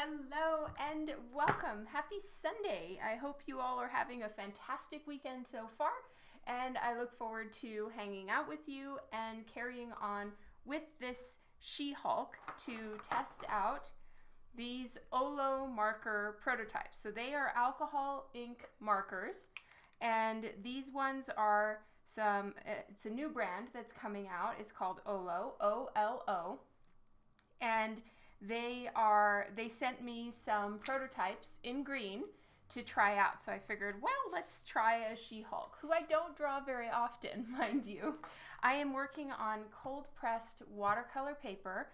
Hello and welcome. Happy Sunday. I hope you all are having a fantastic weekend so far, and I look forward to hanging out with you and carrying on with this She-Hulk to test out these OLO marker prototypes. So they are alcohol ink markers, and these ones are it's a new brand that's coming out. It's called OLO, O-L-O, and they sent me some prototypes in green to try out. So I figured, well, let's try a She-Hulk, who I don't draw very often, mind you. I am working on cold pressed watercolor paper.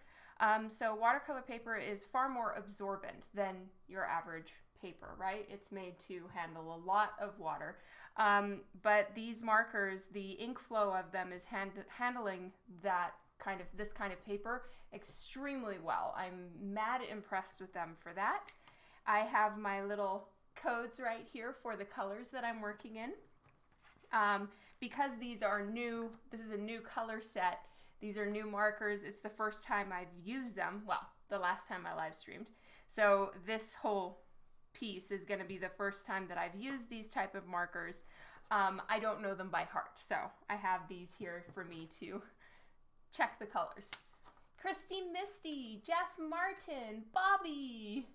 So watercolor paper is far more absorbent than your average paper, right? It's made to handle a lot of water. But these markers, the ink flow of them is handling this kind of paper extremely well. I'm mad impressed with them for that. I have my little codes right here for the colors that I'm working in. Because these are new, this is a new color set. These are new markers. It's the first time I've used them. Well, the last time I live streamed. So this whole piece is going to be the first time that I've used these type of markers. I don't know them by heart, so I have these here for me to check the colors. Christy Misty, Jeff Martin, Bobby,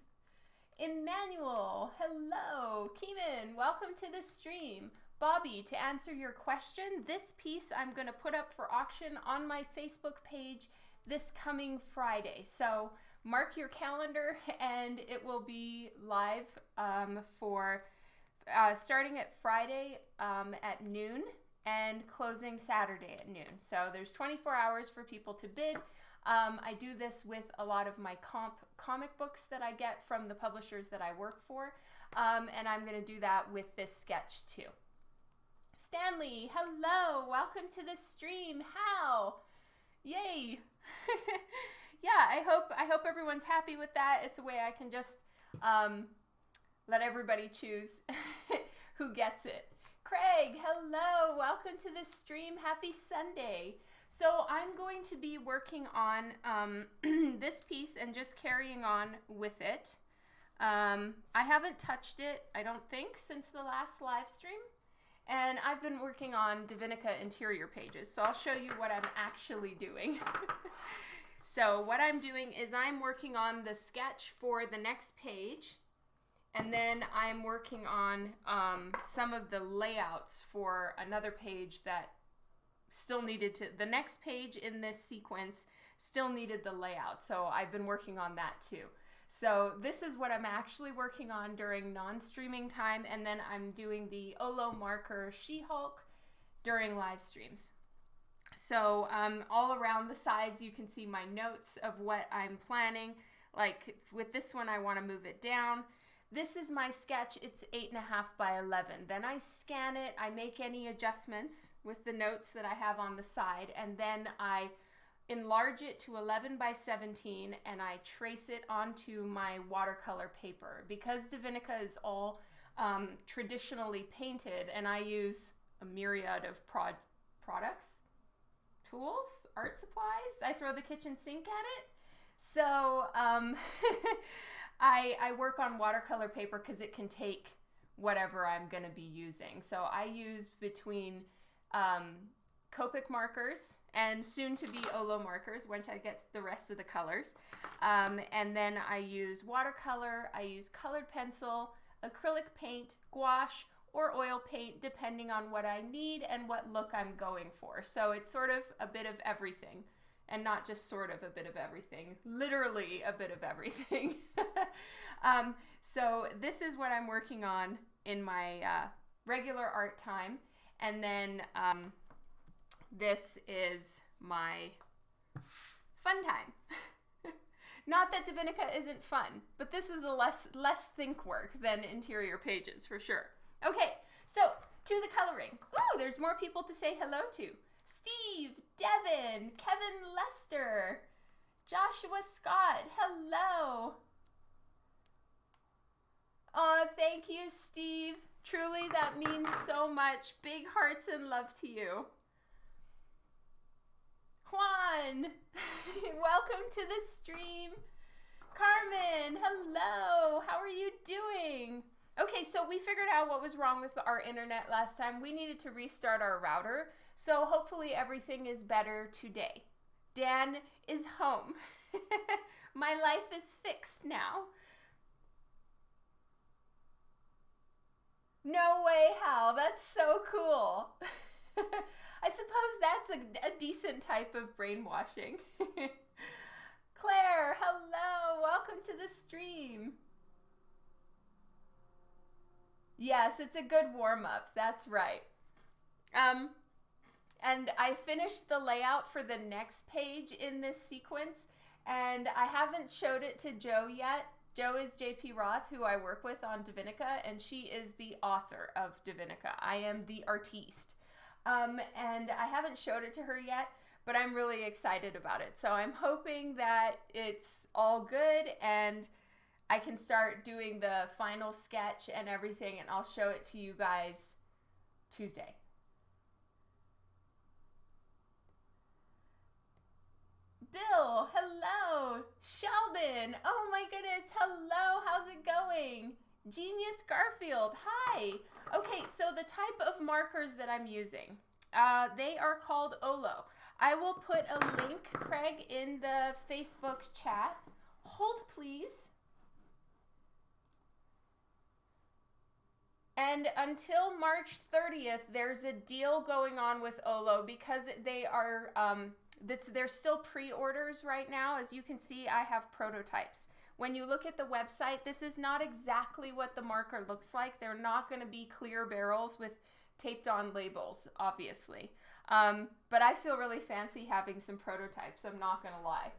Emmanuel, hello, Keeman, welcome to the stream. Bobby, to answer your question, this piece I'm going to put up for auction on my Facebook page this coming Friday. So mark your calendar and it will be live starting at Friday at noon and closing Saturday at noon. So there's 24 hours for people to bid. I do this with a lot of my comic books that I get from the publishers that I work for. And I'm going to do that with this sketch too. Stanley, hello, welcome to the stream. How? Yay. Yeah, I hope everyone's happy with that. It's a way I can just let everybody choose who gets it. Craig, hello, welcome to the stream. Happy Sunday. So I'm going to be working on this piece and just carrying on with it. I haven't touched it, I don't think, since the last live stream. And I've been working on Divinica interior pages, so I'll show you what I'm actually doing. So what I'm doing is I'm working on the sketch for the next page, and then I'm working on some of the layouts for another page that still needed the next page in this sequence still needed the layout. So I've been working on that too. So this is what I'm actually working on during non-streaming time, and then I'm doing the OLO marker She-Hulk during live streams. So all around the sides you can see my notes of what I'm planning. Like with this one I want to move it down. This is my sketch. It's 8.5 by 11. Then I scan it, I make any adjustments with the notes that I have on the side, and then I enlarge it to 11 by 17 and I trace it onto my watercolor paper. Because Divinica is all traditionally painted and I use a myriad of products, tools, art supplies, I throw the kitchen sink at it. So I work on watercolor paper because it can take whatever I'm going to be using. So I use between Copic markers and soon to be OLO markers once I get the rest of the colors. And then I use watercolor, I use colored pencil, acrylic paint, gouache, or oil paint depending on what I need and what look I'm going for. So it's sort of a bit of everything. And not just sort of a bit of everything, literally a bit of everything. So this is what I'm working on in my regular art time. And then this is my fun time. Not that Divinica isn't fun, but this is a less think work than interior pages for sure. Okay, so to the coloring. Ooh, there's more people to say hello to. Steve, Devin, Kevin Lester, Joshua Scott, hello. Oh, thank you, Steve. Truly, that means so much. Big hearts and love to you. Juan, welcome to the stream. Carmen, hello. How are you doing? Okay, so we figured out what was wrong with our internet last time. We needed to restart our router. So hopefully everything is better today. Dan is home. My life is fixed now. No way, Hal. That's so cool. I suppose that's a decent type of brainwashing. Claire, hello. Welcome to the stream. Yes, it's a good warm-up. That's right. And I finished the layout for the next page in this sequence, and I haven't showed it to Joe yet. Joe is JP Roth, who I work with on Divinica, and she is the author of Divinica. I am the artiste. And I haven't showed it to her yet, but I'm really excited about it. So I'm hoping that it's all good and I can start doing the final sketch and everything, and I'll show it to you guys Tuesday. Bill, hello. Sheldon, oh my goodness, hello, how's it going? Genius Garfield, hi. Okay, so the type of markers that I'm using, they are called OLO. I will put a link, Craig, in the Facebook chat. Hold, please. And until March 30th, there's a deal going on with OLO because they are, they're still pre-orders right now. As you can see, I have prototypes. When you look at the website, this is not exactly what the marker looks like. They're not going to be clear barrels with taped on labels, obviously. But I feel really fancy having some prototypes, I'm not going to lie.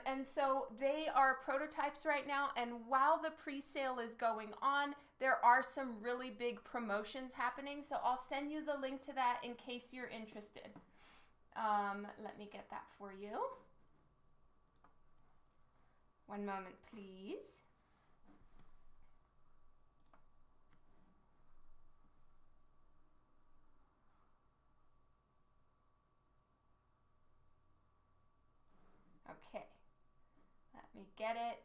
And so they are prototypes right now, and while the pre-sale is going on, there are some really big promotions happening, so I'll send you the link to that in case you're interested. Let me get that for you. One moment, please. Okay, let me get it.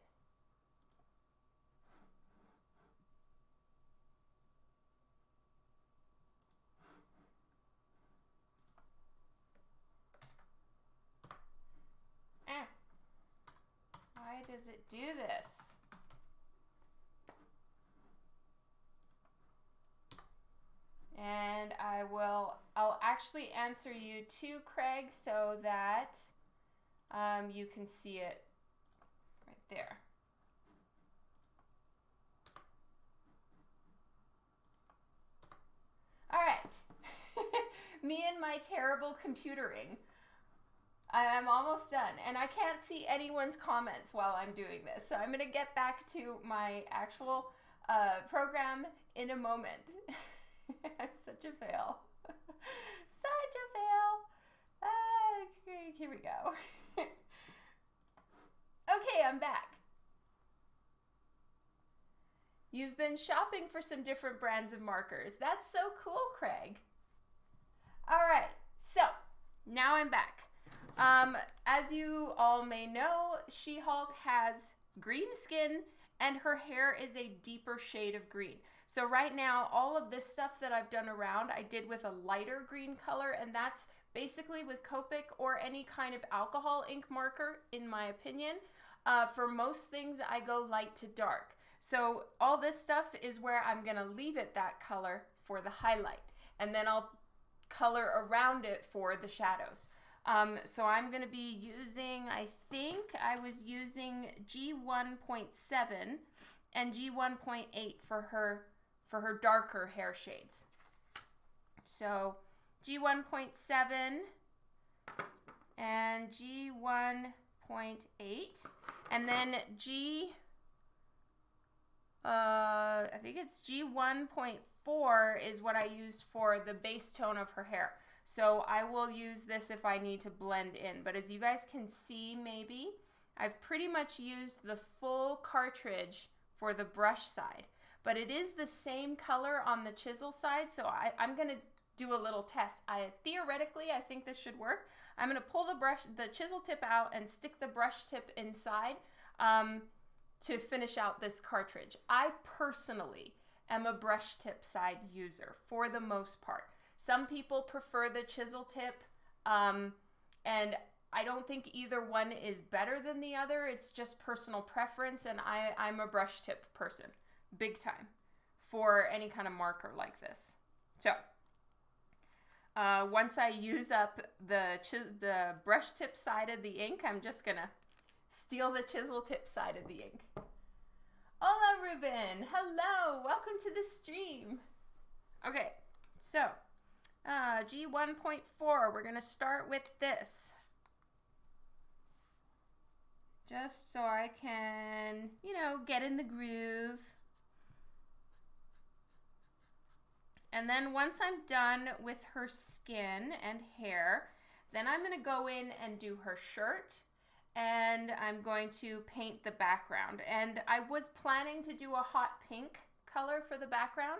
Why does it do this? And I'll actually answer you too, Craig, so that you can see it right there. All right, me and my terrible computering. I'm almost done, and I can't see anyone's comments while I'm doing this, so I'm going to get back to my actual program in a moment. I'm such a fail. Such a fail. Okay, here we go. Okay, I'm back. You've been shopping for some different brands of markers. That's so cool, Craig. All right, so now I'm back. As you all may know, She-Hulk has green skin and her hair is a deeper shade of green. So right now, all of this stuff that I've done around, I did with a lighter green color, and that's basically with Copic or any kind of alcohol ink marker, in my opinion. For most things, I go light to dark. So all this stuff is where I'm gonna leave it that color for the highlight, and then I'll color around it for the shadows. So I'm going to be using, I think I was using G1.7 and G1.8 for her darker hair shades. So G1.7 and G1.8, and then I think it's G1.4 is what I used for the base tone of her hair. So I will use this if I need to blend in. But as you guys can see, maybe, I've pretty much used the full cartridge for the brush side. But it is the same color on the chisel side, so I'm going to do a little test. Theoretically, I think this should work. I'm going to pull the chisel tip out and stick the brush tip inside. to finish out this cartridge. I personally am a brush tip side user for the most part. Some people prefer the chisel tip, and I don't think either one is better than the other. It's just personal preference, and I'm a brush tip person, big time, for any kind of marker like this. So once I use up the brush tip side of the ink, I'm just gonna steal the chisel tip side of the ink. Hola, Ruben. Hello. Welcome to the stream. Okay, so G1.4, we're going to start with this. Just so I can, you know, get in the groove. And then once I'm done with her skin and hair, then I'm going to go in and do her shirt. And I'm going to paint the background. And I was planning to do a hot pink color for the background.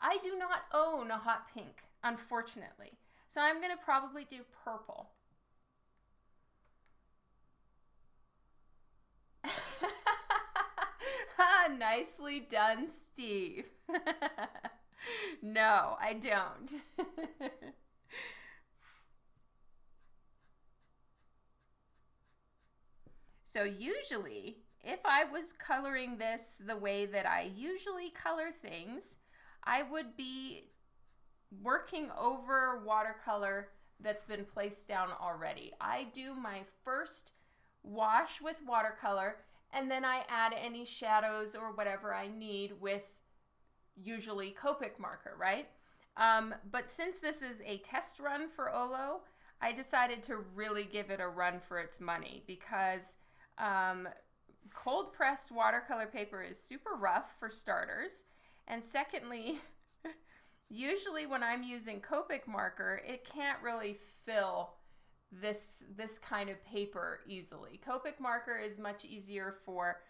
I do not own a hot pink, unfortunately. So I'm going to probably do purple. Nicely done, Steve. No, I don't. So usually, if I was coloring this the way that I usually color things, I would be working over watercolor that's been placed down already. I do my first wash with watercolor, and then I add any shadows or whatever I need with usually Copic marker, right? But since this is a test run for OLO, I decided to really give it a run for its money because cold pressed watercolor paper is super rough for starters, and secondly, usually when I'm using Copic marker, it can't really fill this kind of paper easily. Copic marker is much easier for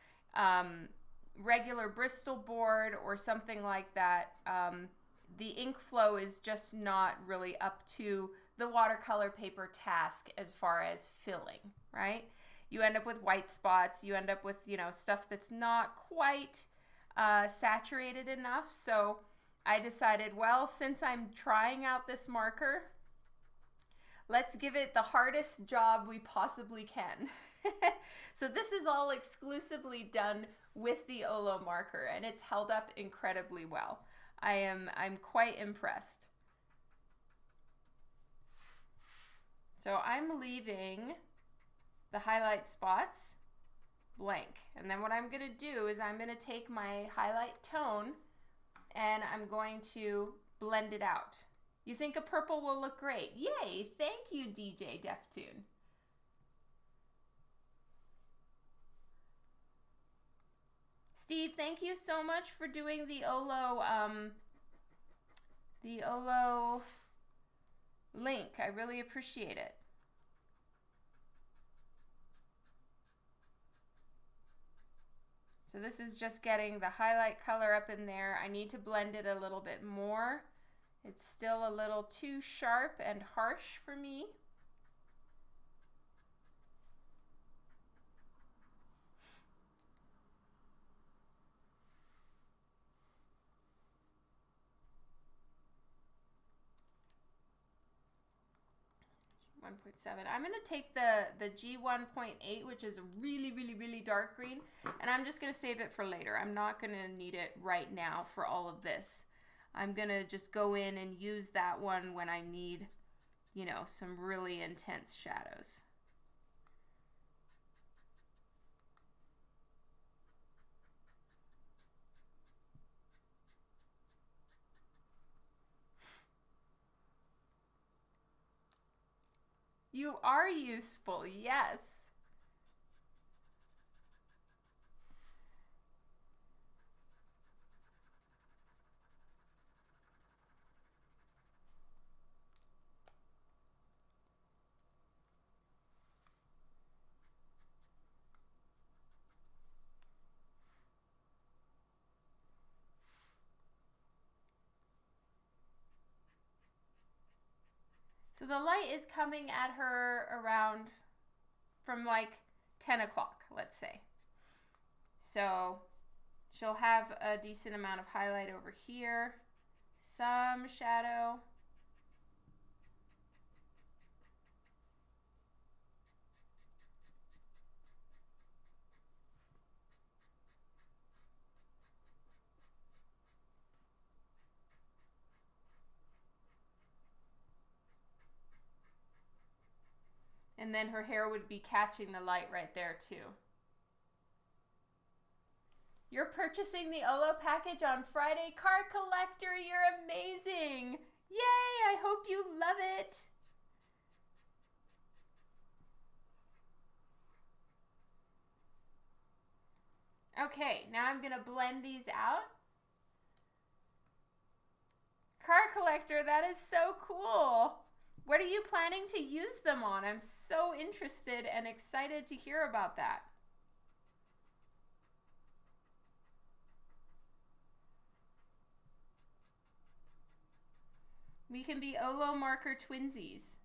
regular Bristol board or something like that. The ink flow is just not really up to the watercolor paper task as far as filling, right? You end up with white spots, you end up with, you know, stuff that's not quite saturated enough. So I decided, well, since I'm trying out this marker, let's give it the hardest job we possibly can. So this is all exclusively done with the OLO marker, and it's held up incredibly well. I'm quite impressed. So I'm leaving the highlight spots blank. And then what I'm going to do is I'm going to take my highlight tone and I'm going to blend it out. You think a purple will look great? Yay! Thank you, DJ Deftune. Steve, thank you so much for doing the OLO link. I really appreciate it. So this is just getting the highlight color up in there. I need to blend it a little bit more. It's still a little too sharp and harsh for me. I'm going to take the G1.8, which is a really, really, really dark green, and I'm just going to save it for later. I'm not going to need it right now for all of this. I'm going to just go in and use that one when I need, you know, some really intense shadows. You are useful, yes. So the light is coming at her around from like 10 o'clock, let's say. So she'll have a decent amount of highlight over here, some shadow. And then her hair would be catching the light right there too. You're purchasing the OLO package on Friday. Card collector, you're amazing. Yay, I hope you love it. Okay, now I'm gonna blend these out. Card collector, that is so cool. What are you planning to use them on? I'm so interested and excited to hear about that. We can be OLO Marker twinsies.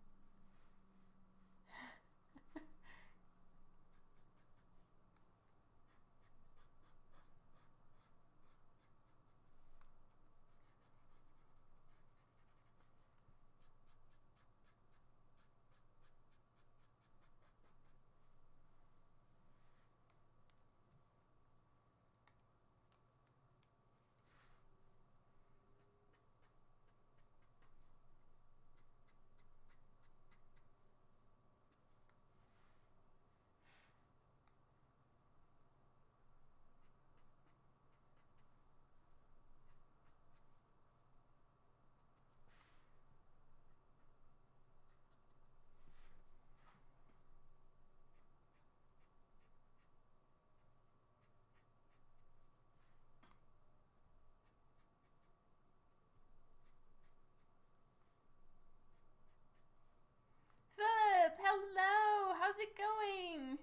Philip, hello. How's it going?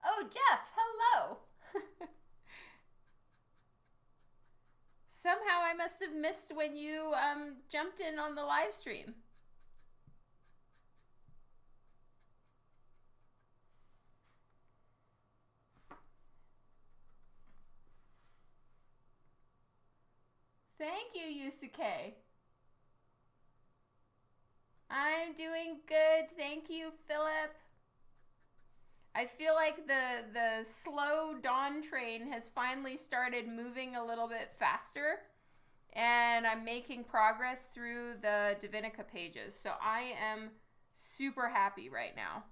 Oh, Jeff, hello. Somehow I must have missed when you jumped in on the live stream. Thank you, Yusuke. I'm doing good. Thank you, Philip. I feel like the slow dawn train has finally started moving a little bit faster, and I'm making progress through the Divinica pages. So I am super happy right now.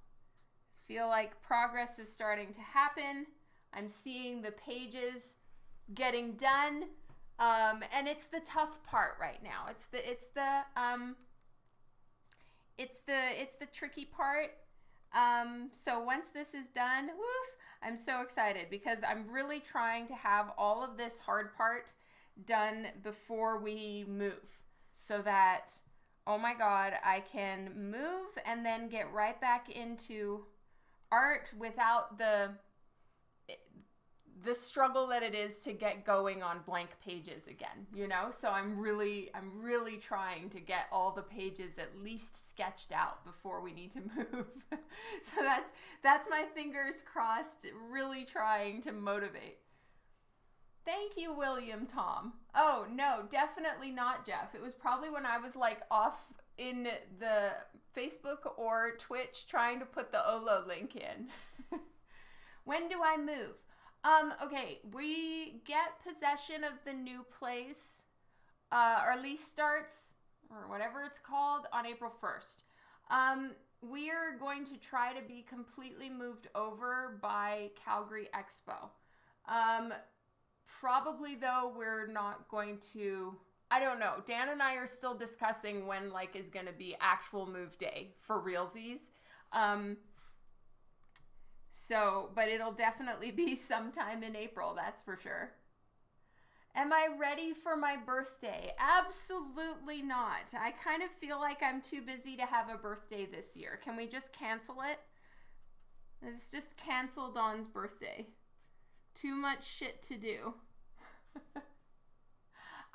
Feel like progress is starting to happen. I'm seeing the pages getting done, and it's the tough part right now. It's the tricky part. So once this is done, woof, I'm so excited because I'm really trying to have all of this hard part done before we move so that, oh my God, I can move and then get right back into art without the struggle that it is to get going on blank pages again, you know? So I'm really trying to get all the pages at least sketched out before we need to move. So that's my fingers crossed, really trying to motivate. Thank you, William Tom. Oh, no, definitely not Jeff. It was probably when I was like off in the Facebook or Twitch trying to put the OLO link in. When do I move? Okay, we get possession of the new place, our lease starts, or whatever it's called, on April 1st. We're going to try to be completely moved over by Calgary Expo. Probably, though, we're not going to, I don't know. Dan and I are still discussing when, like, is going to be actual move day for realsies. So, but it'll definitely be sometime in April, that's for sure. Am I ready for my birthday? Absolutely not. I kind of feel like I'm too busy to have a birthday this year. Can we just cancel it? Let's just cancel Dawn's birthday. Too much shit to do.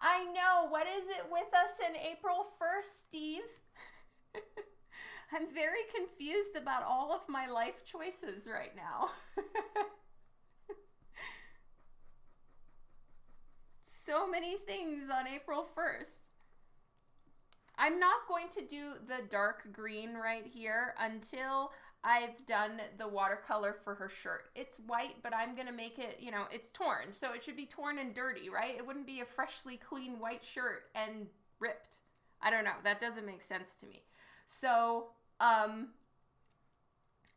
I know. What is it with us in April 1st, Steve? I'm very confused about all of my life choices right now. So many things on April 1st. I'm not going to do the dark green right here until I've done the watercolor for her shirt. It's white, but I'm going to make it, you know, it's torn. So it should be torn and dirty, right? It wouldn't be a freshly clean white shirt and ripped. I don't know. That doesn't make sense to me. So,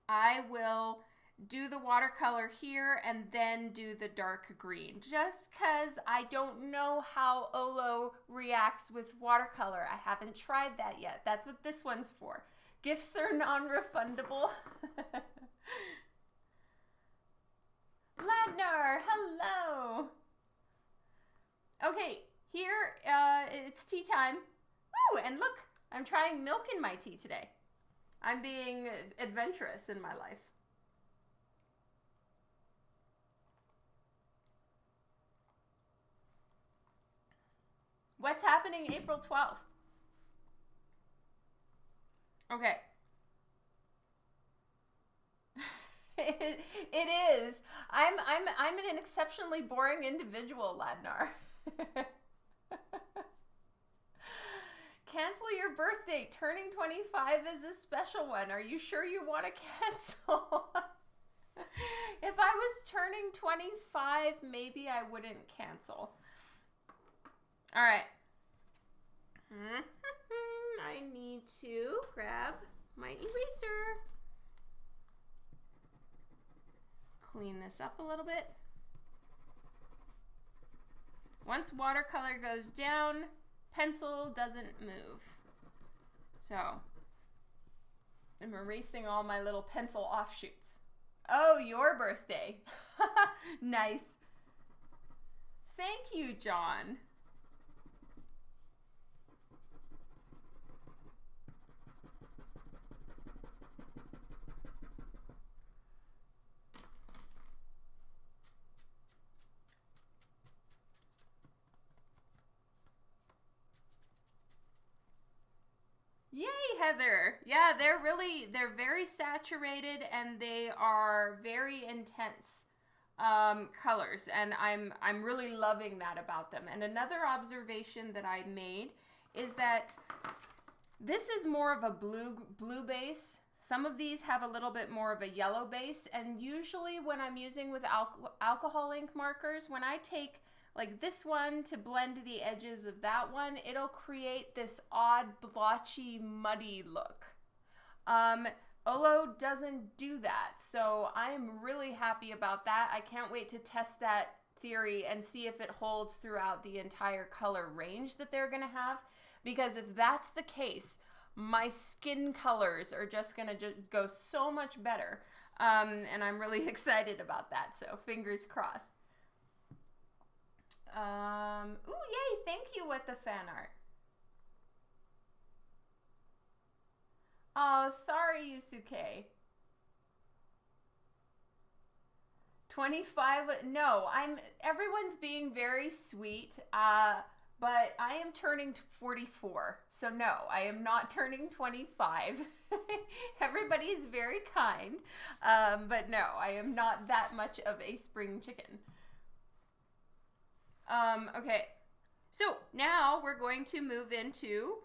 I will do the watercolor here and then do the dark green. Just because I don't know how OLO reacts with watercolor. I haven't tried that yet. That's what this one's for. Gifts are non-refundable. Ladnar, hello. Okay, here it's tea time. Ooh, and look, I'm trying milk in my tea today. I'm being adventurous in my life. What's happening April 12th? Okay. It is. I'm an exceptionally boring individual, Ladnar. Cancel your birthday. Turning 25 is a special one. Are you sure you want to cancel? If I was turning 25, maybe I wouldn't cancel. All right. I need to grab my eraser. Clean this up a little bit. Once watercolor goes down, pencil doesn't move. So I'm erasing all my little pencil offshoots. Oh, your birthday. Nice. Thank you, John. Yay, Heather. Yeah, they're very saturated and they are very intense colors, and I'm really loving that about them. And another observation that I made is that this is more of a blue base. Some of these have a little bit more of a yellow base, and usually when I'm using with alcohol ink markers, when I take like this one to blend the edges of that one, it'll create this odd, blotchy, muddy look. OLO doesn't do that, so I'm really happy about that. I can't wait to test that theory and see if it holds throughout the entire color range that they're gonna have, because if that's the case, my skin colors are just gonna go so much better, and I'm really excited about that, so fingers crossed. Ooh, yay, thank you with the fan art. Oh, sorry, Yusuke. 25, no, everyone's being very sweet, but I am turning 44, so no, I am not turning 25. Everybody's very kind, but no, I am not that much of a spring chicken. Okay, so now we're going to move into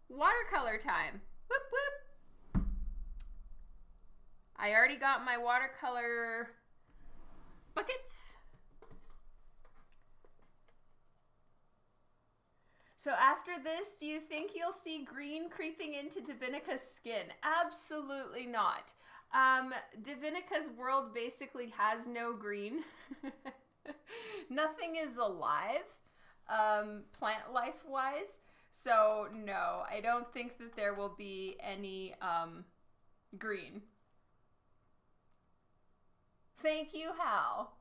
watercolor time. Whoop, whoop. I already got my watercolor buckets. So after this, do you think you'll see green creeping into Divinica's skin? Absolutely not. Divinica's world basically has no green. Nothing is alive, plant life-wise, so no, I don't think that there will be any green. Thank you, Hal.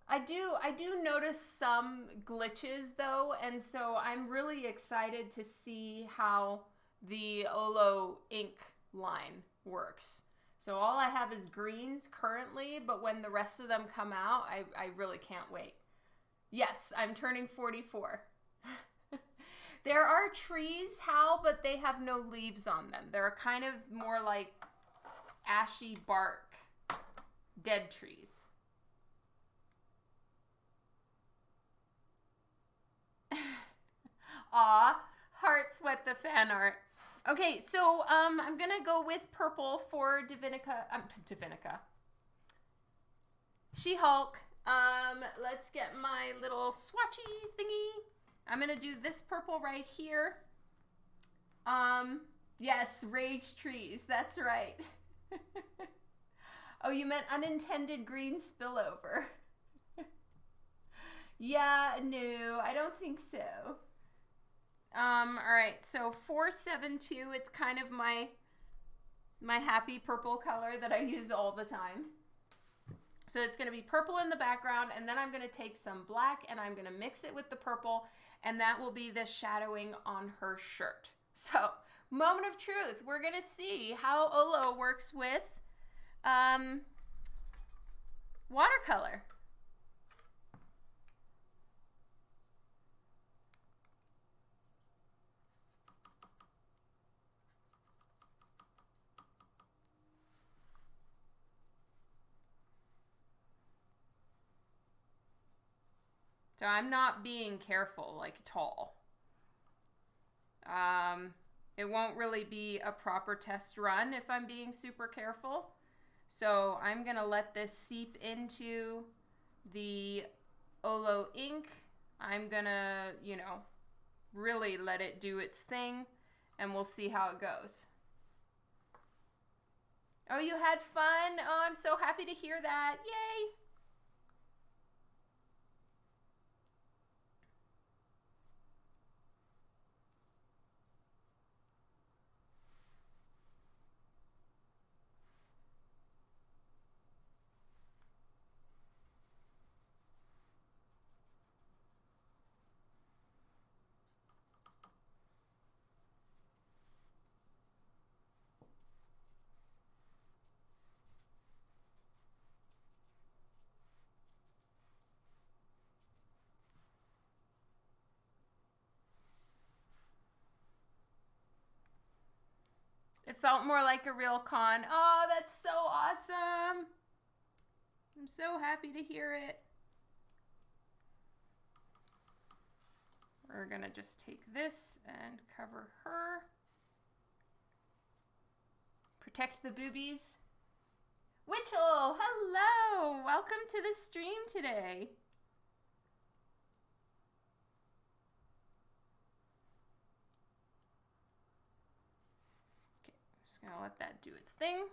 I do notice some glitches though, and so I'm really excited to see how the OLO ink line works. So all I have is greens currently, but when the rest of them come out, I really can't wait. Yes, I'm turning 44. There are trees, Hal, but they have no leaves on them. They're kind of more like ashy bark, dead trees. Aw, heart sweat the fan art. Okay, so I'm gonna go with purple for Divinica. She-Hulk. Let's get my little swatchy thingy. I'm gonna do this purple right here. Yes, rage trees. That's right. Oh, you meant unintended green spillover. Yeah, no, I don't think so. All right, so 472, it's kind of my happy purple color that I use all the time. So it's gonna be purple in the background, and then I'm gonna take some black and I'm gonna mix it with the purple, and that will be the shadowing on her shirt. So, moment of truth, we're gonna see how OLO works with watercolor. So I'm not being careful, like, at all. It won't really be a proper test run if I'm being super careful. So I'm gonna let this seep into the OLO ink. I'm gonna, you know, really let it do its thing, and we'll see how it goes. Oh, you had fun? Oh, I'm so happy to hear that. Yay! It felt more like a real con. Oh, that's so awesome. I'm so happy to hear it. We're gonna just take this and cover her. Protect the boobies. Witchell, hello. Welcome to the stream today. Just gonna let that do its thing.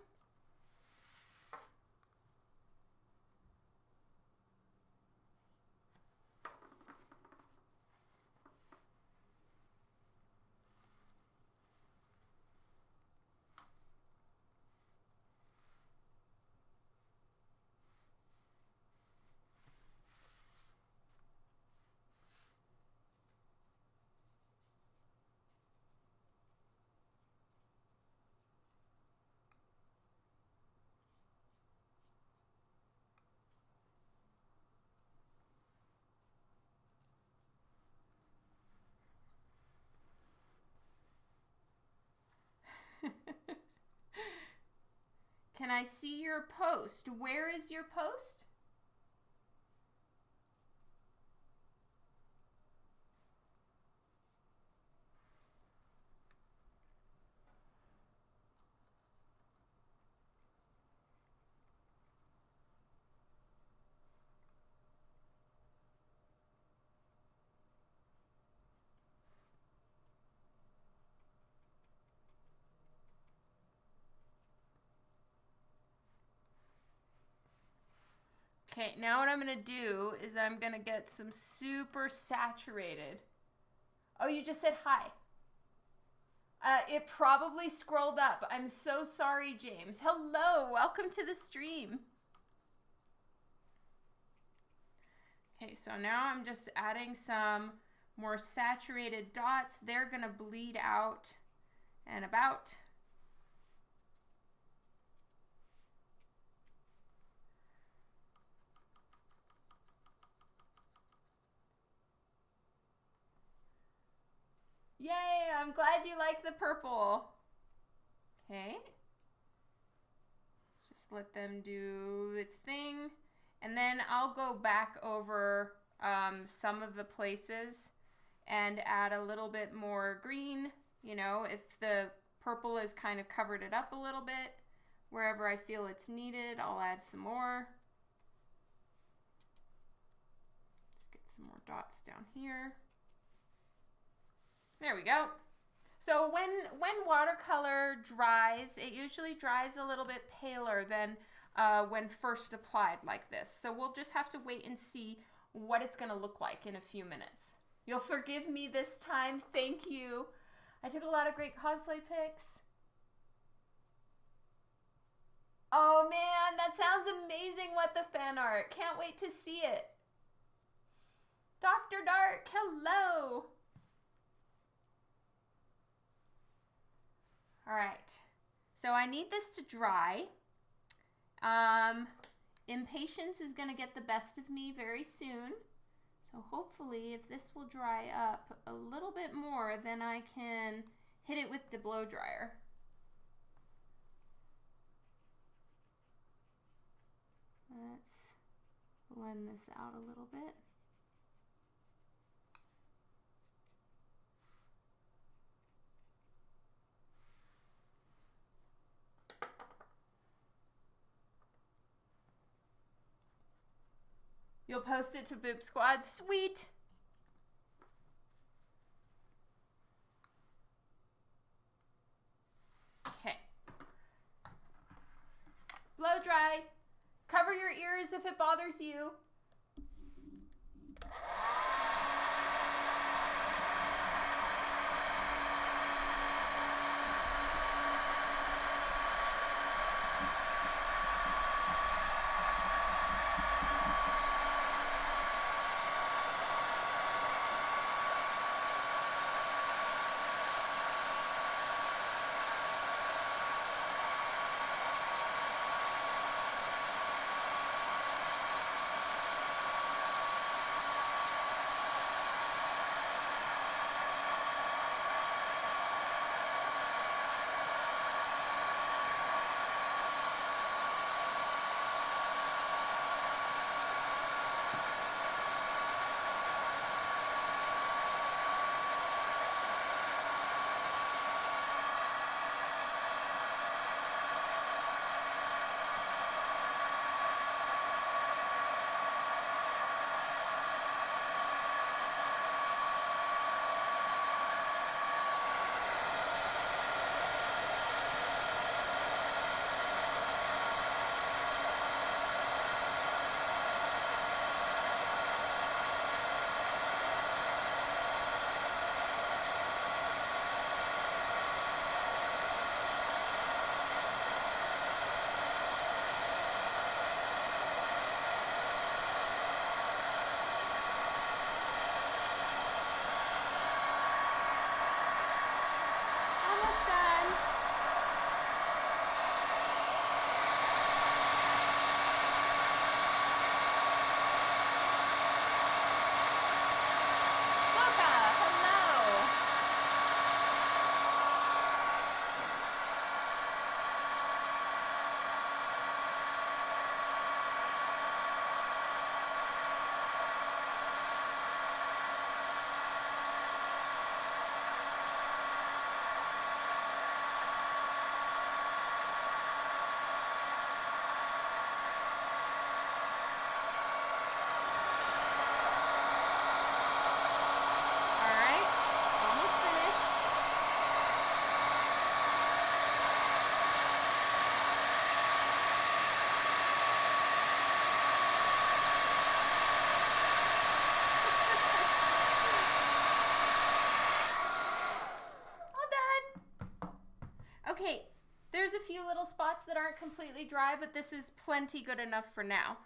Can I see your post? Where is your post? Okay, now what I'm gonna do is I'm gonna get some super saturated. Oh, you just said hi. It probably scrolled up. I'm so sorry, James. Hello, welcome to the stream. Okay, so now I'm just adding some more saturated dots. They're gonna bleed out and about. Yay, I'm glad you like the purple. Okay. Let's just let them do its thing. And then I'll go back over some of the places and add a little bit more green. You know, if the purple has kind of covered it up a little bit, wherever I feel it's needed, I'll add some more. Let's get some more dots down here. There we go. So when watercolor dries, it usually dries a little bit paler than when first applied like this. So we'll just have to wait and see what it's gonna look like in a few minutes. You'll forgive me this time, thank you. I took a lot of great cosplay pics. Oh man, that sounds amazing, What the Fan Art. Can't wait to see it. Dr. Dark, hello. All right, so I need this to dry. Impatience is gonna get the best of me very soon. So hopefully if this will dry up a little bit more, then I can hit it with the blow dryer. Let's blend this out a little bit. You'll post it to Boop Squad. Sweet. Okay. Blow dry. Cover your ears if it bothers you. spots that aren't completely dry, but this is plenty good enough for now.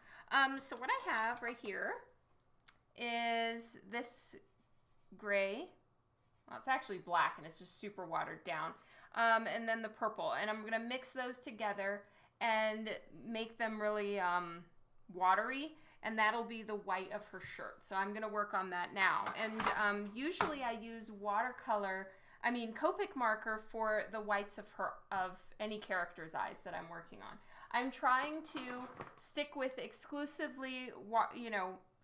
So what I have right here is this gray. Well, it's actually black and it's just super watered down. And then the purple. And I'm going to mix those together and make them really watery. And that'll be the white of her shirt. So I'm going to work on that now. And usually I use Copic marker for the whites of any character's eyes that I'm working on. I'm trying to stick with exclusively,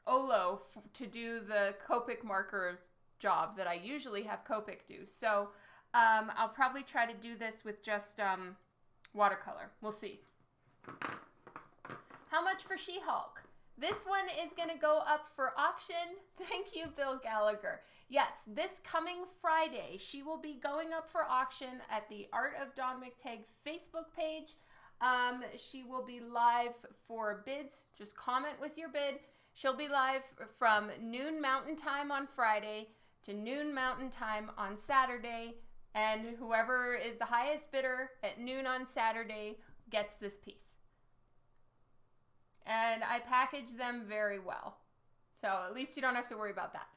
OLO to do the Copic marker job that I usually have Copic do. So I'll probably try to do this with just watercolor. We'll see. How much for She-Hulk? This one is going to go up for auction. Thank you, Bill Gallagher. Yes, this coming Friday, she will be going up for auction at the Art of Dawn McTagg Facebook page. She will be live for bids. Just comment with your bid. She'll be live from noon Mountain Time on Friday to noon Mountain Time on Saturday. And whoever is the highest bidder at noon on Saturday gets this piece. And I package them very well. So at least you don't have to worry about that.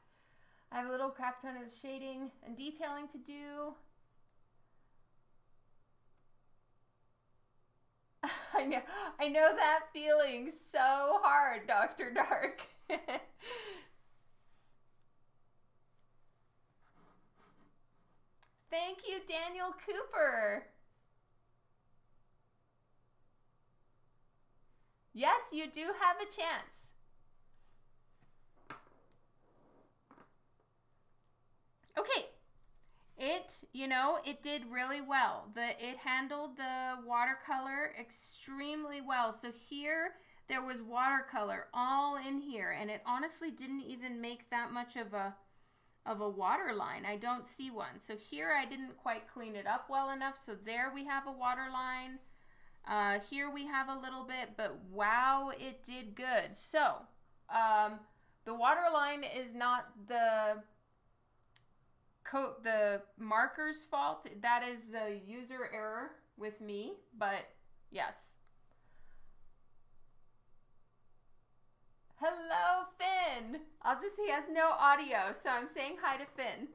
I have a little crap ton of shading and detailing to do. I know that feeling so hard, Dr. Dark. Thank you, Daniel Cooper. Yes, you do have a chance. Okay. It did really well. It handled the watercolor extremely well. So here, there was watercolor all in here, and it honestly didn't even make that much of a water line. I don't see one. So here I didn't quite clean it up well enough. So there we have a water line. Here we have a little bit, but wow, it did good. So the water line is not the marker's fault. That is a user error with me, but yes. Hello, Finn. He has no audio, so I'm saying hi to Finn.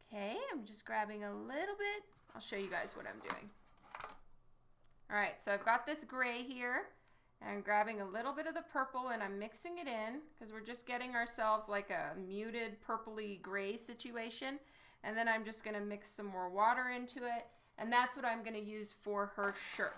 Okay, I'm just grabbing a little bit. I'll show you guys what I'm doing. All right, so I've got this gray here, and I'm grabbing a little bit of the purple, and I'm mixing it in because we're just getting ourselves like a muted purpley gray situation. And then I'm just going to mix some more water into it, and that's what I'm going to use for her shirt.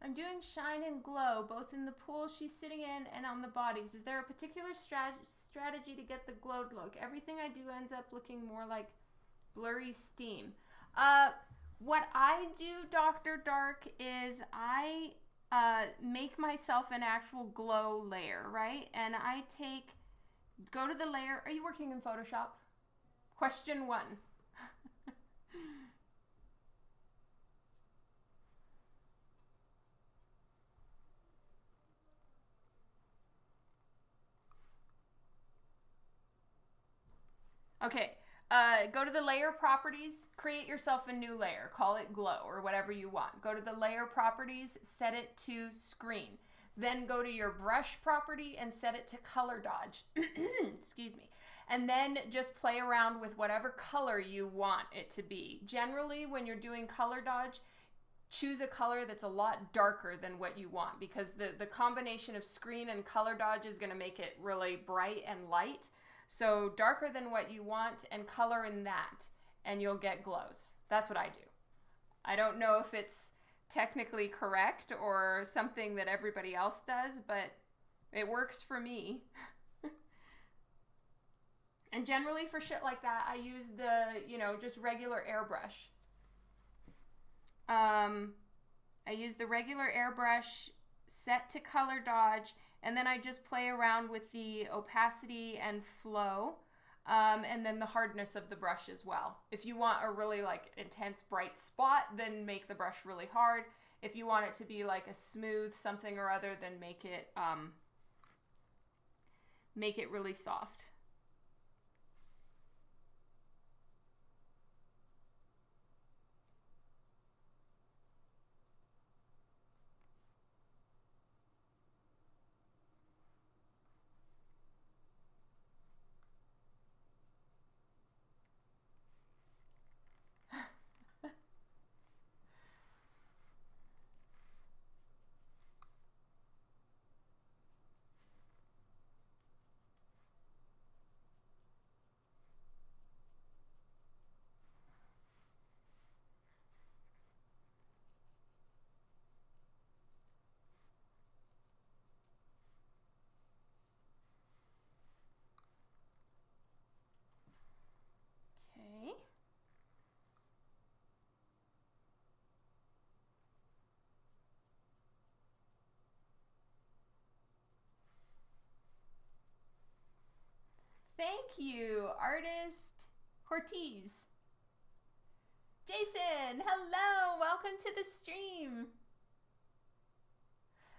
I'm doing shine and glow, both in the pool she's sitting in and on the bodies. Is there a particular strategy to get the glowed look? Everything I do ends up looking more like blurry steam. What I do, Dr. Dark, is I make myself an actual glow layer, right? And I go to the layer. Are you working in Photoshop? Question 1. Okay, go to the layer properties, create yourself a new layer, call it glow or whatever you want. Go to the layer properties, set it to screen. Then go to your brush property and set it to color dodge. Excuse me. And then just play around with whatever color you want it to be. Generally, when you're doing color dodge, choose a color that's a lot darker than what you want, because the combination of screen and color dodge is going to make it really bright and light. So darker than what you want and color in that, and you'll get glows. That's what I do. I don't know if it's technically correct or something that everybody else does, but it works for me. And generally for shit like that, I use the, just regular airbrush. I use the regular airbrush set to color dodge, and then I just play around with the opacity and flow, and then the hardness of the brush as well. If you want a really like intense bright spot, then make the brush really hard. If you want it to be like a smooth something or other, then make it really soft. Okay. Thank you, artist Ortiz. Jason, hello, welcome to the stream.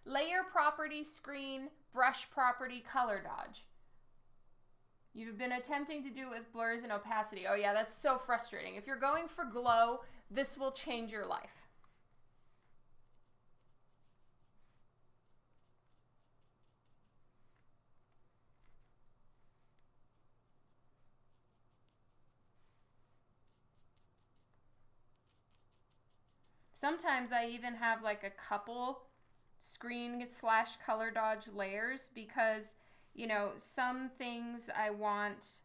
Layer property screen, brush property color dodge. You've been attempting to do it with blurs and opacity. Oh yeah, that's so frustrating. If you're going for glow, this will change your life. Sometimes I even have like a couple screen / color dodge layers because, some things I want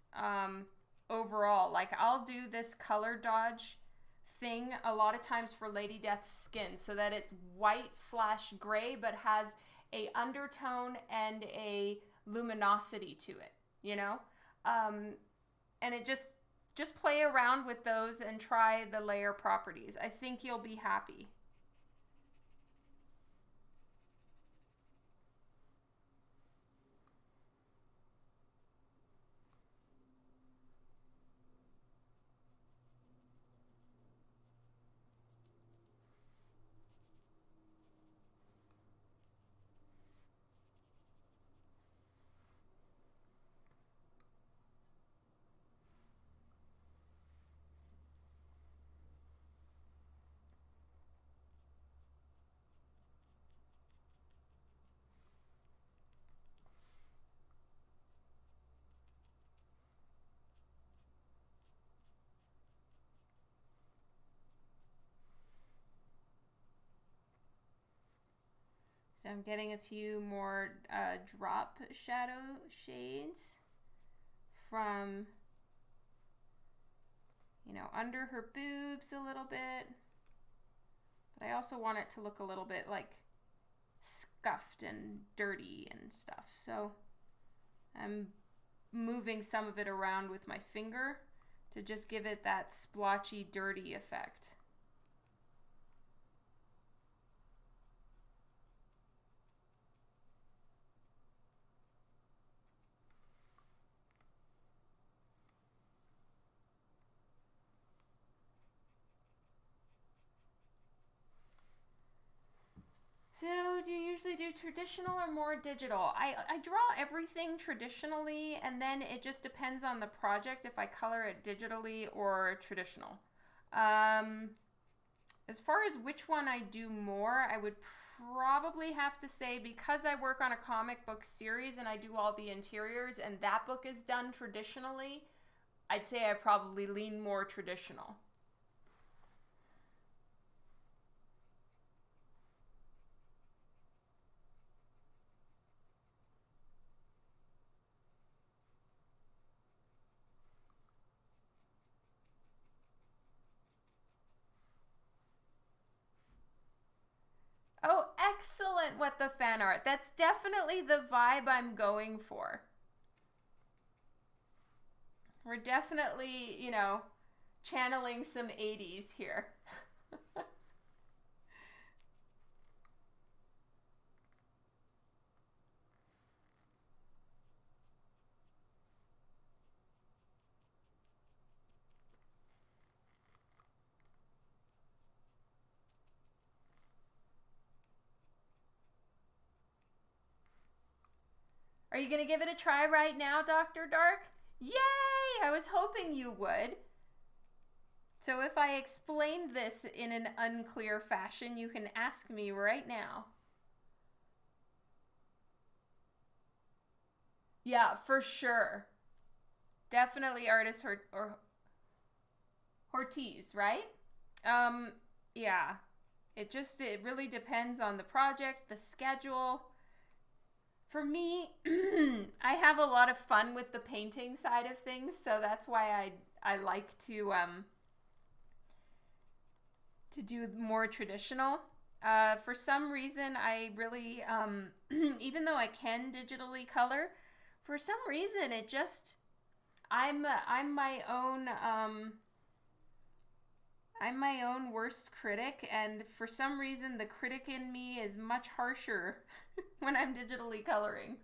overall. Like I'll do this color dodge thing a lot of times for Lady Death's skin so that it's white / gray but has a undertone and a luminosity to it, and it just play around with those and try the layer properties. I think you'll be happy. So I'm getting a few more drop shadow shades from, under her boobs a little bit. But I also want it to look a little bit like scuffed and dirty and stuff. So I'm moving some of it around with my finger to just give it that splotchy, dirty effect. So do you usually do traditional or more digital? I draw everything traditionally, and then it just depends on the project if I color it digitally or traditional. As far as which one I do more, I would probably have to say, because I work on a comic book series and I do all the interiors and that book is done traditionally, I'd say I probably lean more traditional. excellent What the Fan Art. That's definitely the vibe I'm going for. We're definitely, you know, channeling some 80s here. Are you going to give it a try right now, Dr. Dark? Yay! I was hoping you would. So if I explained this in an unclear fashion, you can ask me right now. Yeah, for sure. Definitely artist or Ortiz, right? Yeah. It really depends on the project, the schedule. For me, I have a lot of fun with the painting side of things, so that's why I like to do more traditional. For some reason, I really, even though I can digitally color, for some reason it just, I'm my own, I'm my own worst critic, and for some reason the critic in me is much harsher when I'm digitally coloring.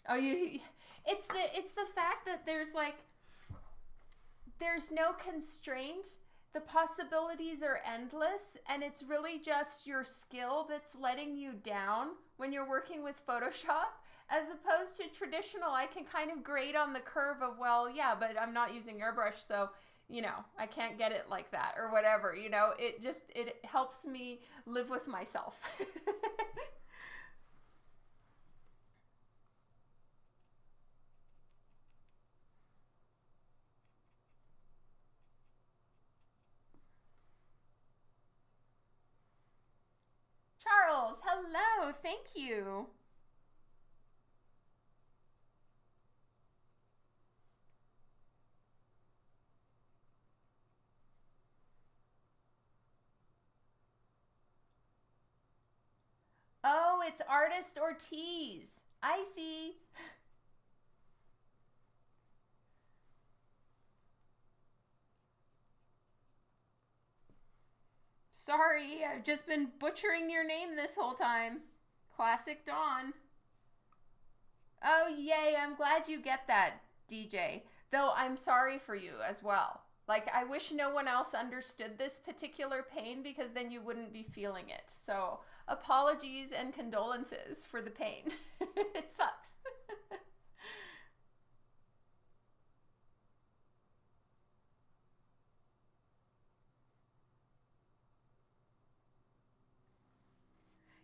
Oh, it's the fact that there's no constraint. The possibilities are endless, and it's really just your skill that's letting you down when you're working with Photoshop. As opposed to traditional, I can kind of grade on the curve of, well, yeah, but I'm not using airbrush, so, you know, I can't get it like that or whatever, you know. It helps me live with myself. Charles, hello, thank you. Oh, it's Artist Ortiz. I see. Sorry, I've just been butchering your name this whole time. Classic Dawn. Oh, yay, I'm glad you get that, DJ. Though I'm sorry for you as well. Like, I wish no one else understood this particular pain because then you wouldn't be feeling it. So, apologies and condolences for the pain. It sucks.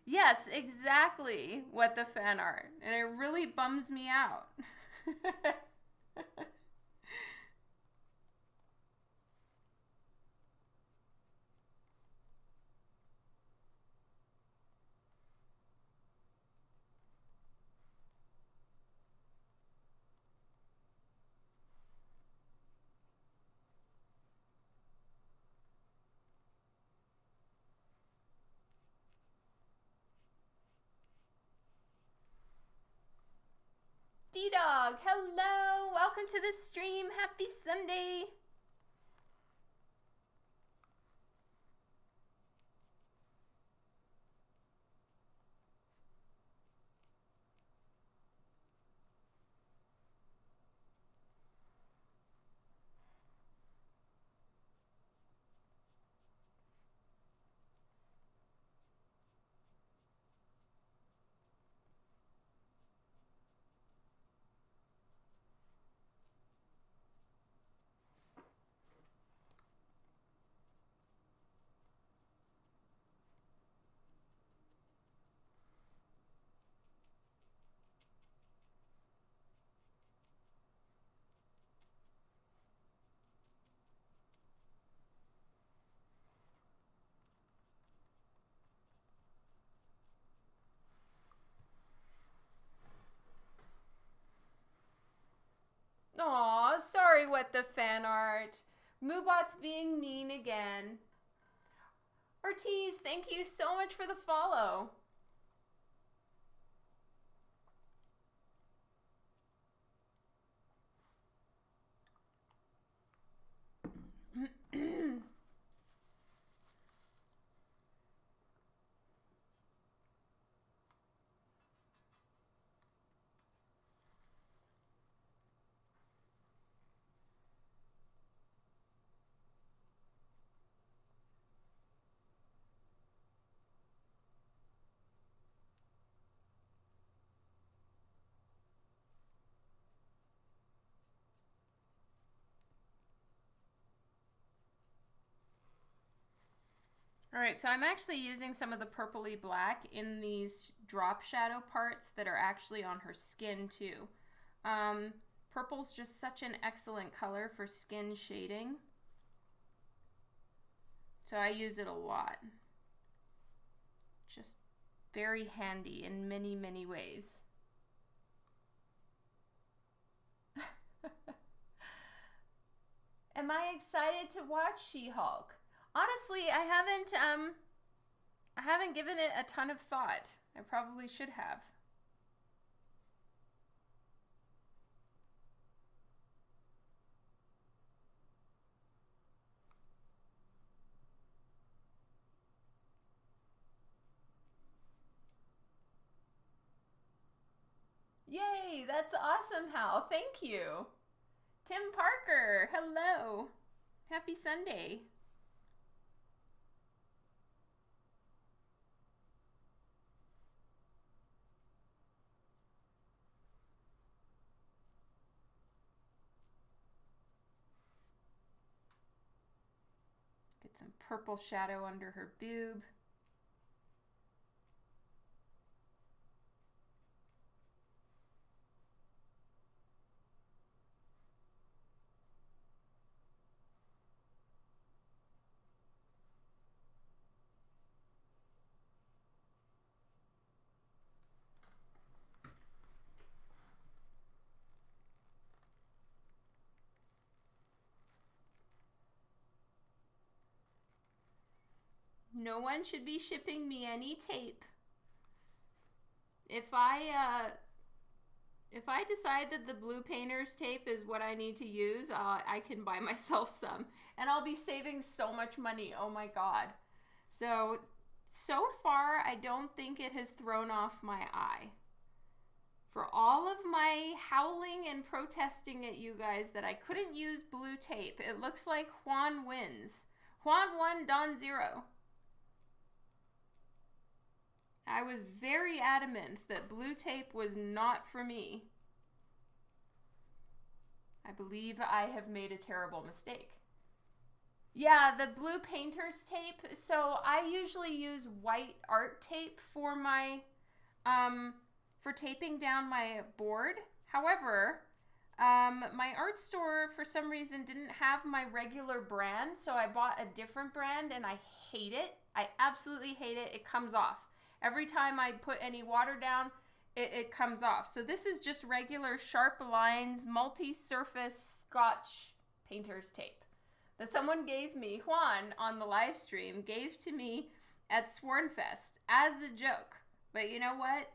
Yes, exactly what the fan art. And it really bums me out. D-Dog, hello! Welcome to the stream. Happy Sunday. Aw, sorry what the fan art. Moobot's being mean again. Ortiz, thank you so much for the follow. Alright, so I'm actually using some of the purpley black in these drop shadow parts that are actually on her skin too. Purple's just such an excellent color for skin shading. So I use it a lot. Just very handy in many, many ways. Am I excited to watch She-Hulk? Honestly, I haven't given it a ton of thought. I probably should have. Yay, that's awesome, Hal. Thank you. Tim Parker, hello. Happy Sunday. Get some purple shadow under her boob. No one should be shipping me any tape. If I decide that the blue painter's tape is what I need to use, I can buy myself some. And I'll be saving so much money. Oh my god. So far, I don't think it has thrown off my eye. For all of my howling and protesting at you guys that I couldn't use blue tape, it looks like Juan wins. Juan won, Don 0. I was very adamant that blue tape was not for me. I believe I have made a terrible mistake. Yeah, the blue painter's tape. So I usually use white art tape for my, for taping down my board. However, my art store for some reason didn't have my regular brand, so I bought a different brand and I hate it. I absolutely hate it. It comes off. Every time I put any water down, it comes off. So this is just regular Sharp Lines multi-surface Scotch painter's tape that someone gave me, Juan, on the live stream, gave to me at Swornfest as a joke. But you know what?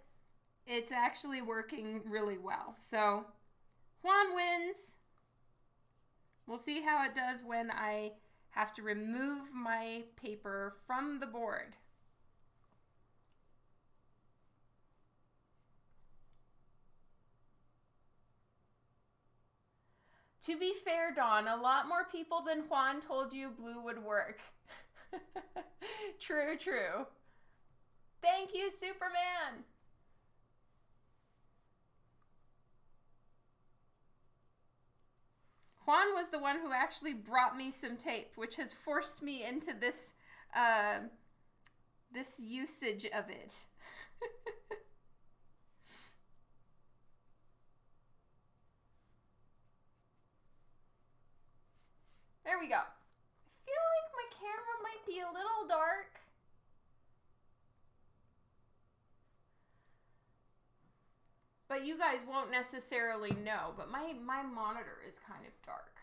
It's actually working really well. So Juan wins. We'll see how it does when I have to remove my paper from the board. To be fair, Dawn, a lot more people than Juan told you blue would work. True, true. Thank you, Superman. Juan was the one who actually brought me some tape, which has forced me into this, this usage of it. There we go. I feel like my camera might be a little dark. But you guys won't necessarily know, but my monitor is kind of dark.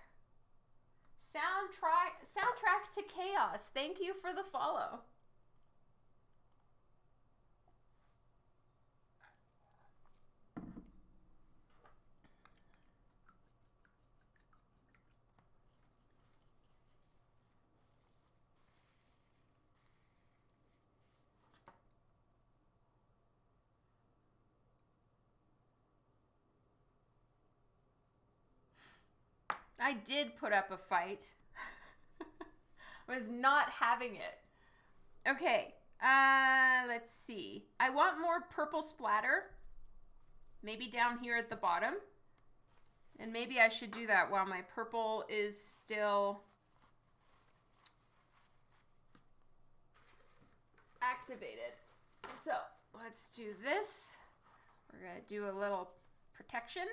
Soundtrack to Chaos. Thank you for the follow. I did put up a fight. I was not having it. Okay, let's see. I want more purple splatter. Maybe down here at the bottom. And maybe I should do that while my purple is still activated. So, let's do this. We're going to do a little protection.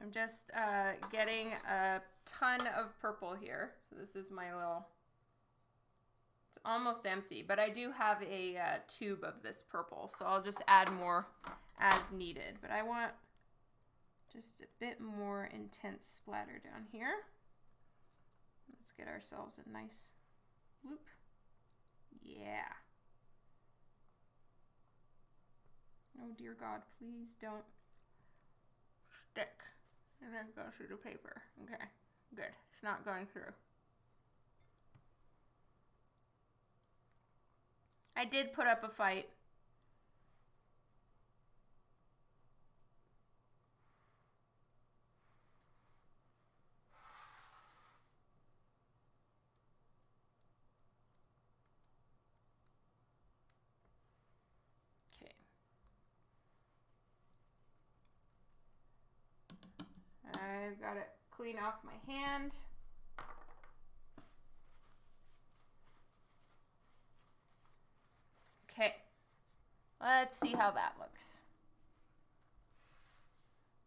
I'm just getting a ton of purple here. So this is my little, it's almost empty, but I do have a tube of this purple. So I'll just add more as needed. But I want just a bit more intense splatter down here. Let's get ourselves a nice loop. Yeah. Oh dear God, please don't stick. And then go through the paper. Okay, good. It's not going through. I did put up a fight. Okay. I've got to clean off my hand. Okay, let's see how that looks.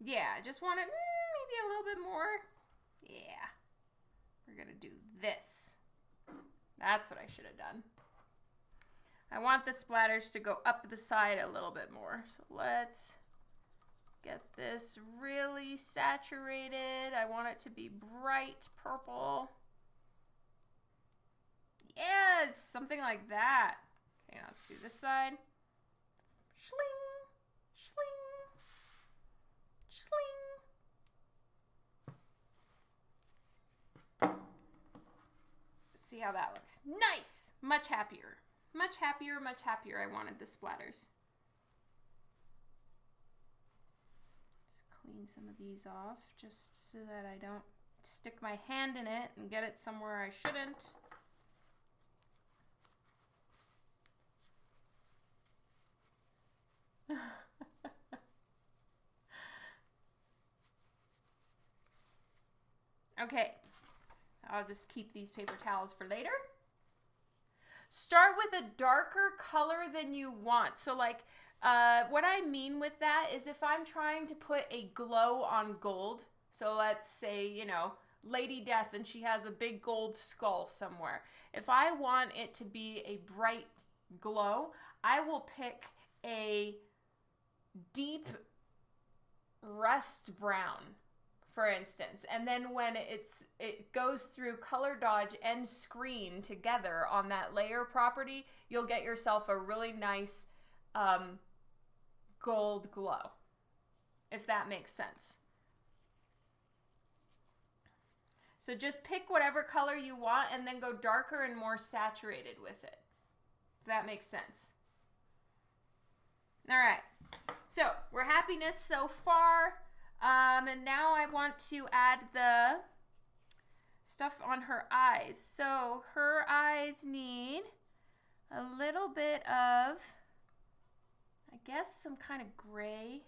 Yeah, I just want it maybe a little bit more. Yeah, we're gonna do this. That's what I should have done. I want the splatters to go up the side a little bit more. So let's get this really saturated. I want it to be bright purple. Yes, something like that. Okay, let's do this side. Schling, schling, schling. Let's see how that looks. Nice! Much happier. Much happier, much happier. I wanted the splatters. Just clean some of these off just so that I don't stick my hand in it and get it somewhere I shouldn't. Okay, I'll just keep these paper towels for later. Start with a darker color than you want. So like, what I mean with that is if I'm trying to put a glow on gold, so let's say, you know, Lady Death and she has a big gold skull somewhere. If I want it to be a bright glow, I will pick a deep rust brown, for instance, and then when it goes through color dodge and screen together on that layer property, you'll get yourself a really nice gold glow, if that makes sense. So just pick whatever color you want and then go darker and more saturated with it, if that makes sense. All right, so we're happiness so far. And now I want to add the stuff on her eyes. So her eyes need a little bit of, I guess, some kind of gray.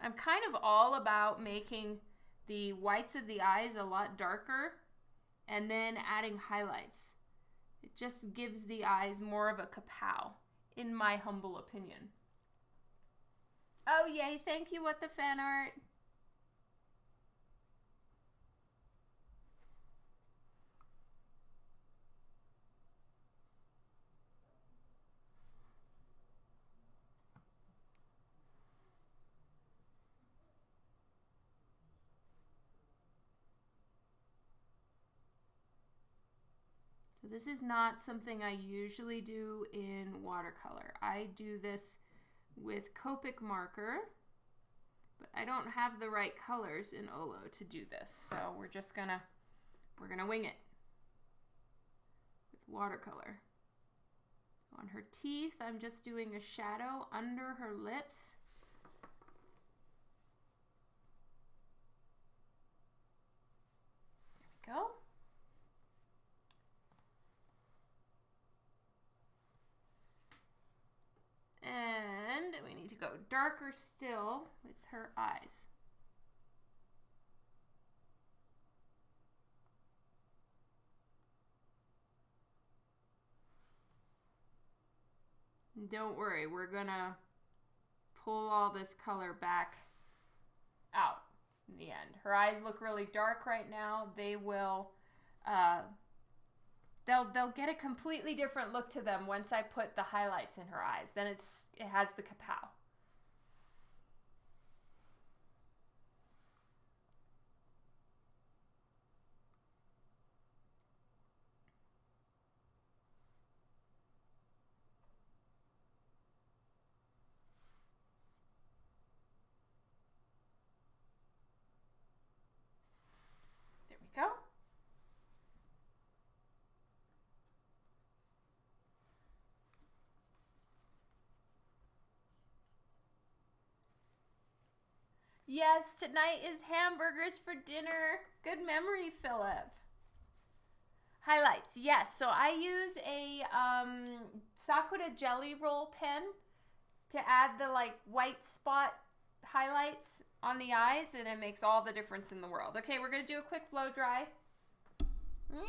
I'm kind of all about making the whites of the eyes a lot darker and then adding highlights. It just gives the eyes more of a kapow, in my humble opinion. Oh, yay. Thank you, What the Fan Art. So this is not something I usually do in watercolor. I do this with Copic marker, but I don't have the right colors in OLO to do this. So we're gonna wing it with watercolor. On her teeth, I'm just doing a shadow under her lips. There we go. And we need to go darker still with her eyes. And don't worry, we're gonna pull all this color back out in the end. Her eyes look really dark right now. They will, they'll get a completely different look to them once I put the highlights in her eyes. Then it has the kapow. There we go. Yes, tonight is hamburgers for dinner. Good memory, Philip. Highlights, yes. So I use a Sakura Jelly Roll pen to add the white spot highlights on the eyes, and it makes all the difference in the world. Okay, we're gonna do a quick blow dry. Yeah.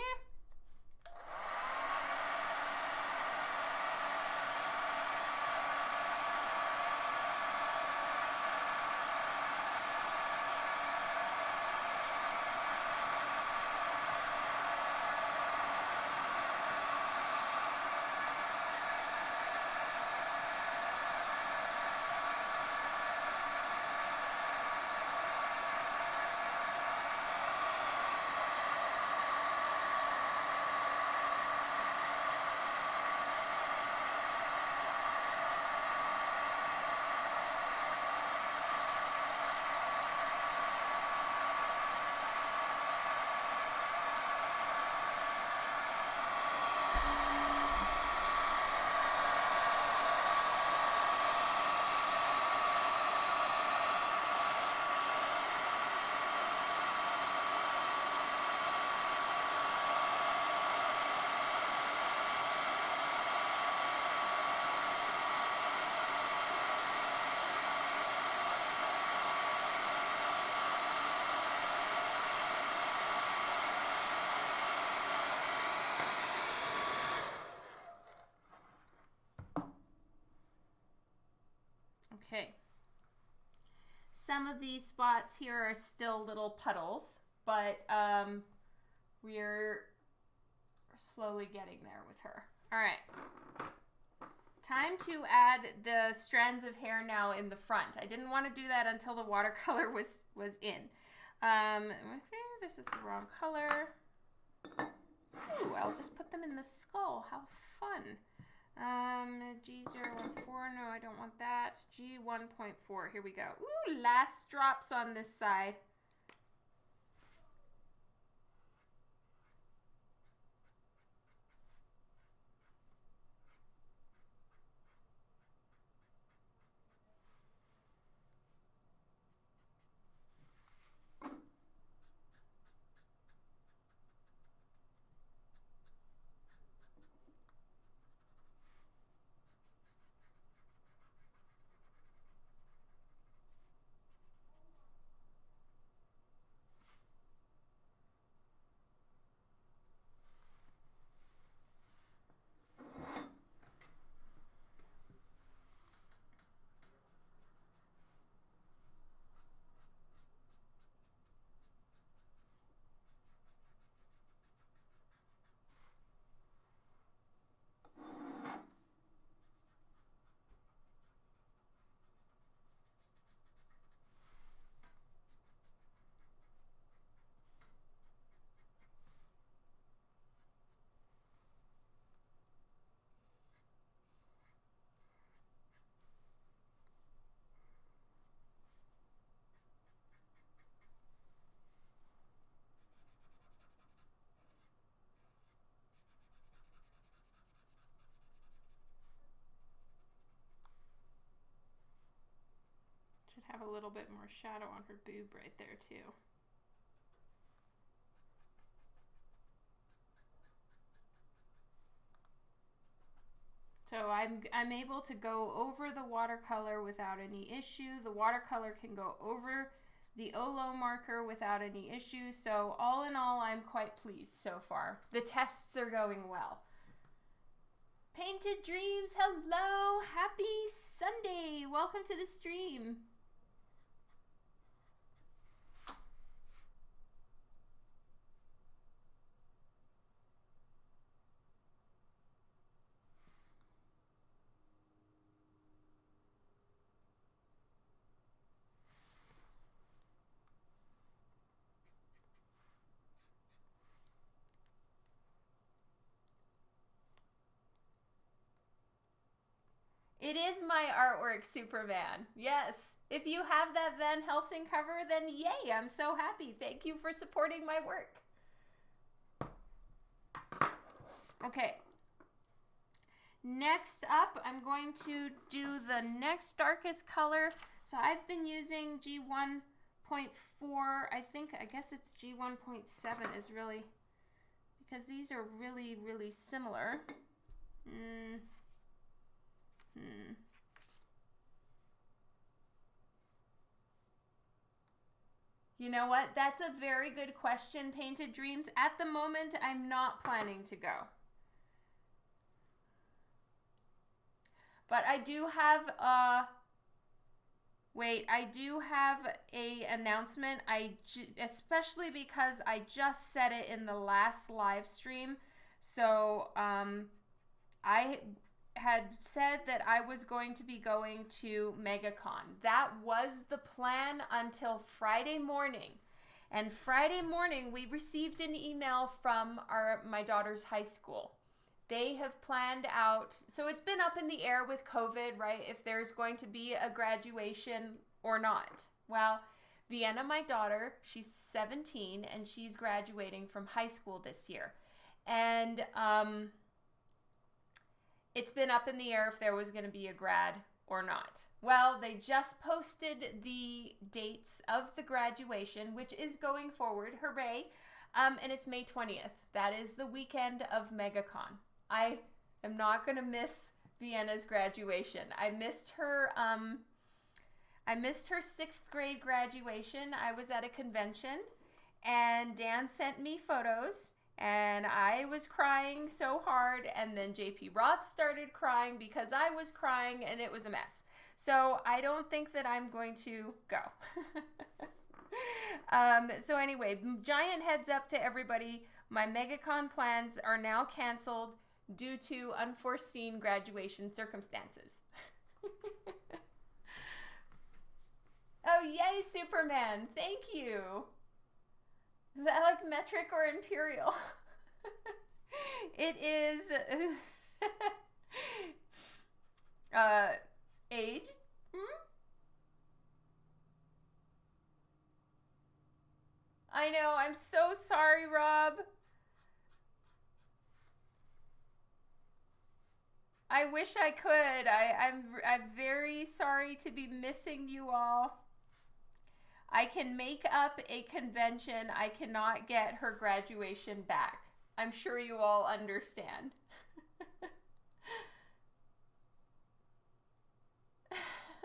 Okay. Some of these spots here are still little puddles, but we're slowly getting there with her. All right. Time to add the strands of hair now in the front. I didn't want to do that until the watercolor was in. This is the wrong color. Ooh, I'll just put them in the skull. How fun. G014, no, I don't want that. G1.4, here we go. Ooh, last drops on this side. bit more shadow on her boob right there too. So I'm able to go over the watercolor without any issue. The watercolor can go over the OLO marker without any issue. So all in all, I'm quite pleased so far. The tests are going well. Painted Dreams, hello! Happy Sunday! Welcome to the stream. It is my artwork, Superman. Yes. If you have that Van Helsing cover, then yay, I'm so happy. Thank you for supporting my work. Okay. Next up, I'm going to do the next darkest color. So I've been using G1.4. I guess it's G1.7 is really, because these are really, really similar. You know what? That's a very good question, Painted Dreams. At the moment, I'm not planning to go. But I do have I do have a announcement. Especially because I just said it in the last live stream. So I had said that I was going to be going to MegaCon. That was the plan until Friday morning. And Friday morning, we received an email from my daughter's high school. They have planned out, so it's been up in the air with COVID, right? If there's going to be a graduation or not. Well, Vienna, my daughter, she's 17 and she's graduating from high school this year. And it's been up in the air if there was going to be a grad or not. Well, they just posted the dates of the graduation, which is going forward. Hooray. And it's May 20th. That is the weekend of MegaCon. I am not going to miss Vienna's graduation. I missed her 6th grade graduation. I was at a convention and Dan sent me photos. And I was crying so hard, and then JP Roth started crying because I was crying, and it was a mess. So I don't think that I'm going to go. So anyway, giant heads up to everybody. My MegaCon plans are now canceled due to unforeseen graduation circumstances. Oh, yay, Superman. Thank you. Is that like metric or imperial? It is age. I know, I'm so sorry, Rob. I wish I could. I'm very sorry to be missing you all. I can make up a convention. I cannot get her graduation back. I'm sure you all understand.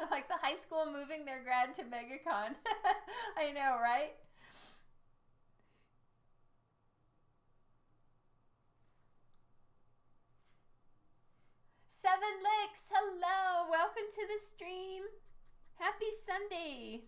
Like the high school moving their grad to MegaCon. I know, right? Seven Licks, hello. Welcome to the stream. Happy Sunday.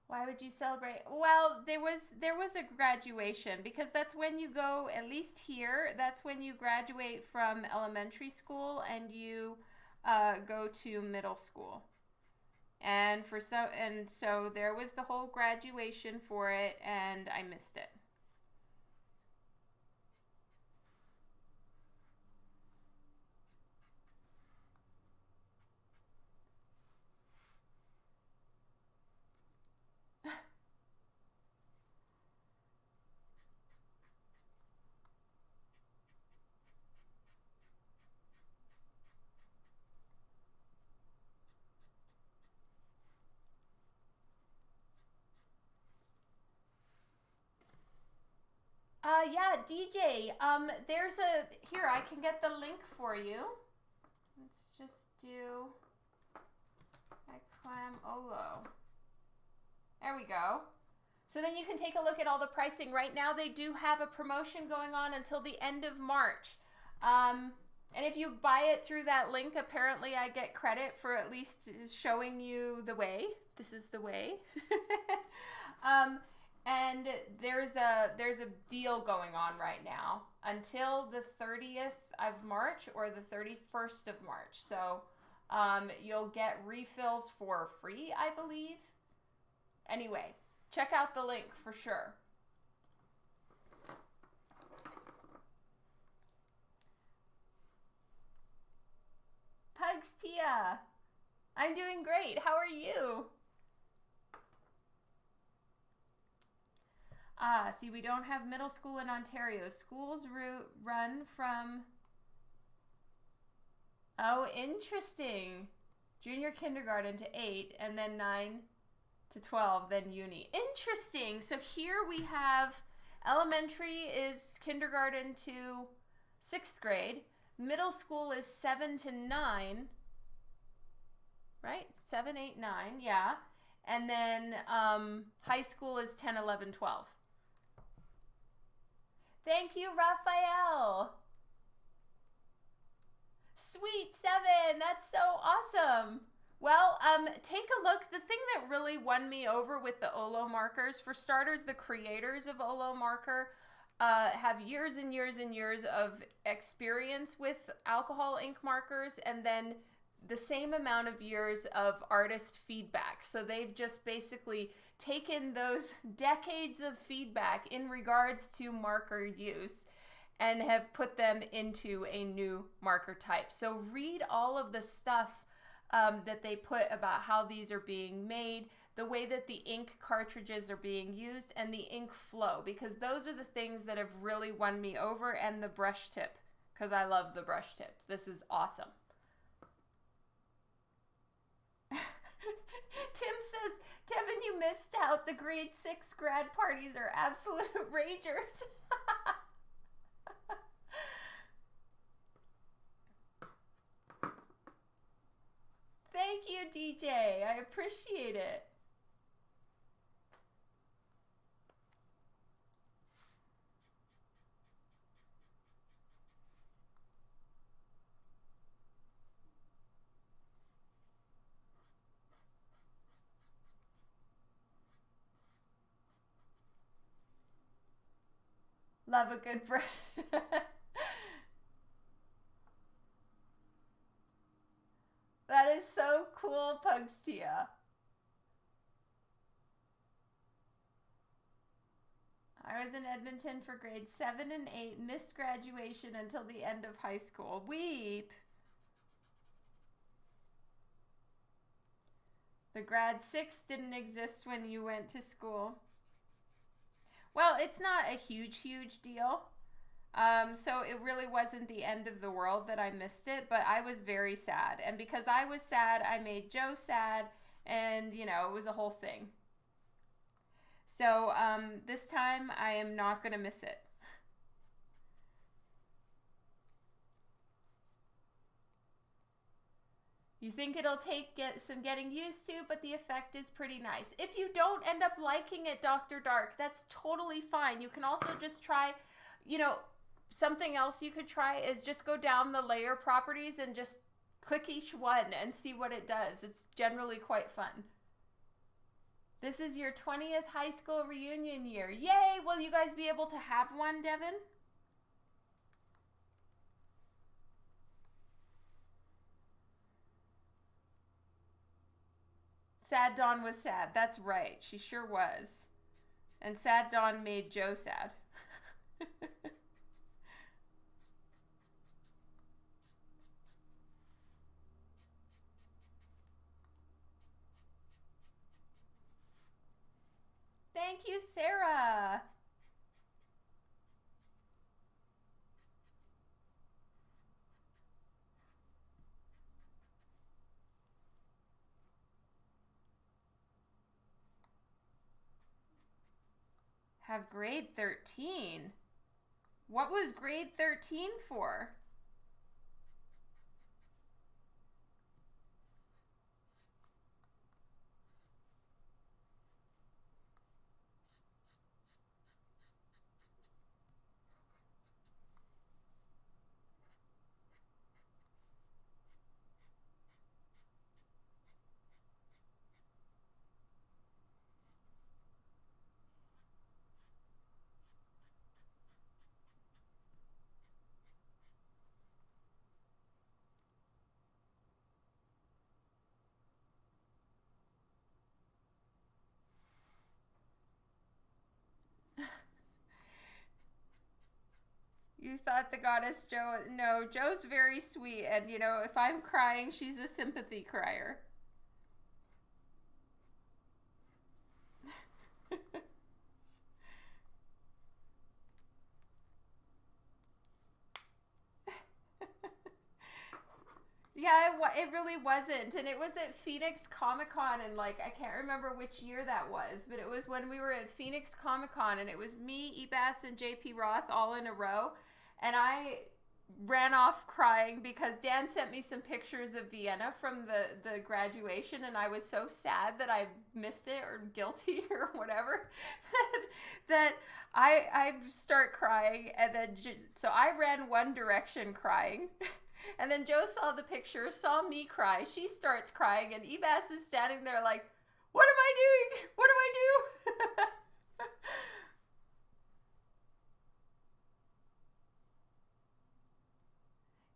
Why would you celebrate? Well, there was a graduation because that's when you go, at least here, that's when you graduate from elementary school and you go to middle school. And so there was the whole graduation for it, and I missed it. Yeah, DJ. Here, I can get the link for you. Let's just do exclam OLO. There we go. So then you can take a look at all the pricing. Right now they do have a promotion going on until the end of March. And if you buy it through that link, apparently I get credit for at least showing you the way. This is the way. And there's a deal going on right now until the 30th of March or the 31st of March. So you'll get refills for free, I believe. Anyway, check out the link for sure. Pugs Tia, I'm doing great. How are you? See, we don't have middle school in Ontario. Schools run from... Oh, interesting. Junior kindergarten to 8, and then 9 to 12, then uni. Interesting. So here we have elementary is kindergarten to 6th grade. Middle school is 7 to 9. Right? 7, 8, 9, yeah. And then high school is 10, 11, 12. Thank you, Raphael. Sweet 7. That's so awesome. Well, take a look. The thing that really won me over with the OLO markers, for starters, the creators of OLO Marker have years and years and years of experience with alcohol ink markers, and then the same amount of years of artist feedback. So they've just basically taken those decades of feedback in regards to marker use and have put them into a new marker type. So read all of the stuff that they put about how these are being made, the way that the ink cartridges are being used, and the ink flow, because those are the things that have really won me over, and the brush tip, because I love the brush tip. This is awesome. Tim says, Devin, you missed out. The grade 6 grad parties are absolute ragers. Thank you, DJ. I appreciate it. Love a good break. That is so cool, Pugstia. I was in Edmonton for grades 7 and 8, missed graduation until the end of high school. Weep. The grad 6 didn't exist when you went to school. Well, it's not a huge deal. So it really wasn't the end of the world that I missed it, but I was very sad. And because I was sad, I made Joe sad, and, you know, it was a whole thing. So this time, I am not going to miss it. You think it'll take some getting used to, but the effect is pretty nice. If you don't end up liking it, Dr. Dark, that's totally fine. You can also just try, you know, something else you could try is just go down the layer properties and just click each one and see what it does. It's generally quite fun. This is your 20th high school reunion year. Yay! Will you guys be able to have one, Devin? Sad Dawn was sad. That's right. She sure was. And Sad Dawn made Joe sad. Thank you, Sarah. Have grade 13. What was grade 13 for? You thought the goddess Joe... No, Joe's very sweet. And, you know, if I'm crying, she's a sympathy crier. Yeah, it really wasn't. And it was at Phoenix Comic-Con, and, like, I can't remember which year that was, but it was when we were at Phoenix Comic-Con, and it was me, Ebas, and JP Roth all in a row, and I ran off crying because Dan sent me some pictures of Vienna from the graduation, and I was so sad that I missed it, or guilty, or whatever, that I start crying, and then, so I ran one direction crying. And then Joe saw the picture, saw me cry. She starts crying, and Ebas is standing there like, what am I doing? What do I do?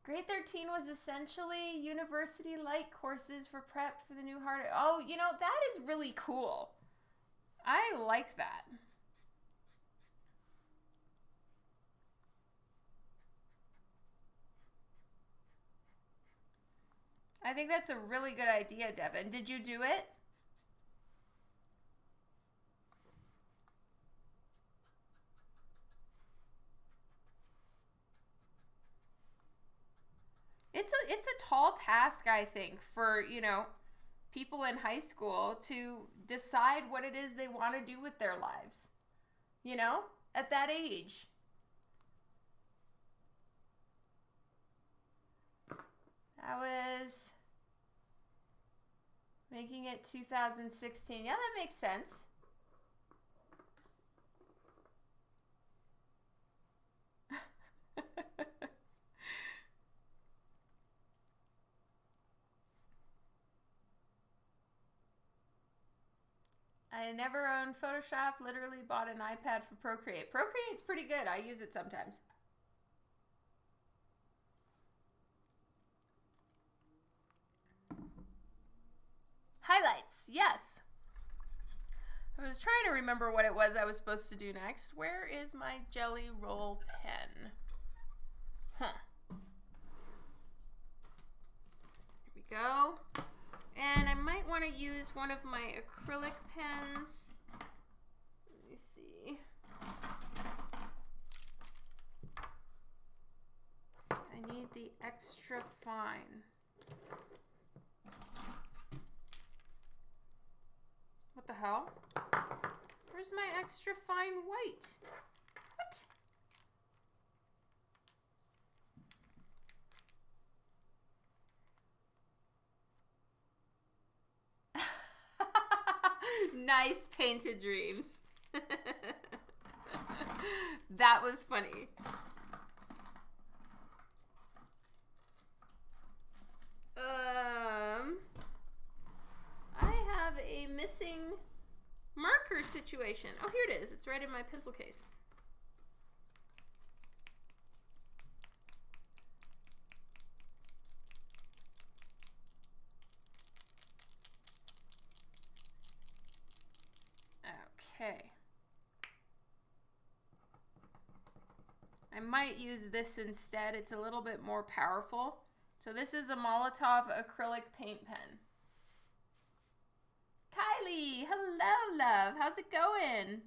Grade 13 was essentially university-like courses for prep for the new hard... Oh, you know, that is really cool. I like that. I think that's a really good idea, Devin. Did you do it? It's a tall task, I think, for, you know, people in high school to decide what it is they want to do with their lives. You know, at that age. That was making it 2016. Yeah, that makes sense. I never owned Photoshop, literally bought an iPad for Procreate. Procreate's pretty good. I use it sometimes. Highlights, yes. I was trying to remember what it was I was supposed to do next. Where is my Jelly Roll pen? Huh. Here we go. And I might want to use one of my acrylic pens. Let me see. I need the extra fine. What the hell? Where's my extra fine white? What? Nice painted dreams. That was funny. I have a missing marker situation. Oh, here it is. It's right in my pencil case. I might use this instead. It's a little bit more powerful. So this is a Molotov acrylic paint pen. Kylie, hello, love. How's it going?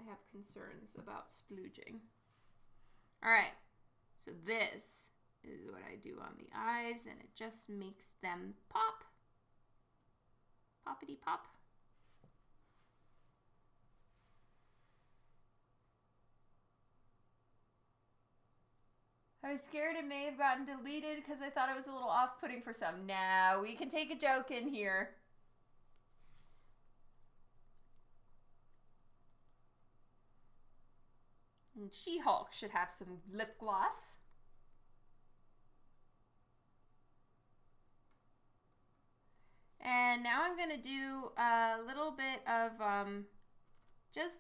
I have concerns about splooging. All right, so this is what I do on the eyes, and it just makes them pop. Poppity pop. I was scared it may have gotten deleted because I thought it was a little off-putting for some. Now we can take a joke in here. And She-Hulk should have some lip gloss. And now I'm going to do a little bit of just,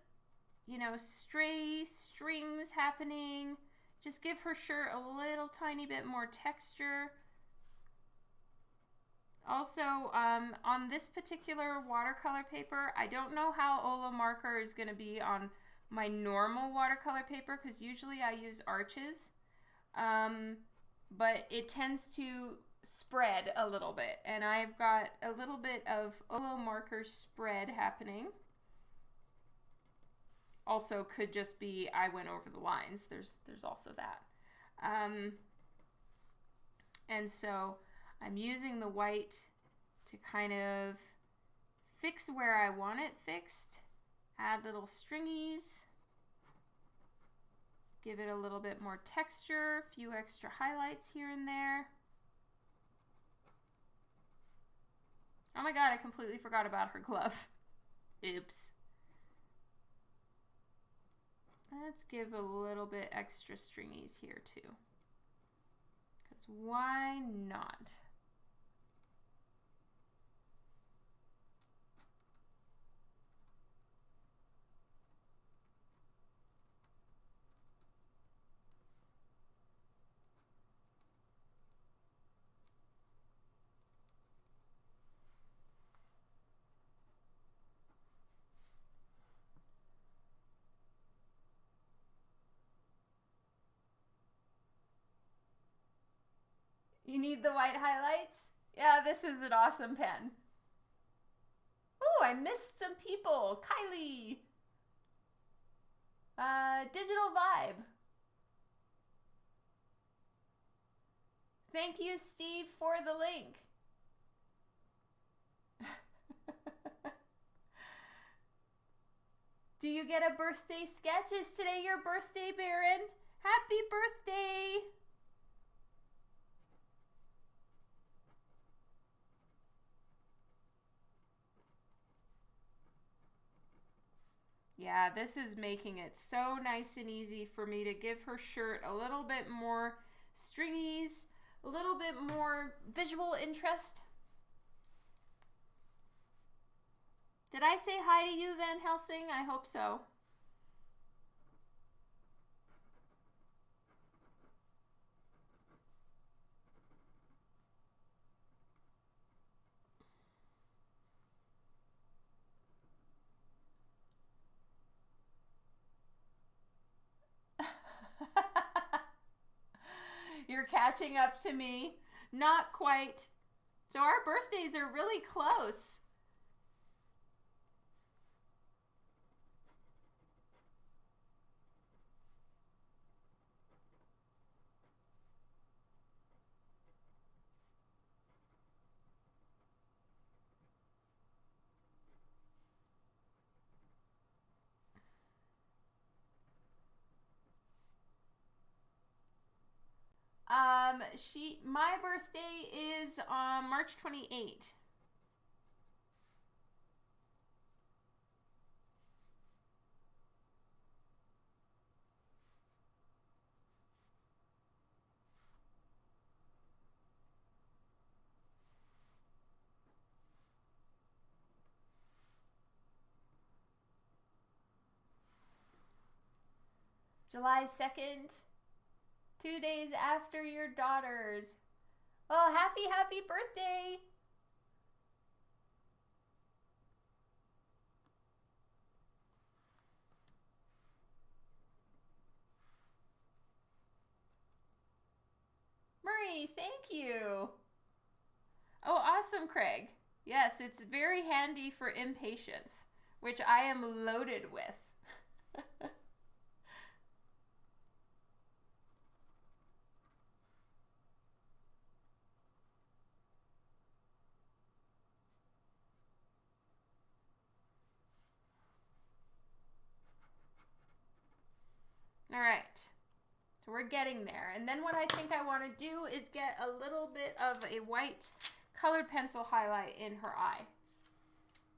you know, stray strings happening. Just give her shirt a little tiny bit more texture. Also, on this particular watercolor paper, I don't know how OLO Marker is going to be on my normal watercolor paper because usually I use arches. But it tends to spread a little bit, and I've got a little bit of OLO Marker spread happening. Also could just be I went over the lines. There's also that. And so I'm using the white to kind of fix where I want it fixed. Add little stringies. Give it a little bit more texture, a few extra highlights here and there. Oh my god, I completely forgot about her glove. Oops. Let's give a little bit extra stringies here too. Because why not? You need the white highlights? Yeah, this is an awesome pen. Oh, I missed some people. Kylie. Digital Vibe. Thank you, Steve, for the link. Do you get a birthday sketch? Is today your birthday, Baron? Happy birthday! Yeah, this is making it so nice and easy for me to give her shirt a little bit more stringies, a little bit more visual interest. Did I say hi to you, Van Helsing? I hope so. You're catching up to me. Not quite. So our birthdays are really close. My birthday is March 28th. July 2nd. 2 days after your daughters. Oh, happy birthday! Thank you. Oh, awesome, Craig. Yes, it's very handy for impatience, which I am loaded with. All right. So we're getting there. And then what I think I want to do is get a little bit of a white colored pencil highlight in her eye.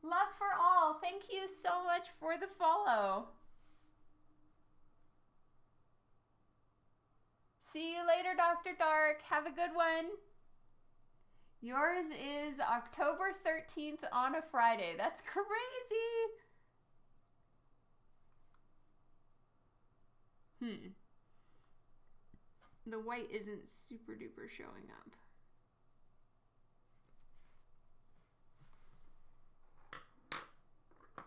Love for all. Thank you so much for the follow. See you later, Dr. Dark. Have a good one. Yours is October 13th on a Friday. That's crazy. The white isn't super duper showing up.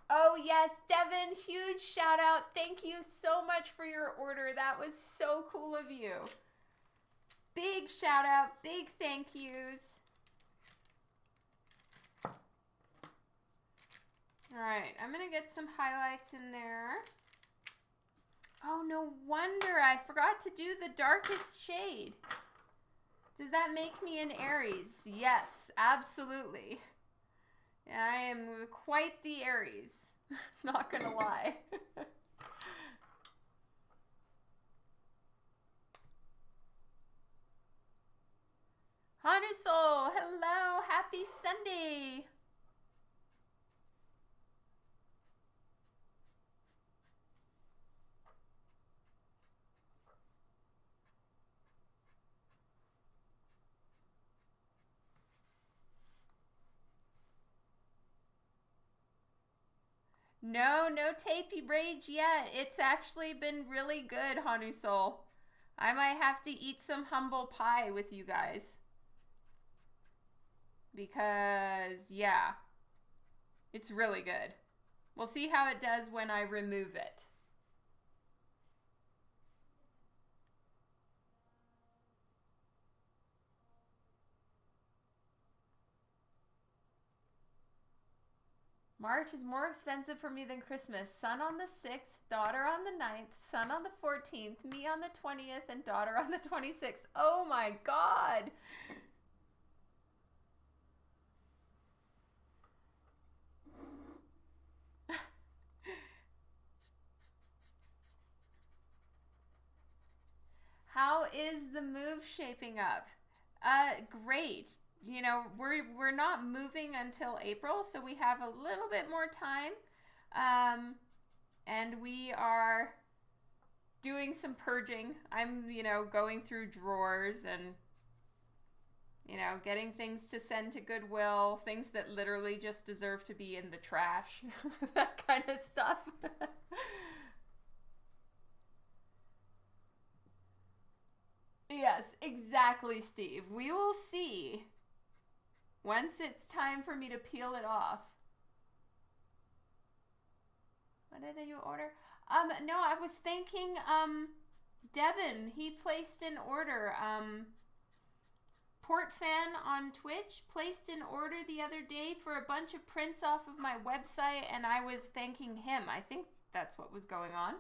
Oh yes, Devin, huge shout out. Thank you so much for your order. That was so cool of you. Big shout out, big thank yous. All right, I'm gonna get some highlights in there. Oh, no wonder I forgot to do the darkest shade. Does that make me an Aries? Yes, absolutely. I am quite the Aries, not gonna lie. Hanusol, hello, happy Sunday. No tapey rage yet. It's actually been really good, Hanusol. I might have to eat some humble pie with you guys. Because, yeah, it's really good. We'll see how it does when I remove it. March is more expensive for me than Christmas. Son on the 6th, daughter on the 9th, son on the 14th, me on the 20th, and daughter on the 26th. Oh my God. How is the move shaping up? Great. You know, we're not moving until April, so we have a little bit more time. And we are doing some purging. I'm, going through drawers and, getting things to send to Goodwill, things that literally just deserve to be in the trash, that kind of stuff. Yes, exactly, Steve. We will see once it's time for me to peel it off. What did you order? No, I was thanking Devin. He placed an order. Portfan on Twitch placed an order the other day for a bunch of prints off of my website, and I was thanking him. I think that's what was going on.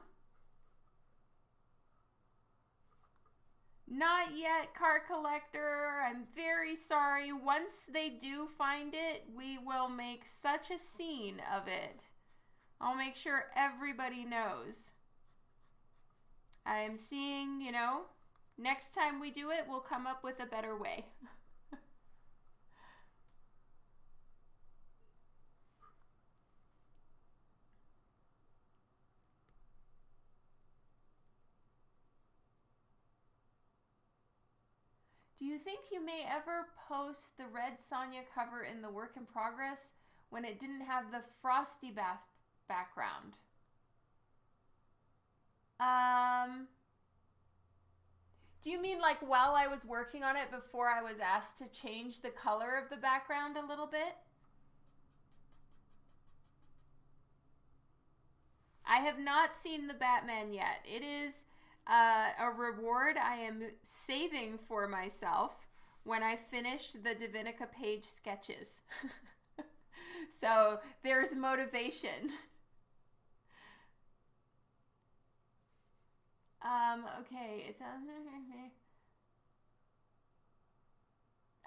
Not yet, Car Collector. I'm very sorry. Once they do find it, we will make such a scene of it. I'll make sure everybody knows. I am seeing, next time we do it, we'll come up with a better way. Do you think you may ever post the Red Sonja cover in the work in progress when it didn't have the frosty background? Do you mean like while I was working on it before I was asked to change the color of the background a little bit? I have not seen the Batman yet. It is a reward I am saving for myself. when I finish the Divinica page sketches. So there's motivation. Okay, it's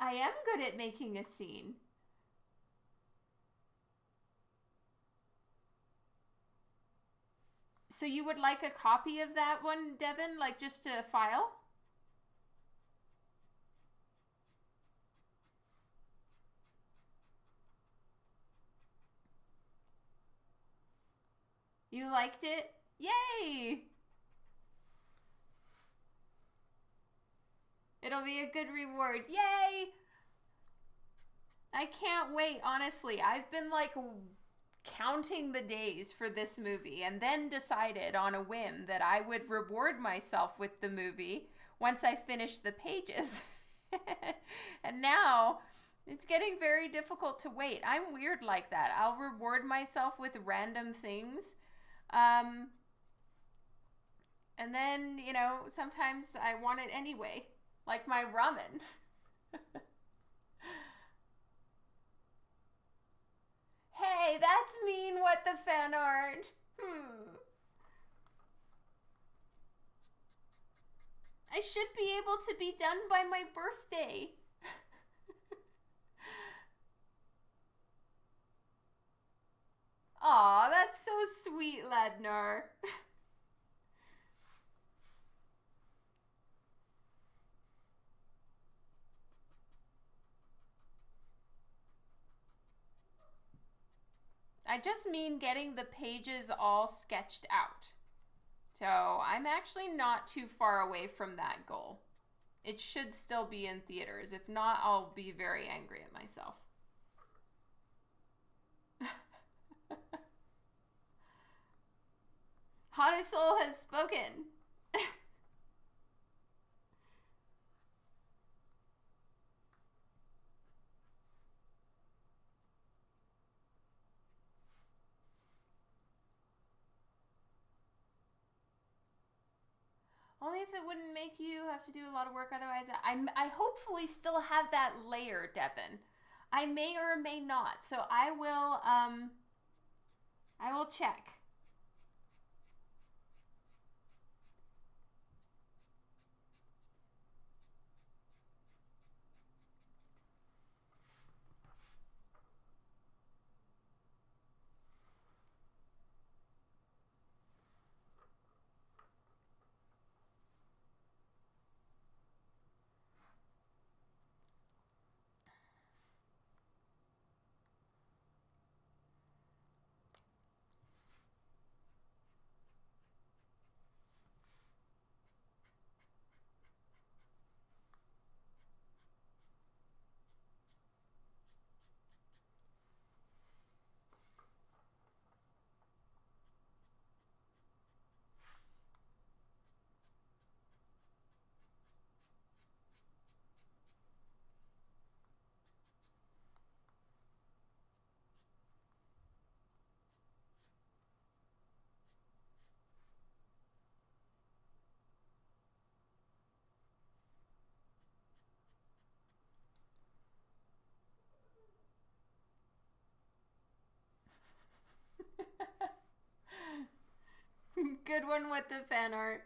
I am good at making a scene. So you would like a copy of that one, Devin? Like just a file? You liked it? Yay! It'll be a good reward. Yay! I can't wait, honestly. I've been like counting the days for this movie and then decided on a whim that I would reward myself with the movie once I finished the pages. And now it's getting very difficult to wait. I'm weird like that. I'll reward myself with random things. And then, you know, sometimes I want it anyway, like my ramen. Hey, that's mean. What the fan art? I should be able to be done by my birthday. Aw, that's so sweet, Ladnar. I just mean getting the pages all sketched out. So I'm actually not too far away from that goal. It should still be in theaters. If not, I'll be very angry at myself. Hanusol has spoken. Only if it wouldn't make you have to do a lot of work otherwise. I hopefully still have that layer, Devin. I may or may not. So I will check. Good one with the fan art.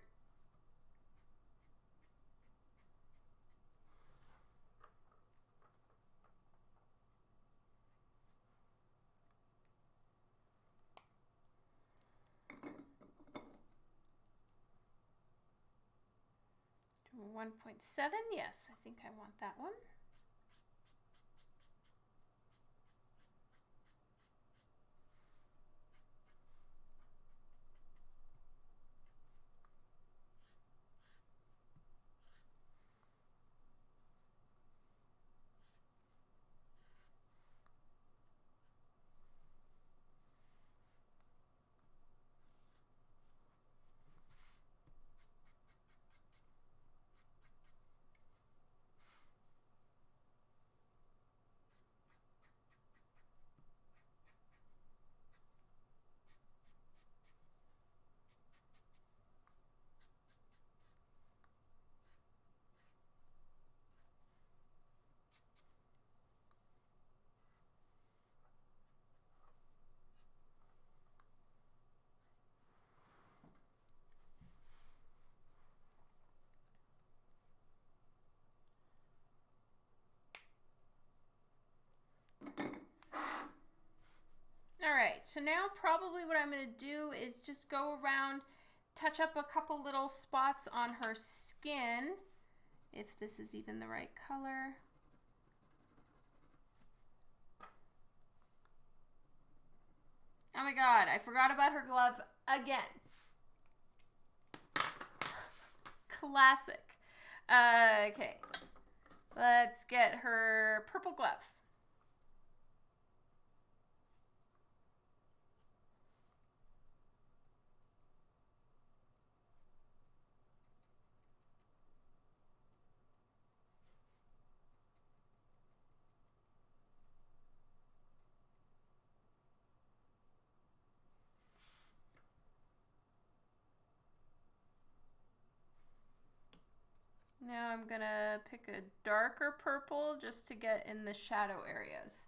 To 1.7, yes, I think I want that one. right, so now probably what I'm going to do is just go around, touch up a couple little spots on her skin, if this is even the right color. Oh my god, I forgot about her glove again. Classic. Okay, let's get her purple glove. Now I'm gonna pick a darker purple just to get in the shadow areas.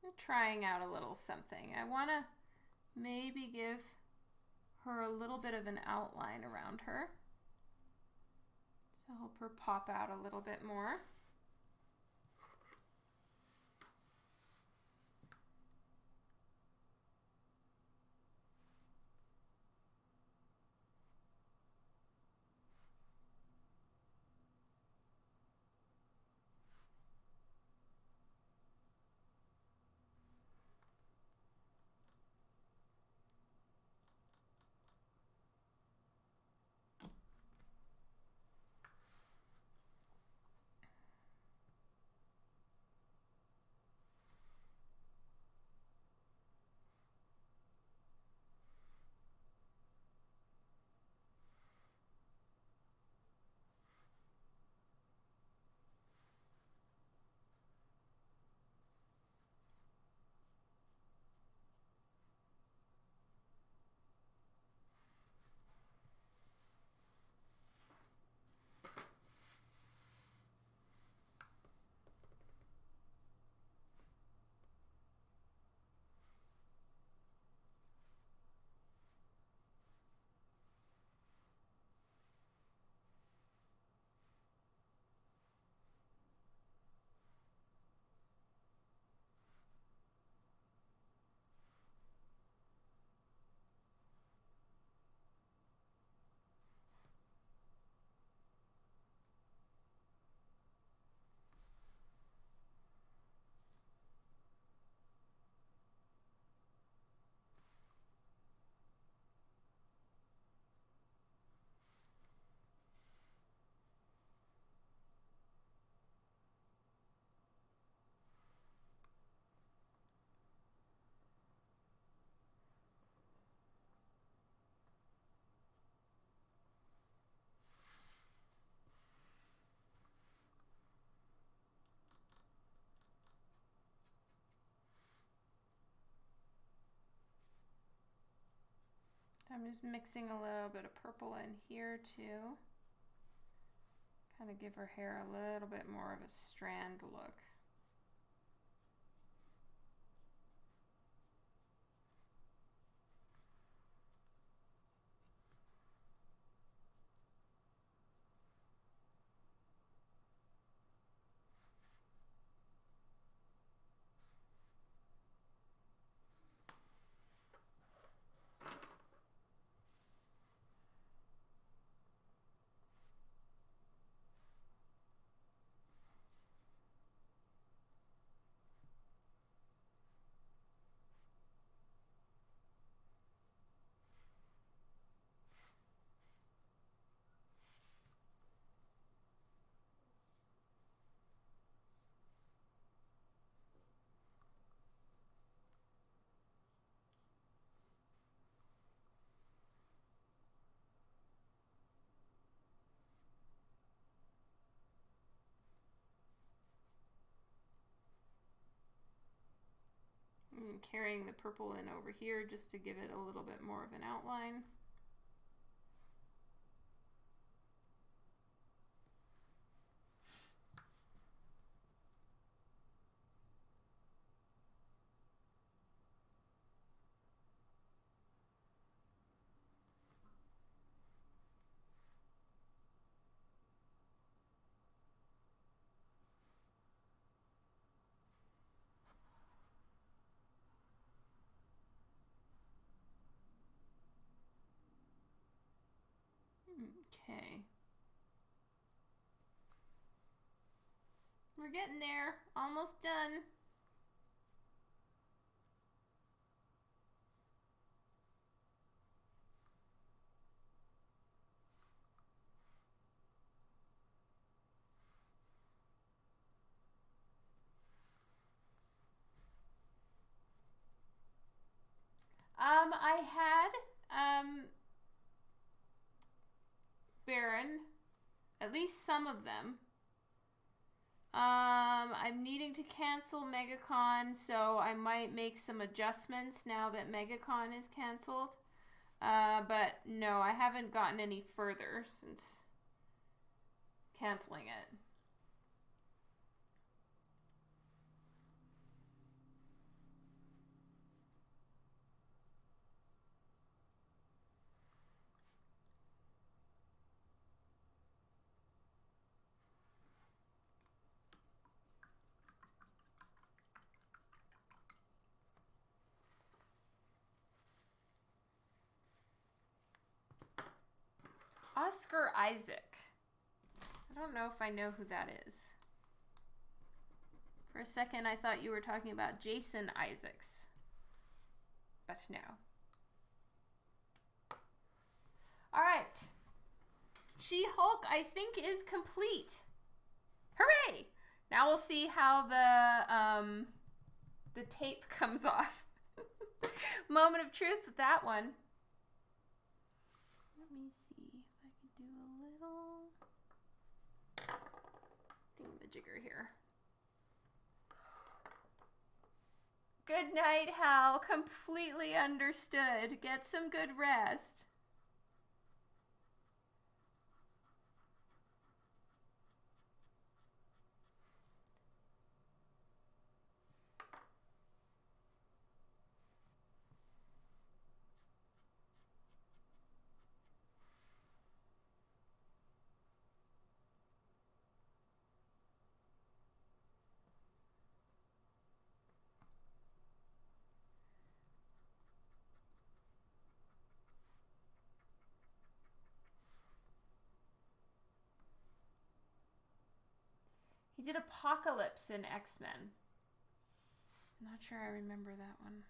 I'm trying out a little something. I want to maybe give her a little bit of an outline around her to help her pop out a little bit more. I'm just mixing a little bit of purple in here too. Kind of give her hair a little bit more of a strand look. I'm carrying the purple in over here just to give it a little bit more of an outline. Okay. We're getting there. Almost done. I had Baron, at least some of them. I'm needing to cancel MegaCon, so I might make some adjustments now that MegaCon is canceled. But no, I haven't gotten any further since canceling it. Oscar Isaac. I don't know if I know who that is. For a second, I thought you were talking about Jason Isaacs. But no. All right. She-Hulk, I think, is complete. Hooray! Now we'll see how the tape comes off. Moment of truth with that one. Let me see if I can do a little thingamajigger here. Good night, Hal. Completely understood. Get some good rest. He did Apocalypse in X-Men. Not sure I remember that one.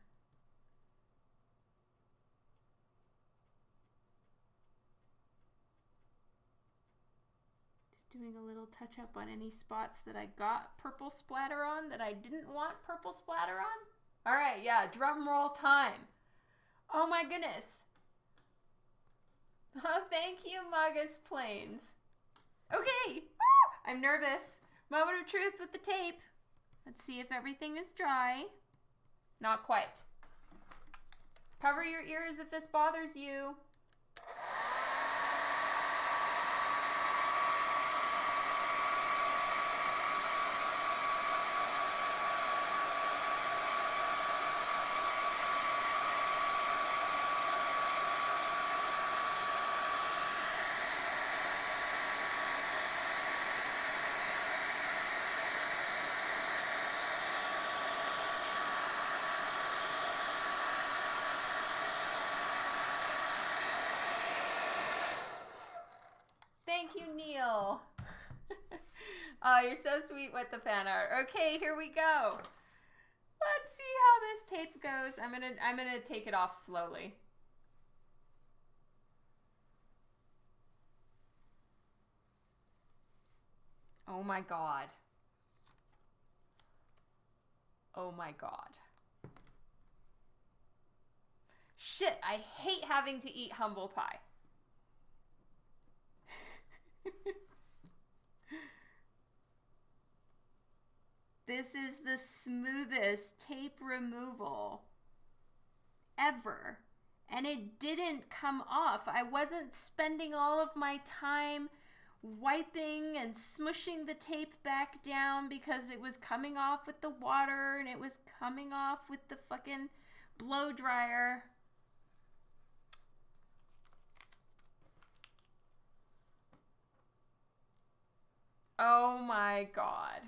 Just doing a little touch up on any spots that I got purple splatter on that I didn't want purple splatter on. All right, yeah, drum roll time. Oh my goodness. Oh, thank you, Magus Plains. Okay, I'm nervous. Moment of truth with the tape. Let's see if everything is dry. Not quite. Cover your ears if this bothers you. Thank you, Neil. Oh, you're so sweet with the fan art. Okay, here we go. Let's see how this tape goes. I'm gonna take it off slowly. Oh my god. Oh my god. Shit, I hate having to eat humble pie. This This is the smoothest tape removal ever. And it didn't come off. I wasn't spending all of my time wiping and smushing the tape back down because it was coming off with the water and it was coming off with the fucking blow dryer. Oh my God.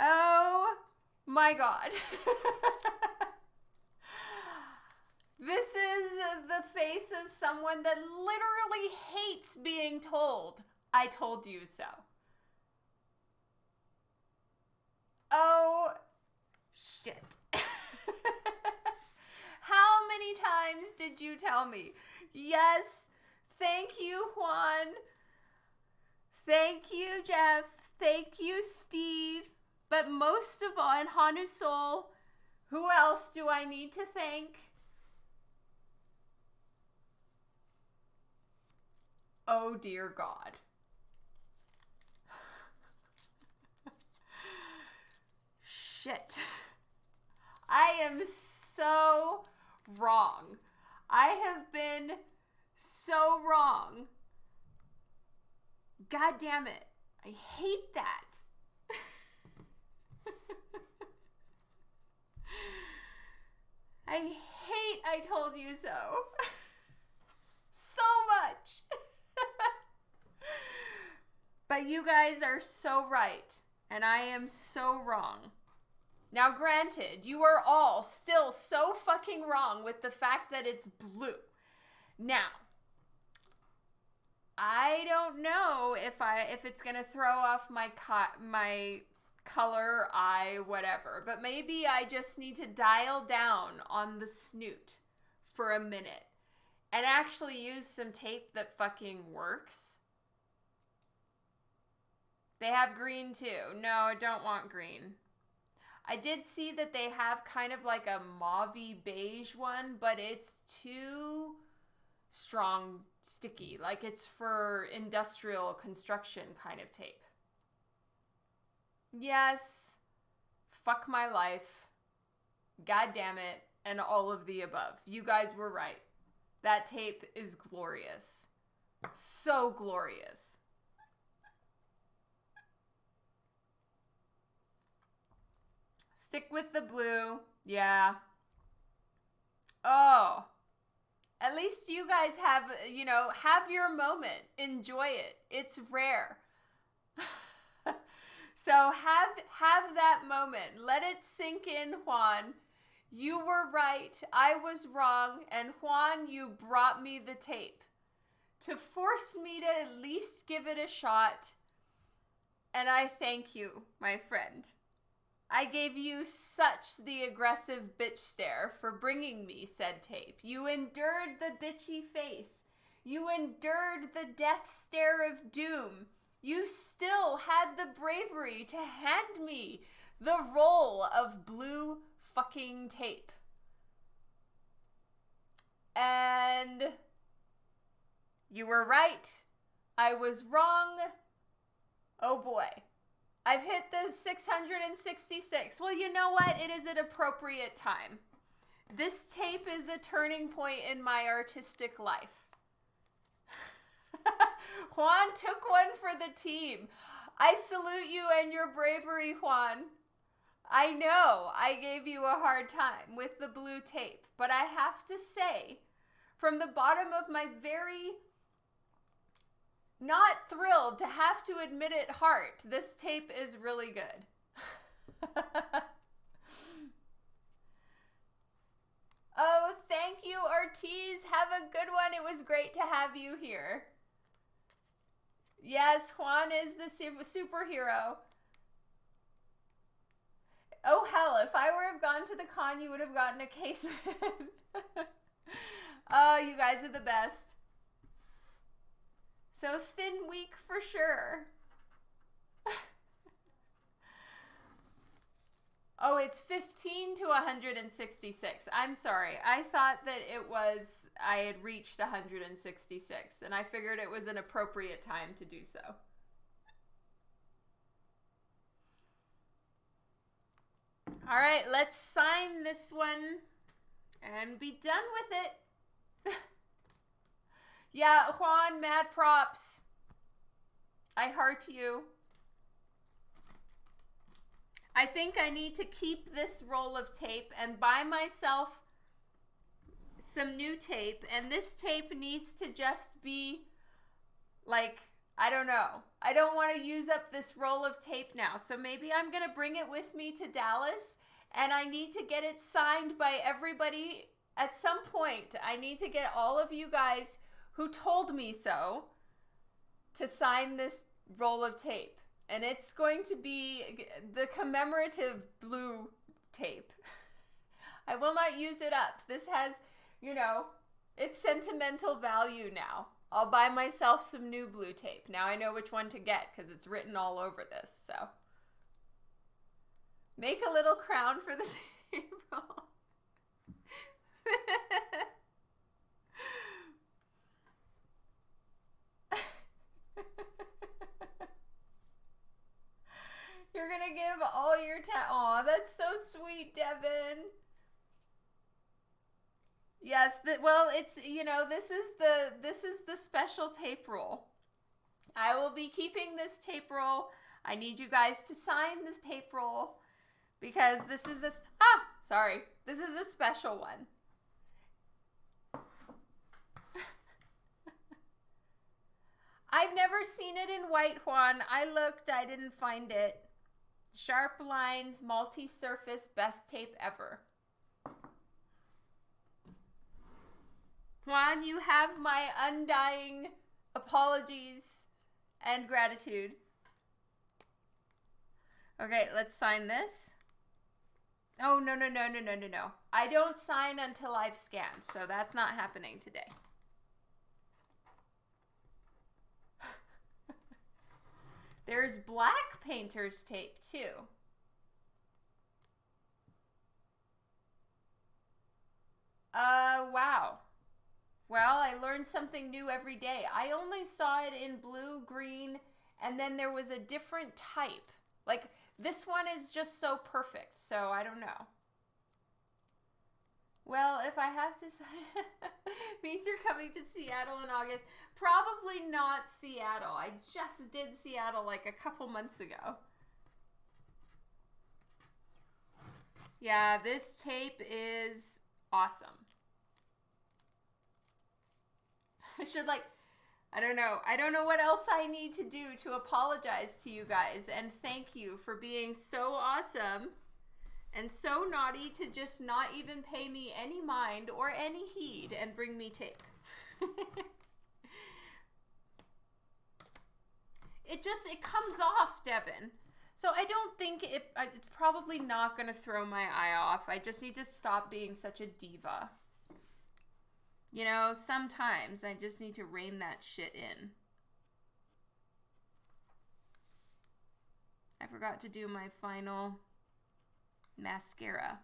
Oh my God. This is the face of someone that literally hates being told, I told you so. Oh, shit. How many times did you tell me? Yes, thank you, Juan. Thank you, Jeff. Thank you, Steve. But most of all, and Hanu Soul, who else do I need to thank? Oh, dear God. Shit. I am so wrong. I have been so wrong. God damn it. I hate that. I hate I told you so. So much. But you guys are so right, and I am so wrong. Now, granted, you are all still so fucking wrong with the fact that it's blue. Now, I don't know if it's gonna throw off my color, eye, whatever, but maybe I just need to dial down on the snoot for a minute and actually use some tape that fucking works. They have green too. No, I don't want green. I did see that they have kind of like a mauve-y beige one, but it's too strong, sticky. Like it's for industrial construction kind of tape. Yes. Fuck my life. God damn it. And all of the above. You guys were right. That tape is glorious. So glorious. Stick with the blue. Yeah. Oh. At least you guys have, have your moment. Enjoy it. It's rare. So have that moment. Let it sink in, Juan. You were right. I was wrong. And Juan, you brought me the tape to force me to at least give it a shot. And I thank you, my friend. I gave you such the aggressive bitch stare for bringing me said tape. You endured the bitchy face. You endured the death stare of doom. You still had the bravery to hand me the roll of blue fucking tape. And you were right. I was wrong. Oh boy. I've hit the 666. Well, you know what? It is an appropriate time. This tape is a turning point in my artistic life. Juan took one for the team. I salute you and your bravery, Juan. I know I gave you a hard time with the blue tape, but I have to say, from the bottom of my very not thrilled to have to admit it heart, this tape is really good. Oh, thank you, Ortiz. Have a good one. It was great to have you here. Yes, Juan is the superhero. Oh, hell, if I would have gone to the con, you would have gotten a case of it. Oh, you guys are the best. So thin week for sure. Oh, it's 15 to 166. I'm sorry. I thought that I had reached 166, and I figured it was an appropriate time to do so. All right, let's sign this one and be done with it. Yeah, Juan, mad props. I heart you. I think I need to keep this roll of tape and buy myself some new tape. And this tape needs to just be like, I don't know. I don't want to use up this roll of tape now. So maybe I'm going to bring it with me to Dallas. And I need to get it signed by everybody at some point. I need to get all of you guys who told me so to sign this roll of tape. And it's going to be the commemorative blue tape. I will not use it up. This has, you know, it's sentimental value now. I'll buy myself some new blue tape. Now I know which one to get because it's written all over this, so. Make a little crown for the table. You're gonna give all your aw, that's so sweet, Devin. Yes, well, it's, you know, this is the special tape roll. I will be keeping this tape roll. I need you guys to sign this tape roll because this is this is a special one. I've never seen it in white, Juan. I looked, I didn't find it. Sharp lines, multi-surface, best tape ever. Juan, you have my undying apologies and gratitude. Okay, let's sign this. Oh, no. I don't sign until I've scanned, so that's not happening today. There's black painter's tape, too. Wow. Well, I learned something new every day. I only saw it in blue, green, and then there was a different type. Like, this one is just so perfect, so I don't know. Well, if I have to say, means you're coming to Seattle in August. Probably not Seattle. I just did Seattle like a couple months ago. Yeah, this tape is awesome. I should I don't know what else I need to do to apologize to you guys and thank you for being so awesome and so naughty to just not even pay me any mind or any heed and bring me tape. It comes off, Devin. So I don't think it's probably not going to throw my eye off. I just need to stop being such a diva. You know, sometimes I just need to rein that shit in. I forgot to do my final mascara.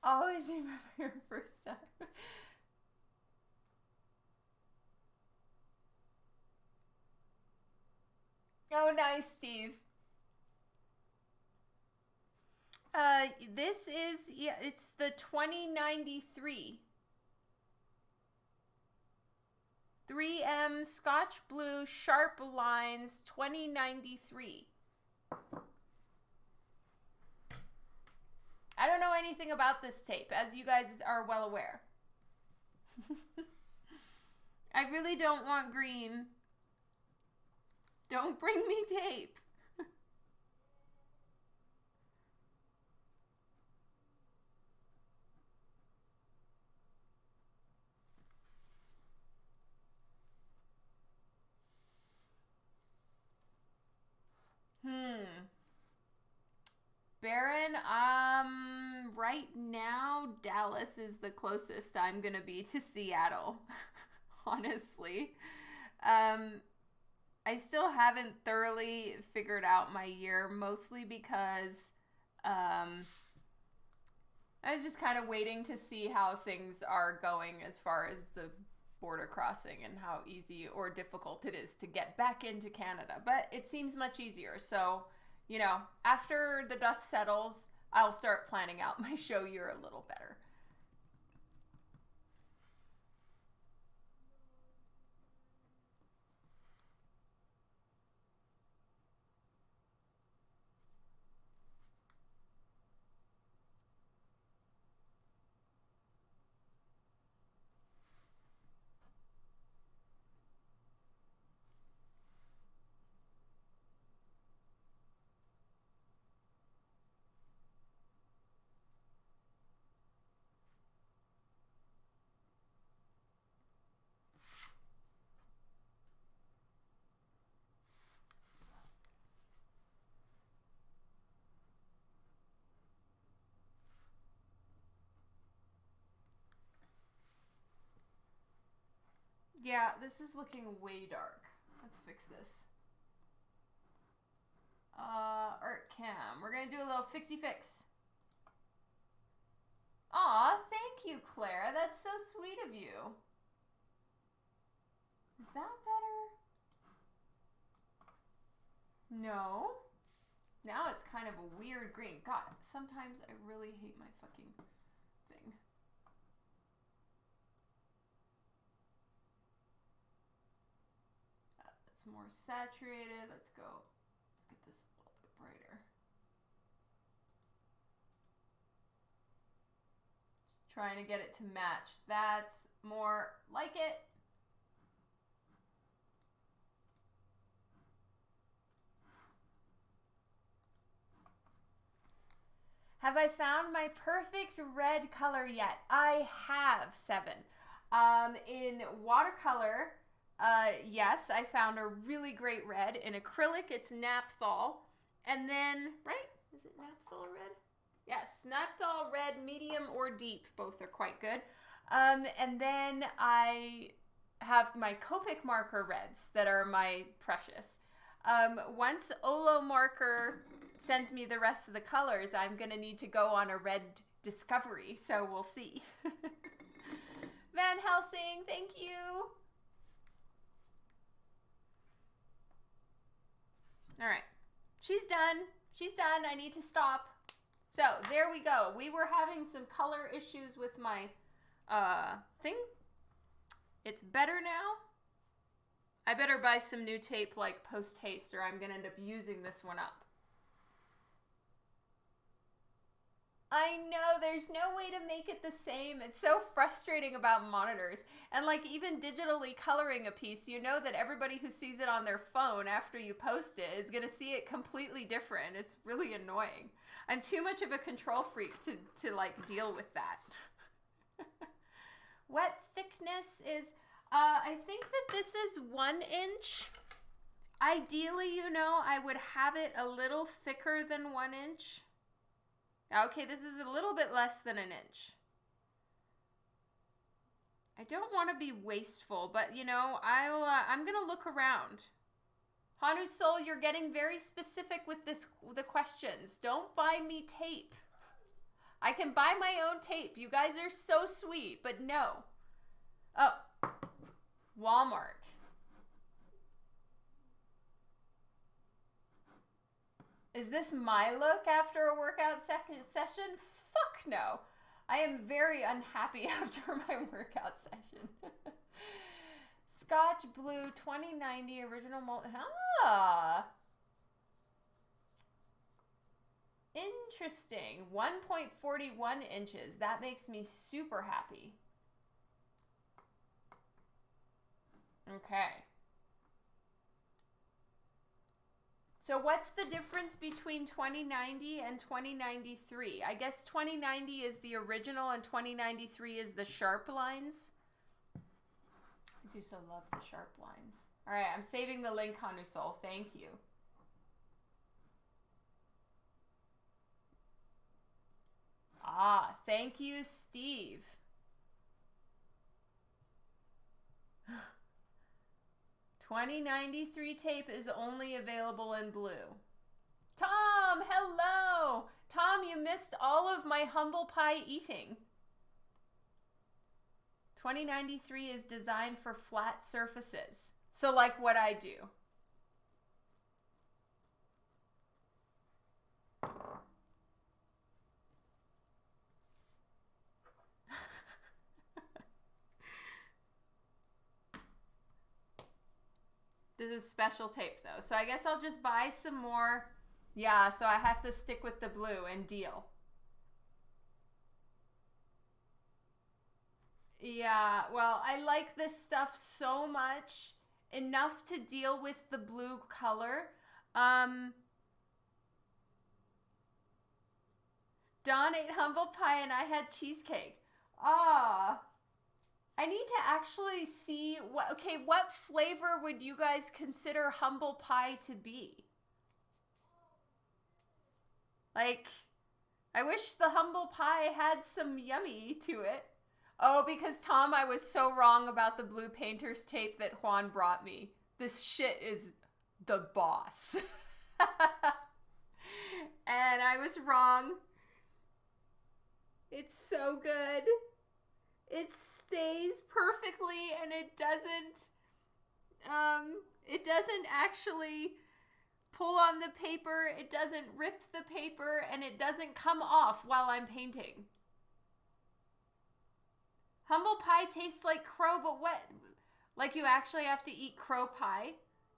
Always remember your first time. Oh, nice, Steve. This is, yeah, it's the 2093. 3M Scotch Blue Sharp Lines 2093. I don't know anything about this tape, as you guys are well aware. I really don't want green. Don't bring me tape. Baron, right now, Dallas is the closest I'm gonna be to Seattle. honestly. I still haven't thoroughly figured out my year, mostly because I was just kind of waiting to see how things are going as far as the border crossing and how easy or difficult it is to get back into Canada. But it seems much easier. So, you know, after the dust settles, I'll start planning out my show year a little better. Yeah, this is looking way dark. Let's fix this. Art cam. We're gonna do a little fixie fix. Aw, thank you, Claire. That's so sweet of you. Is that better? No. Now it's kind of a weird green. God, sometimes I really hate my fucking thing. That's more saturated. Let's go. Let's get this a little bit brighter. Just trying to get it to match. That's more like it. Have I found my perfect red color yet? I have, 7. In watercolor, yes, I found a really great red. In acrylic, it's Naphthol. And then, right? Is it Naphthol red? Yes, Naphthol red, medium or deep. Both are quite good. And then I have my Copic marker reds that are my precious. Once OLO Marker sends me the rest of the colors, I'm going to need to go on a red discovery, so we'll see. Van Helsing, thank you. All right. She's done. She's done. I need to stop. So, there we go. We were having some color issues with my thing. It's better now. I better buy some new tape like post haste or I'm going to end up using this one up. I know, there's no way to make it the same. It's so frustrating about monitors. And like even digitally coloring a piece, you know that everybody who sees it on their phone after you post it is going to see it completely different. It's really annoying. I'm too much of a control freak to like deal with that. What thickness is... I think that this is 1 inch. Ideally, you know, I would have it a little thicker than 1 inch. Okay, this is a little bit less than 1 inch. I don't want to be wasteful, but you know, I'm gonna look around. Hanu Soul, you're getting very specific with the questions. Don't buy me tape. I can buy my own tape. You guys are so sweet, but no. Oh. Walmart. Is this my look after a workout session? Fuck no. I am very unhappy after my workout session. Scotch Blue 2090 original mold. Ah. Interesting. 1.41 inches. That makes me super happy. Okay. So what's the difference between 2090 and 2093? I guess 2090 is the original and 2093 is the sharp lines. I do so love the sharp lines. All right, I'm saving the link, Hanusol. Thank you. Ah, thank you, Steve. 2093 tape is only available in blue. Tom, hello! Tom, you missed all of my humble pie eating. 2093 is designed for flat surfaces. So like what I do. This is special tape though. So I guess I'll just buy some more. Yeah, so I have to stick with the blue and deal. Yeah, well, I like this stuff so much. Enough to deal with the blue color. Dawn ate humble pie and I had cheesecake. Ah. I need to actually see what flavor would you guys consider humble pie to be? Like, I wish the humble pie had some yummy to it. Oh, because Tom, I was so wrong about the blue painter's tape that Juan brought me. This shit is the boss. And I was wrong. It's so good. It stays perfectly and it doesn't actually pull on the paper, it doesn't rip the paper, and it doesn't come off while I'm painting. Humble pie tastes like crow, but what? Like you actually have to eat crow pie?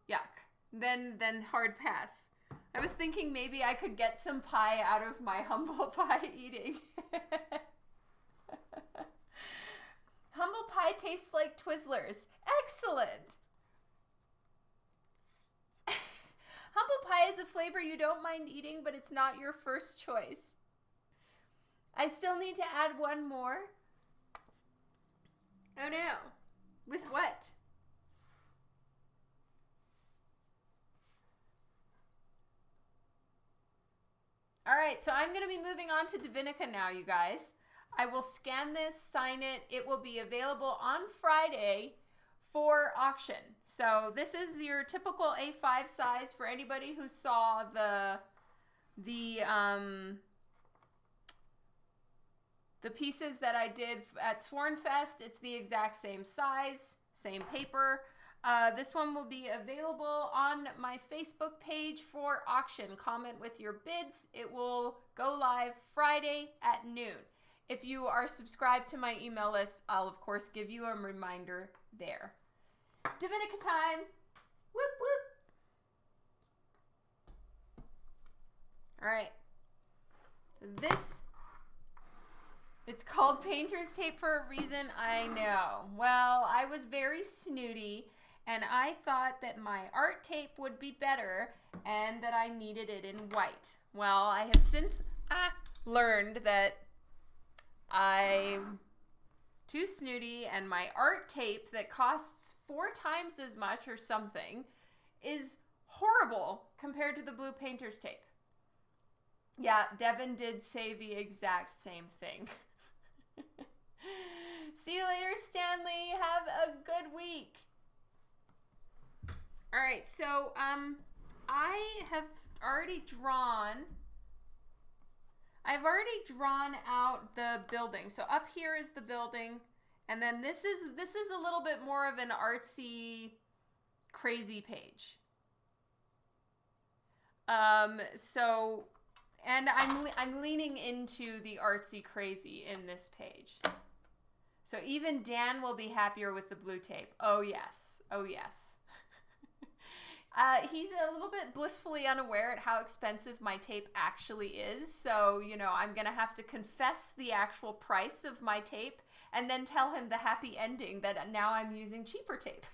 Yuck. Then hard pass. I was thinking maybe I could get some pie out of my humble pie eating. Humble pie tastes like Twizzlers. Excellent! Humble pie is a flavor you don't mind eating, but it's not your first choice. I still need to add one more. Oh no. With what? Alright, so I'm going to be moving on to Divinica now, you guys. I will scan this, sign it. It will be available on Friday for auction. So this is your typical A5 size for anybody who saw the pieces that I did at Swornfest. It's the exact same size, same paper. This one will be available on my Facebook page for auction. Comment with your bids. It will go live Friday at noon. If you are subscribed to my email list, I'll of course give you a reminder there. Divinica time! Whoop whoop! Alright. It's called painter's tape for a reason, I know. Well, I was very snooty and I thought that my art tape would be better and that I needed it in white. Well, I have since learned that I'm too snooty and my art tape that costs 4 times as much or something is horrible compared to the blue painter's tape. Yeah, Devin did say the exact same thing. See you later, Stanley. Have a good week. All right, so I have already drawn. I've already drawn out the building. So up here is the building, and then this is a little bit more of an artsy, crazy page. And I'm leaning into the artsy crazy in this page. So even Dan will be happier with the blue tape. Oh yes, oh yes. He's a little bit blissfully unaware at how expensive my tape actually is. So, you know, I'm going to have to confess the actual price of my tape and then tell him the happy ending that now I'm using cheaper tape.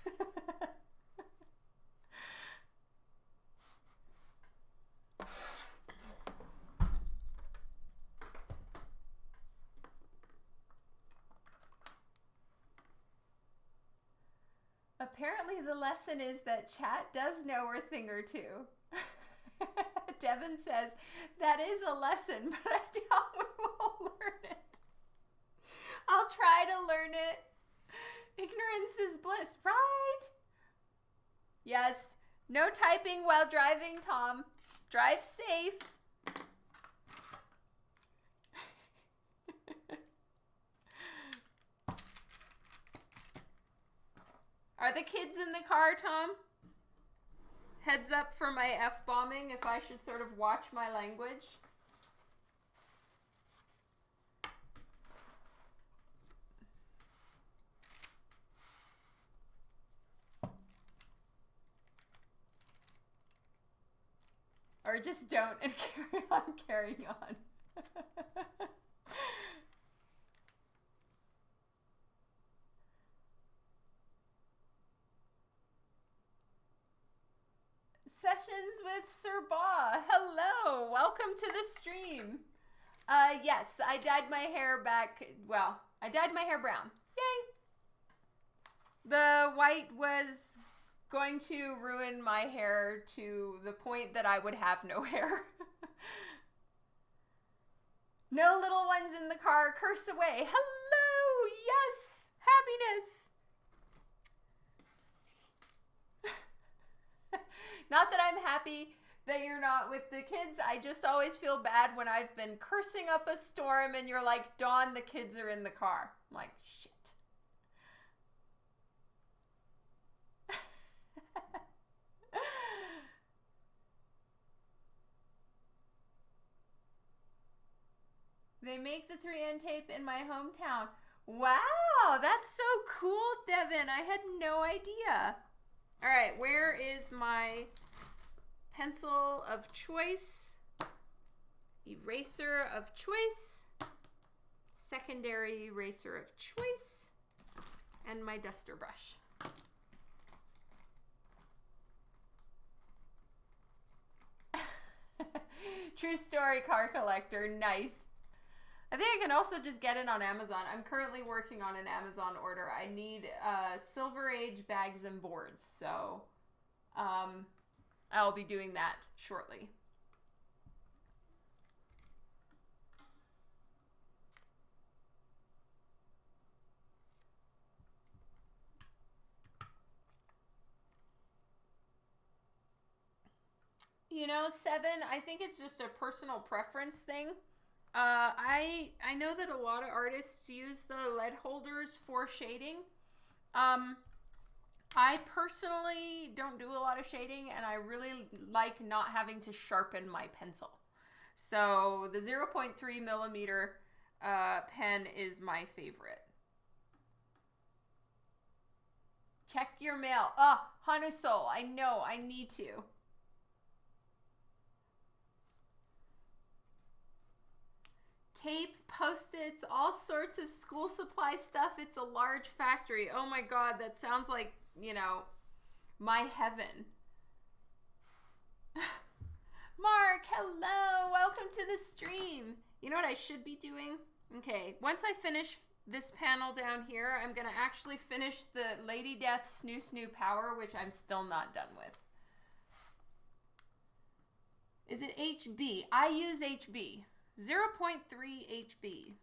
Apparently the lesson is that chat does know a thing or two. Devin says, that is a lesson, but I doubt we will learn it. I'll try to learn it. Ignorance is bliss, right? Yes. No typing while driving, Tom. Drive safe. Are the kids in the car, Tom? Heads up for my F-bombing if I should sort of watch my language. Or just don't and carry on carrying on. Sessions with Sir Ba. Hello, welcome to the stream. Yes, I dyed my hair back, well, I dyed my hair brown. Yay! The white was going to ruin my hair to the point that I would have no hair. No little ones in the car, curse away. Hello, yes, happiness. Not that I'm happy that you're not with the kids. I just always feel bad when I've been cursing up a storm and you're like, Dawn, the kids are in the car. I'm like, shit. They make the 3N tape in my hometown. Wow, that's so cool, Devin. I had no idea. All right, where is my pencil of choice, eraser of choice, secondary eraser of choice, and my duster brush? True story, car collector, nice. I think I can also just get it on Amazon. I'm currently working on an Amazon order. I need Silver Age bags and boards, so I'll be doing that shortly. You know, 7, I think it's just a personal preference thing. I know that a lot of artists use the lead holders for shading. I personally don't do a lot of shading, and I really like not having to sharpen my pencil. So the 0.3 millimeter pen is my favorite. Check your mail. Hanusol, I know, I need to. Tape, Post-its, all sorts of school supply stuff. It's a large factory. Oh my God, that sounds like, you know, my heaven. Mark, hello, welcome to the stream. You know what I should be doing? Okay, once I finish this panel down here, I'm gonna actually finish the Lady Death Snoo Snoo Power, which I'm still not done with. Is it HB? I use HB. 0.3 HB.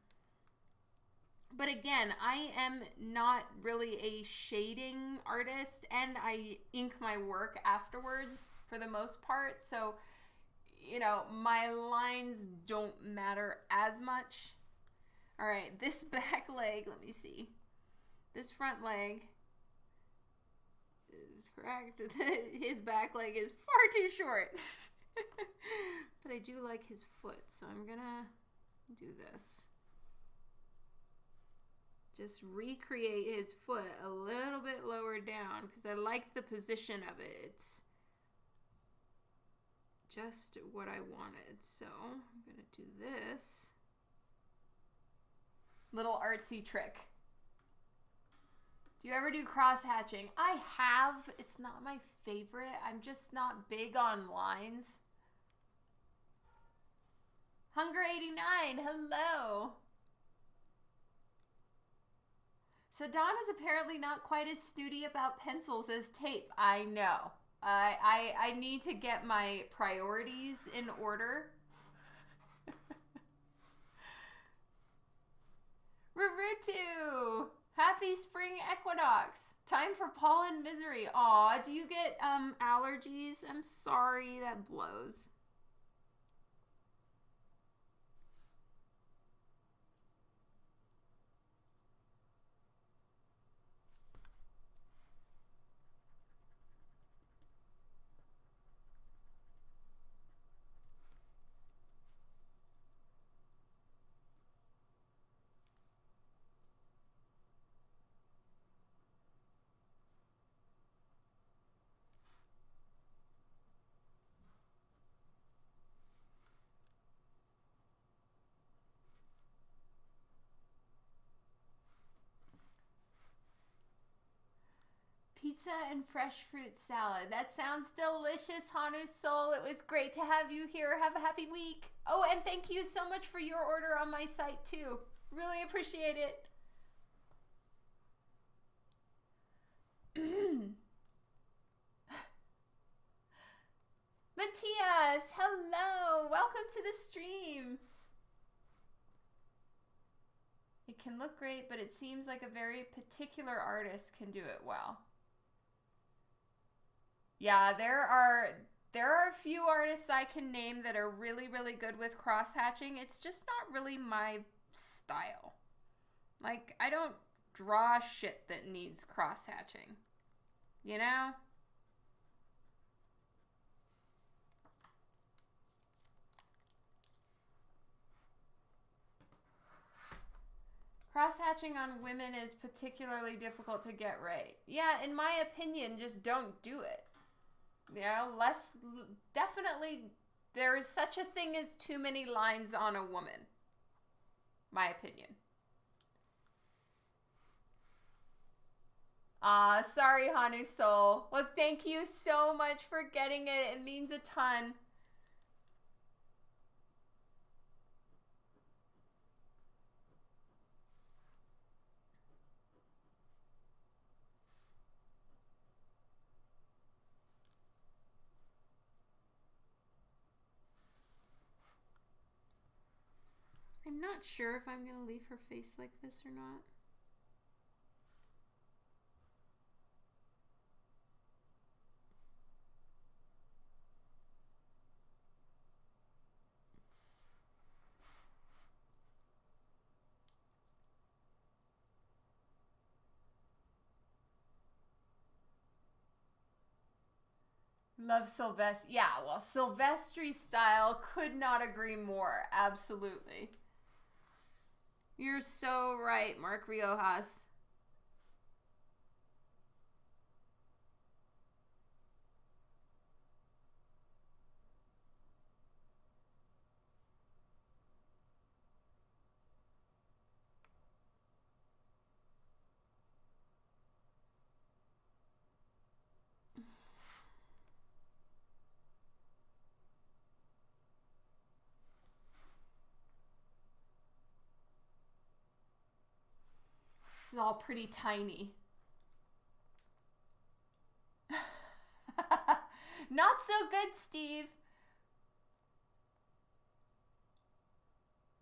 But again, I am not really a shading artist, and I ink my work afterwards for the most part. So, you know, my lines don't matter as much. All right, this back leg, let me see. This front leg is correct. His back leg is far too short. But I do like his foot, so I'm gonna do this. Just recreate his foot a little bit lower down because I like the position of it. It's just what I wanted. So I'm gonna do this. Little artsy trick. Do you ever do cross hatching? I have. It's not my favorite. I'm just not big on lines. Hunger 89, hello. So Dawn is apparently not quite as snooty about pencils as tape. I know. I need to get my priorities in order. Rurutu! Happy Happy spring equinox. Time for pollen misery. Aw, do you get allergies? I'm sorry, that blows. Pizza and fresh fruit salad. That sounds delicious, Hanu's soul. It was great to have you here. Have a happy week. Oh, and thank you so much for your order on my site, too. Really appreciate it. Matthias, hello. Welcome to the stream. It can look great, but it seems like a very particular artist can do it well. Yeah, there are a few artists I can name that are really, really good with cross-hatching. It's just not really my style. Like, I don't draw shit that needs cross-hatching. You know? Cross-hatching on women is particularly difficult to get right. Yeah, in my opinion, just don't do it. You know, definitely, there is such a thing as too many lines on a woman. My opinion. Sorry, Hanu Soul. Well, thank you so much for getting it. It means a ton. I'm not sure if I'm going to leave her face like this or not. Love Sylvester. Yeah, well, Sylvester's style, could not agree more. Absolutely. You're so right, Mark Riojas. This is all pretty tiny. Not so good, Steve.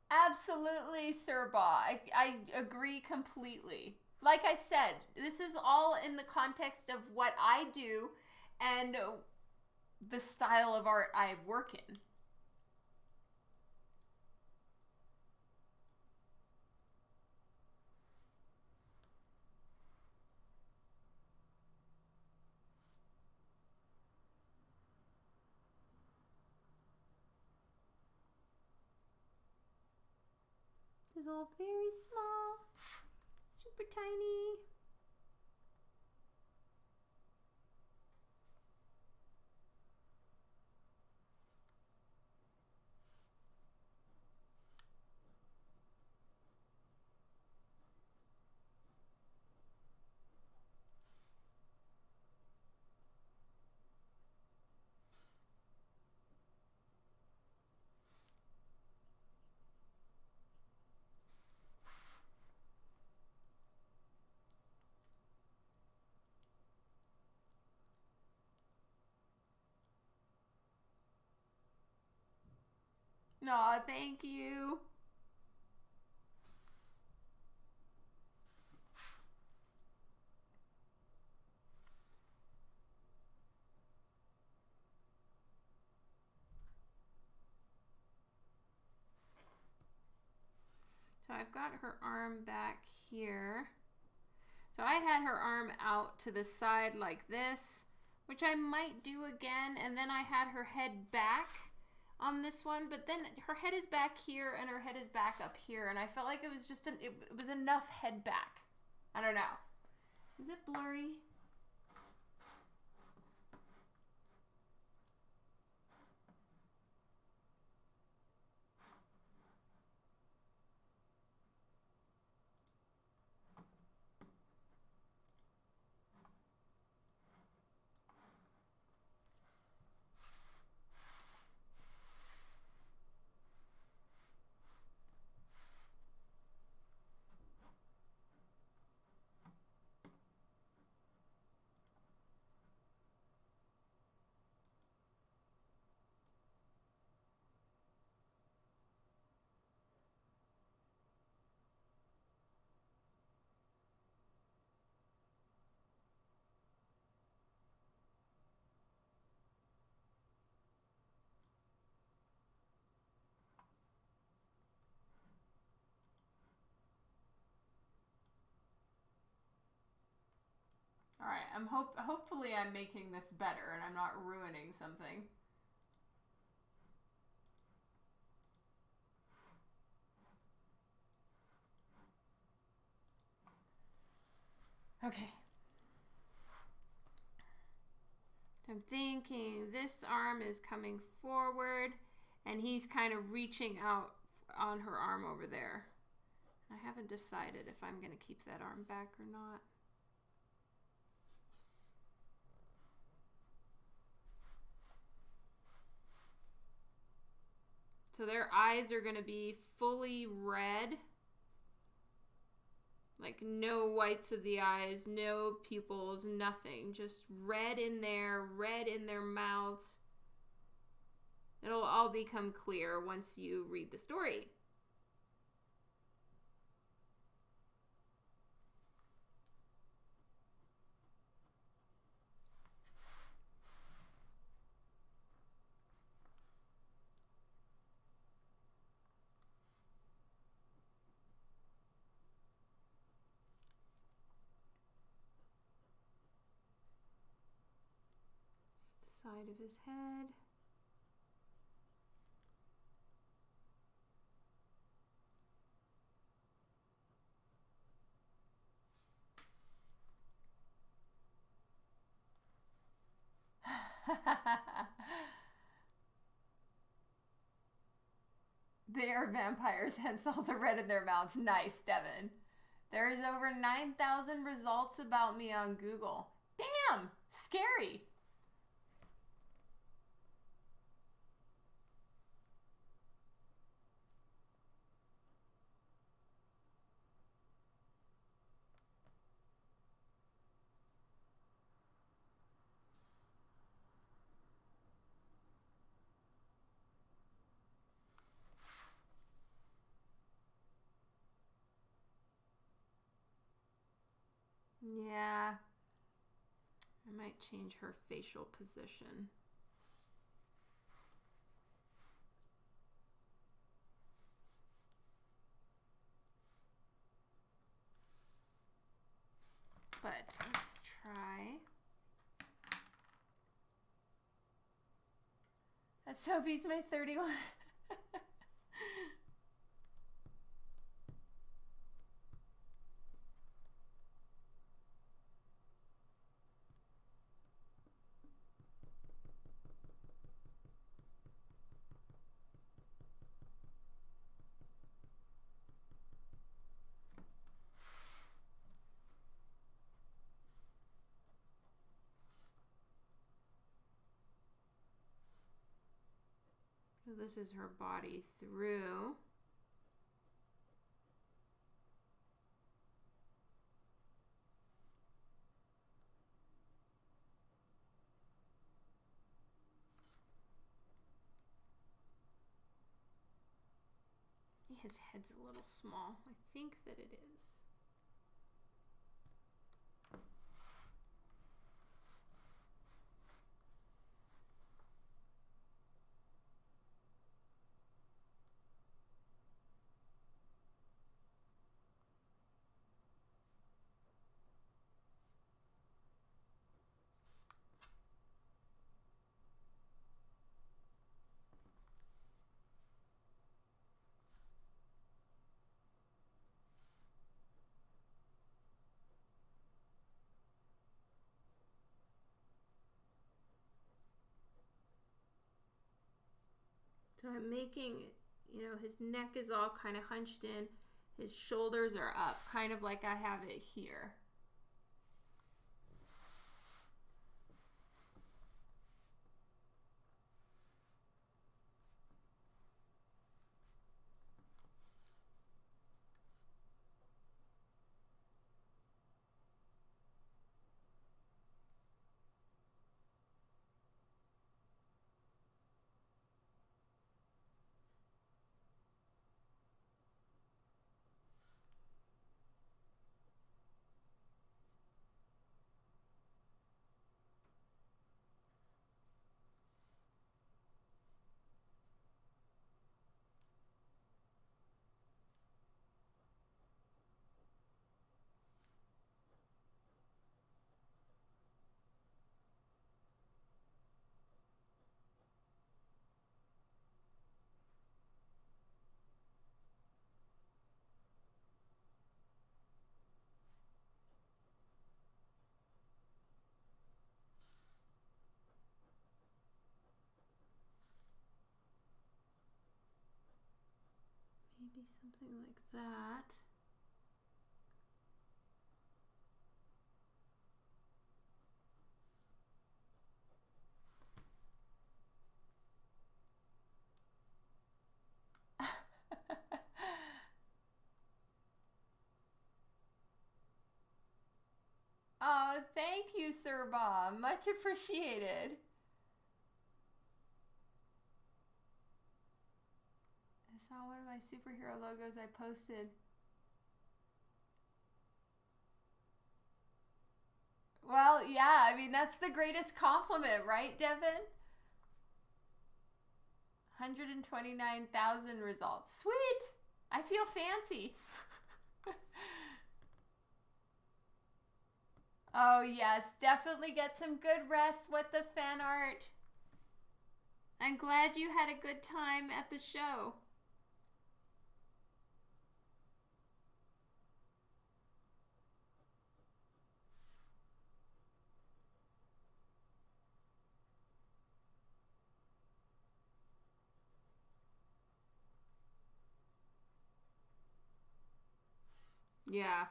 Absolutely, Sir Ba. I agree completely. Like I said, this is all in the context of what I do and the style of art I work in. This is all very small, super tiny. Aw, thank you. I've got her arm back here. So I had her arm out to the side like this, which I might do again, and then I had her head back on this one, but then her head is back here and her head is back up here, and I felt like it was just it was enough head back. I don't know. Is it blurry? All right, hopefully I'm making this better and I'm not ruining something. Okay. I'm thinking this arm is coming forward and he's kind of reaching out on her arm over there. I haven't decided if I'm going to keep that arm back or not. So their eyes are going to be fully red. Like no whites of the eyes, no pupils, nothing. Just red in there, red in their mouths. It'll all become clear once you read the story. Side of his head. They are vampires, hence all the red in their mouths. Nice, Devin. There's over 9,000 results about me on Google. Damn! Scary. Yeah. I might change her facial position. But let's try. That so beats my 31. So this is her body through. His head's a little small. I think that it is. So I'm making, you know, his neck is all kind of hunched in. His shoulders are up, kind of like I have it here. Maybe something like that. Oh, thank you, Sir Bob. Much appreciated. I saw one of my superhero logos I posted. Well, yeah, I mean, that's the greatest compliment, right, Devin? 129,000 results. Sweet! I feel fancy. Oh, yes, definitely get some good rest with the fan art. I'm glad you had a good time at the show. Yeah.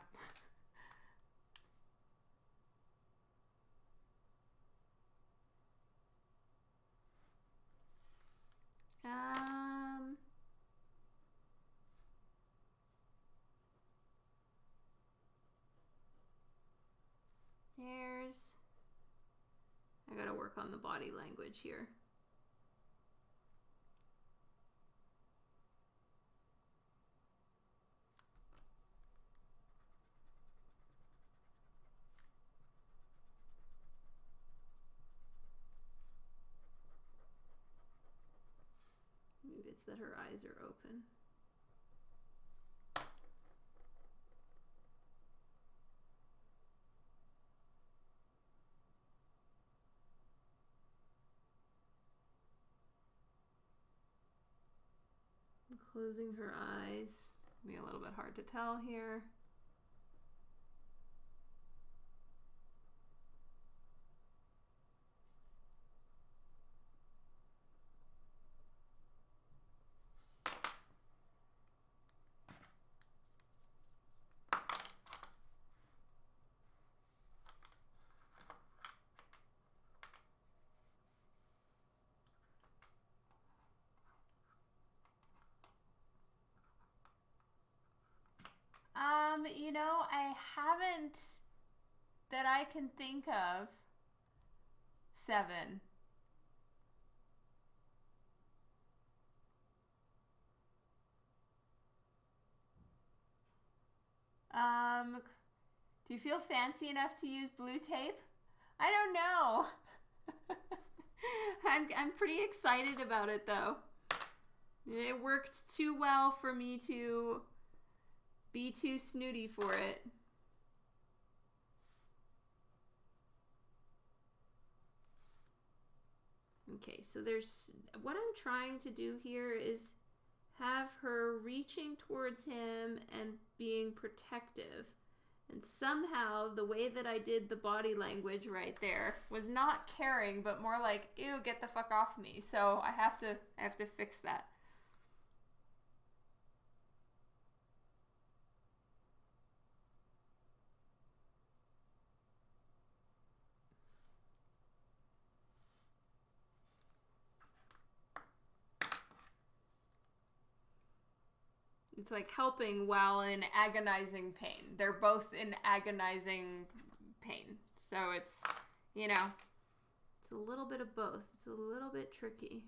There's... I gotta work on the body language here. Maybe it's that her eyes are open. I'm closing her eyes. Be a little bit hard to tell here. You know, I haven't, that I can think of, 7. Do you feel fancy enough to use blue tape? I don't know. I'm pretty excited about it though. It worked too well for me to be too snooty for it. Okay, so there's, what I'm trying to do here is have her reaching towards him and being protective. And somehow the way that I did the body language right there was not caring, but more like, ew, get the fuck off me. So I have to fix that. It's like helping while in agonizing pain. They're both in agonizing pain. So it's, you know, it's a little bit of both. It's a little bit tricky.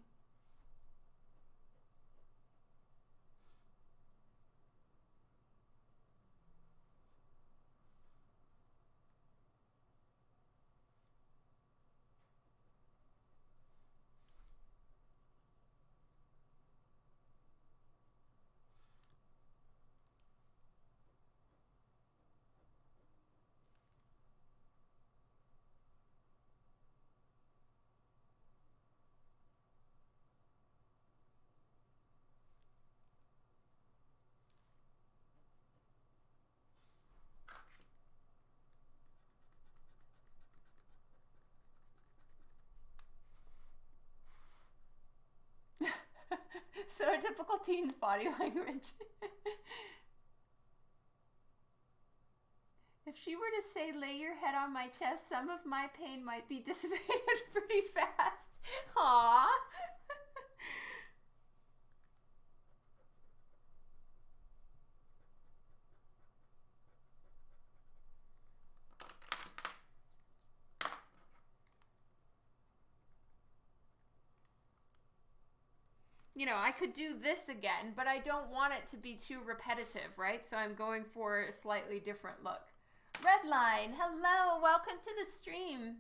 So typical teen's body language. If she were to say, lay your head on my chest, some of my pain might be dissipated pretty fast. Aww. You know, I could do this again, but I don't want it to be too repetitive, right? So I'm going for a slightly different look. Redline, hello, welcome to the stream.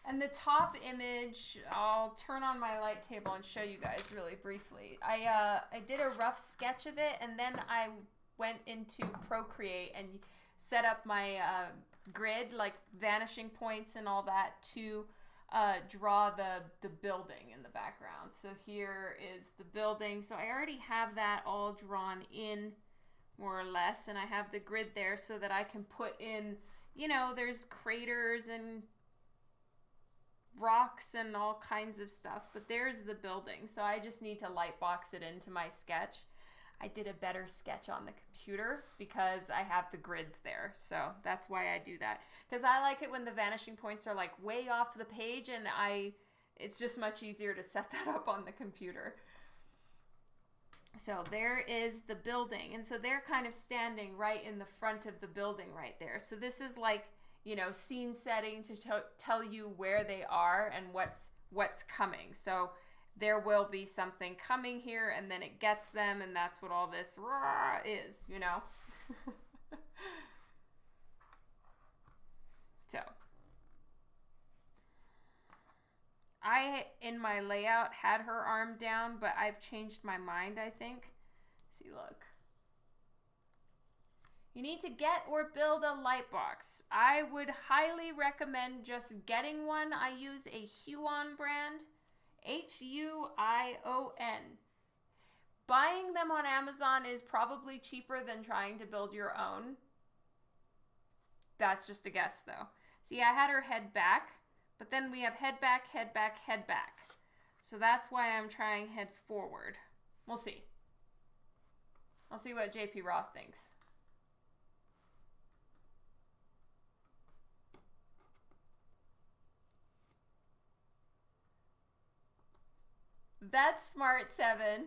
And the top image, I'll turn on my light table and show you guys really briefly. I did a rough sketch of it, and then I went into Procreate and set up my grid, like vanishing points and all that, to draw the building in the background. So here is the building. So I already have that all drawn in, more or less, and I have the grid there so that I can put in, you know, there's craters and rocks and all kinds of stuff, but there's the building. So I just need to lightbox it into my sketch. I did a better sketch on the computer because I have the grids there. So that's why I do that. Because I like it when the vanishing points are like way off the page, and it's just much easier to set that up on the computer. So there is the building. And so they're kind of standing right in the front of the building right there. So this is like, you know, scene setting to tell you where they are and what's coming. So there will be something coming here, and then it gets them, and that's what all this rah is, you know. So I, in my layout, had her arm down, but I've changed my mind, I think. See, look. You need to get or build a light box. I would highly recommend just getting one. I use a Huion brand, Huion. Buying them on Amazon is probably cheaper than trying to build your own. That's just a guess, though. See, I had her head back, but then we have head back, head back, head back. So that's why I'm trying head forward. We'll see. I'll see what JP Roth thinks. That's smart, 7.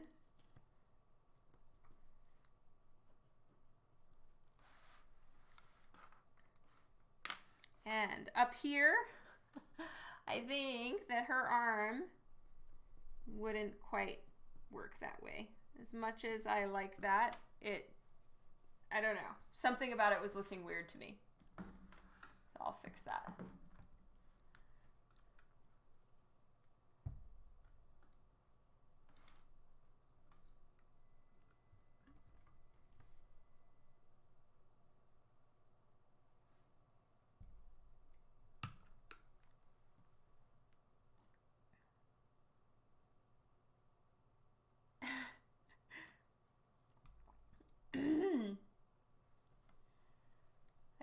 And up here, I think that her arm wouldn't quite work that way. As much as I like that, I don't know. Something about it was looking weird to me. So I'll fix that.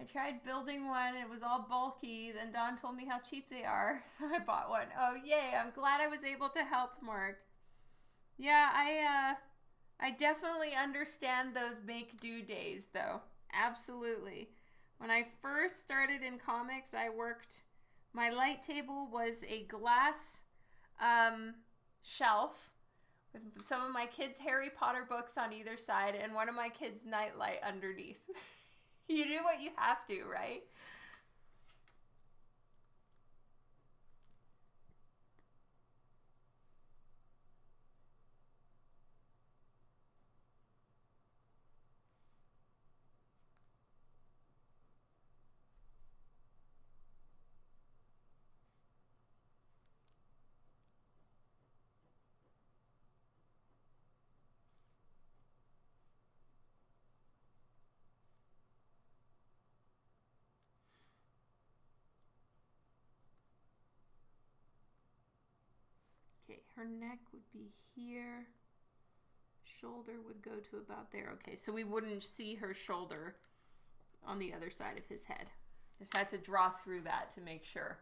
I tried building one. It was all bulky. Then Dawn told me how cheap they are, so I bought one. Oh, yay. I'm glad I was able to help, Mark. Yeah, I definitely understand those make-do days, though. Absolutely. When I first started in comics, my light table was a glass shelf with some of my kids' Harry Potter books on either side and one of my kids' nightlight underneath. You do what you have to, right? Okay, her neck would be here. Shoulder would go to about there. Okay, so we wouldn't see her shoulder on the other side of his head. Just had to draw through that to make sure.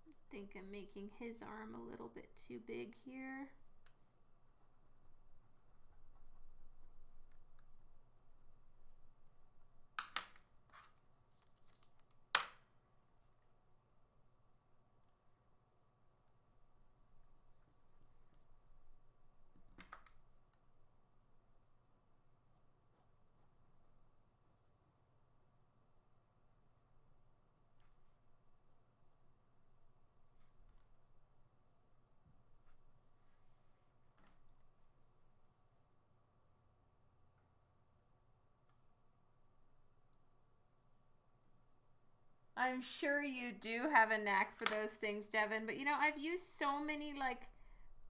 I think I'm making his arm a little bit too big here. I'm sure you do have a knack for those things, Devin, but you know, I've used so many like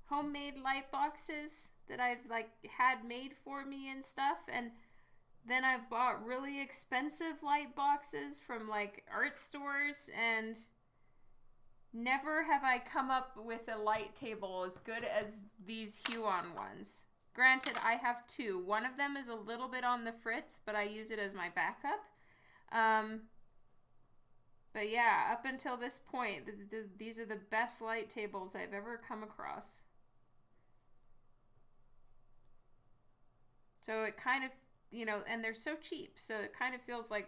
homemade light boxes that I've like had made for me and stuff, and then I've bought really expensive light boxes from like art stores, and never have I come up with a light table as good as these Huon ones. Granted, I have two. One of them is a little bit on the fritz, but I use it as my backup. But yeah, up until this point, these are the best light tables I've ever come across. So it kind of, you know, and they're so cheap, so it kind of feels like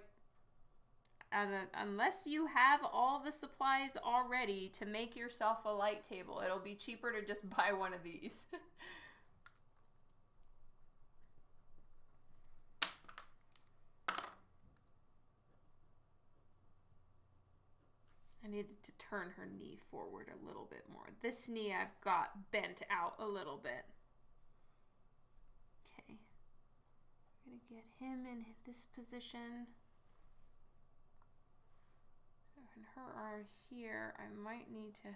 unless you have all the supplies already to make yourself a light table, it'll be cheaper to just buy one of these. I needed to turn her knee forward a little bit more. This knee I've got bent out a little bit. Okay. I'm going to get him in this position. So when her are here, I might need to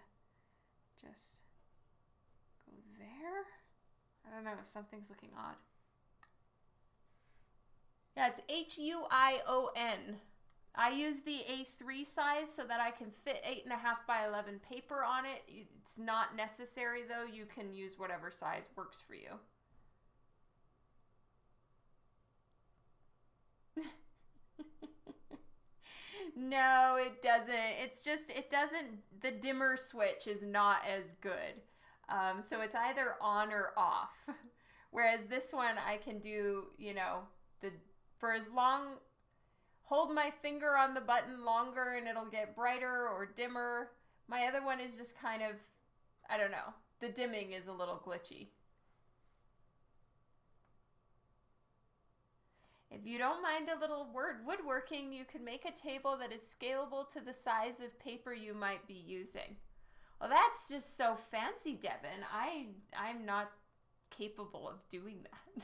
just go there. I don't know if something's looking odd. Yeah, it's Huion. I use the A3 size so that I can fit 8.5 by 11 paper on it. It's not necessary though. You can use whatever size works for you. No, it doesn't. It's just, it doesn't, the dimmer switch is not as good. So it's either on or off. Whereas this one I can do, you know, for as long, hold my finger on the button longer and it'll get brighter or dimmer. My other one is just kind of, I don't know, the dimming is a little glitchy. If you don't mind a little woodworking, you can make a table that is scalable to the size of paper you might be using. Well, that's just so fancy, Devin. I'm not capable of doing that.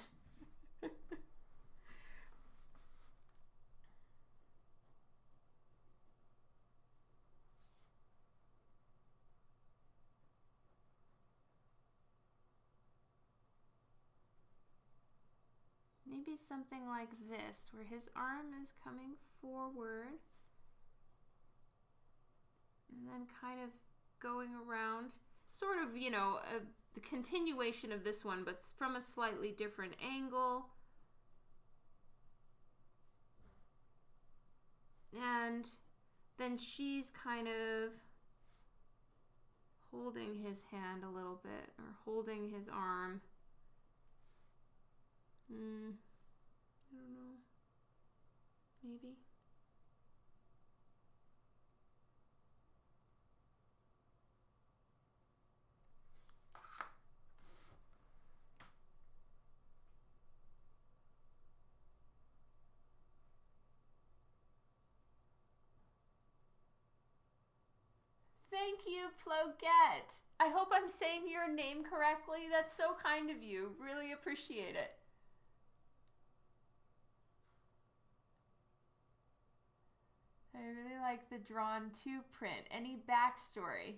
maybe something like this, where his arm is coming forward and then kind of going around, sort of, you know, the continuation of this one, but from a slightly different angle. And then she's kind of holding his hand a little bit, or holding his arm. I don't know. Maybe. Thank you, Ploget. I hope I'm saying your name correctly. That's so kind of you. Really appreciate it. I really like the drawn to print. Any backstory?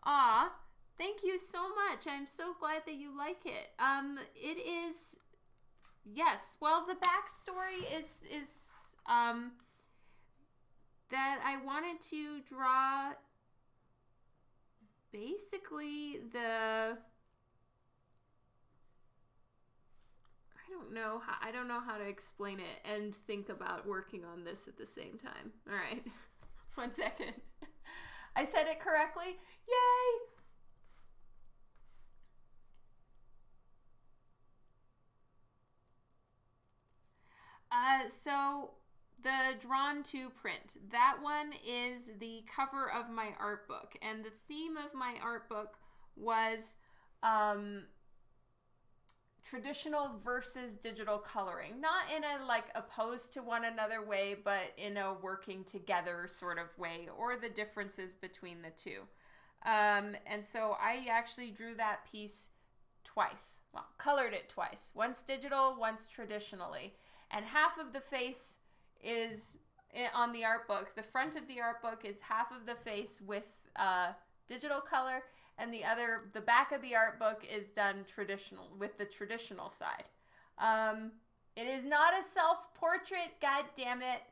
Aw, thank you so much. I'm so glad that you like it. It is, yes. Well, the backstory is that I wanted to draw basically I don't know how to explain it and think about working on this at the same time. All right. 1 second. I said it correctly. Yay! So the drawn to print, that one is the cover of my art book, and the theme of my art book was traditional versus digital coloring, not in a like opposed to one another way, but in a working together sort of way, or the differences between the two. And so I actually drew that piece twice. Well, colored it twice. Once digital, once traditionally. And half of the face is on the art book. The front of the art book is half of the face with digital color, and the back of the art book is done traditional, with the traditional side. It is not a self-portrait, god damn it.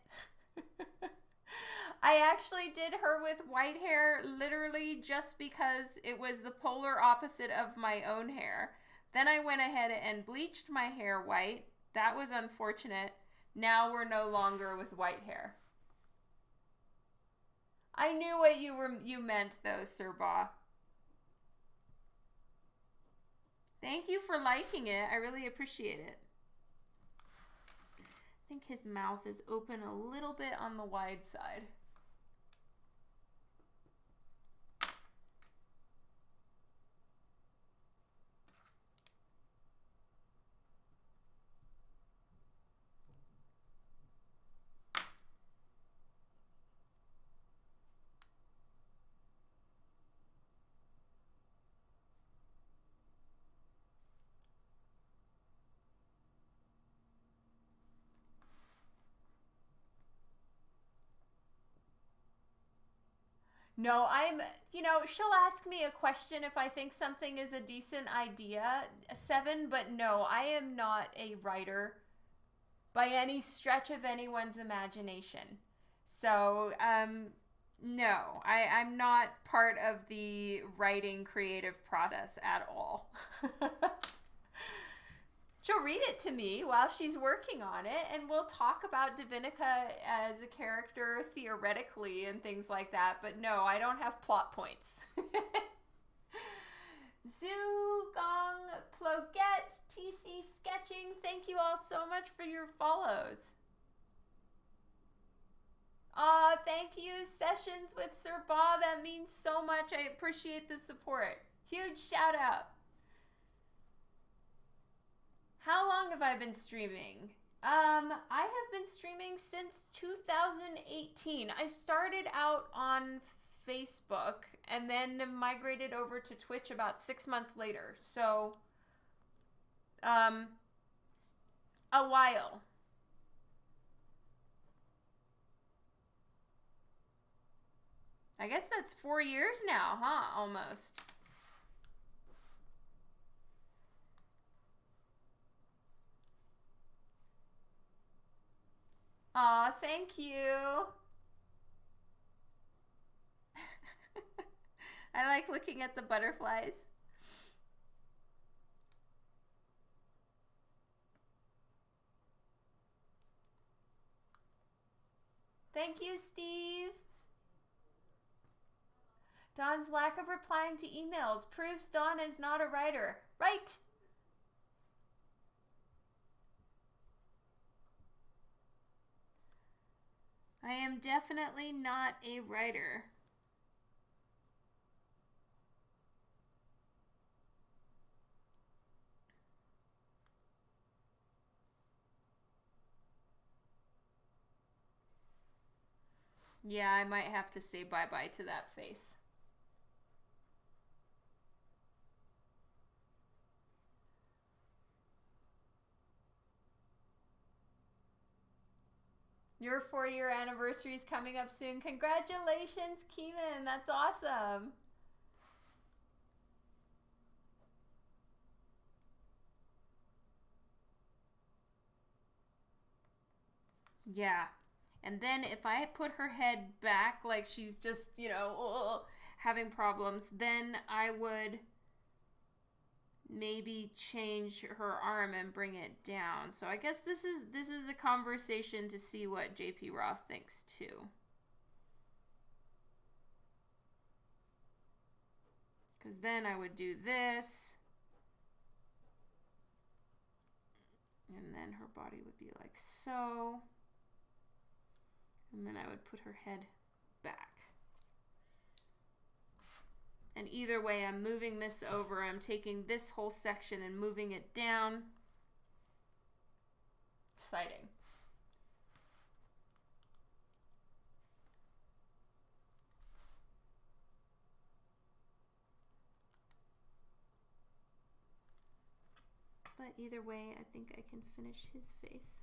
I actually did her with white hair literally just because it was the polar opposite of my own hair. Then I went ahead and bleached my hair white. That was unfortunate. Now we're no longer with white hair. I knew what you meant though, Sir Ba. Thank you for liking it. I really appreciate it. I think his mouth is open a little bit on the wide side. No, she'll ask me a question if I think something is a decent idea, 7, but no, I am not a writer by any stretch of anyone's imagination. So, no, I'm not part of the writing creative process at all. She'll read it to me while she's working on it, and we'll talk about Divinica as a character theoretically and things like that, but no, I don't have plot points. Zugong, Ploget, TC Sketching, thank you all so much for your follows. Thank you, Sessions with Sir Ba, that means so much. I appreciate the support. Huge shout out. How long have I been streaming? I have been streaming since 2018. I started out on Facebook and then migrated over to Twitch about 6 months later. So, a while. I guess that's 4 years now, huh? Almost. Aw, thank you. I like looking at the butterflies. Thank you, Steve. Dawn's lack of replying to emails proves Dawn is not a writer. Right. I am definitely not a writer. Yeah, I might have to say bye-bye to that face. Your 4-year anniversary is coming up soon. Congratulations, Keelan. That's awesome. Yeah. And then if I put her head back like she's just, having problems, then I would maybe change her arm and bring it down. So I guess this is a conversation to see what JP Roth thinks too. Because then I would do this. And then her body would be like so. And then I would put her head back. And either way, I'm moving this over. I'm taking this whole section and moving it down. Exciting. But either way, I think I can finish his face.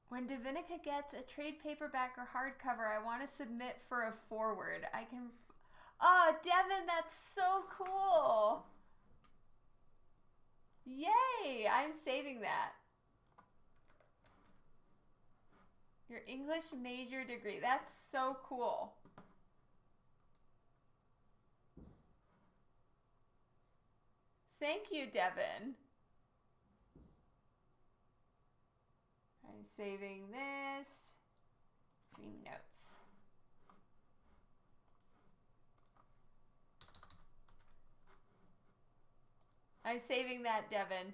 When Davinica gets a trade paperback or hardcover, I want to submit for a forward. I can... Oh, Devin, that's so cool. Yay! I'm saving that. Your English major degree. That's so cool. Thank you, Devin. I'm saving this. Dream notes. I'm saving that, Devin.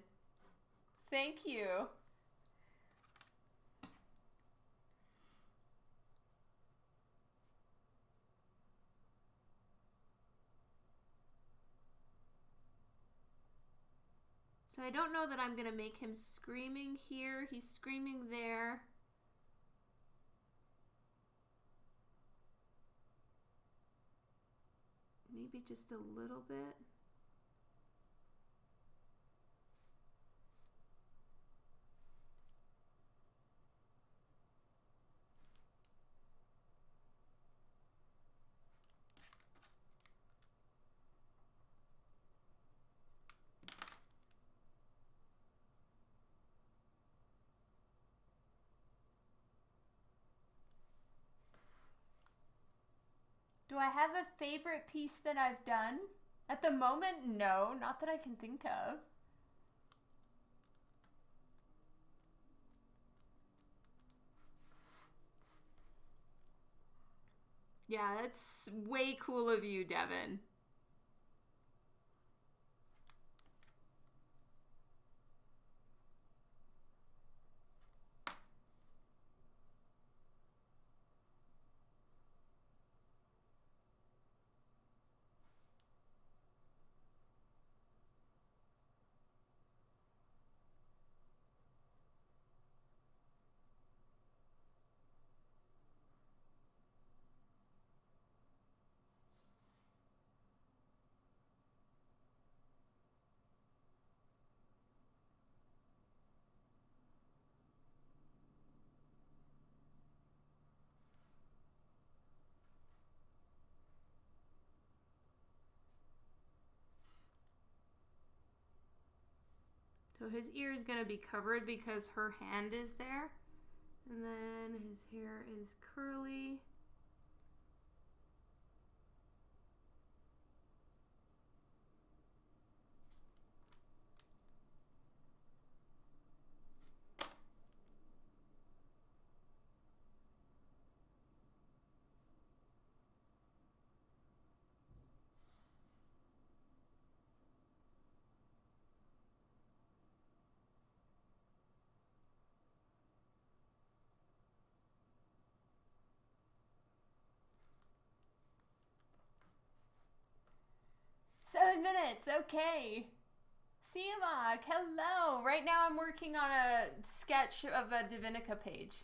Thank you. So I don't know that I'm going to make him screaming here. He's screaming there. Maybe just a little bit. Do I have a favorite piece that I've done? At the moment, no, not that I can think of. Yeah, that's way cool of you, Devin. So his ear is going to be covered because her hand is there. And then his hair is curly. Minutes, okay. Siamak, hello. Right now I'm working on a sketch of a Divinica page.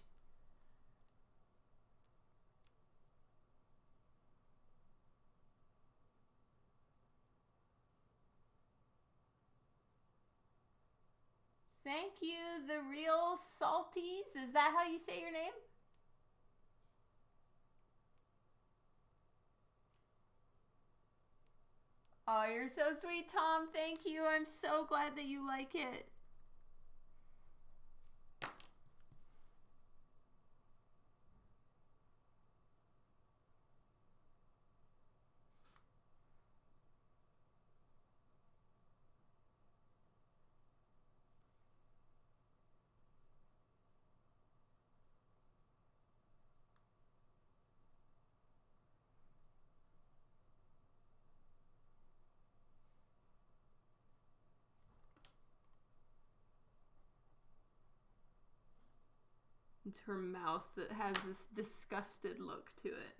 Thank you, the real Salties. Is that how you say your name? Oh, you're so sweet, Tom. Thank you. I'm so glad that you like it. It's her mouth that has this disgusted look to it.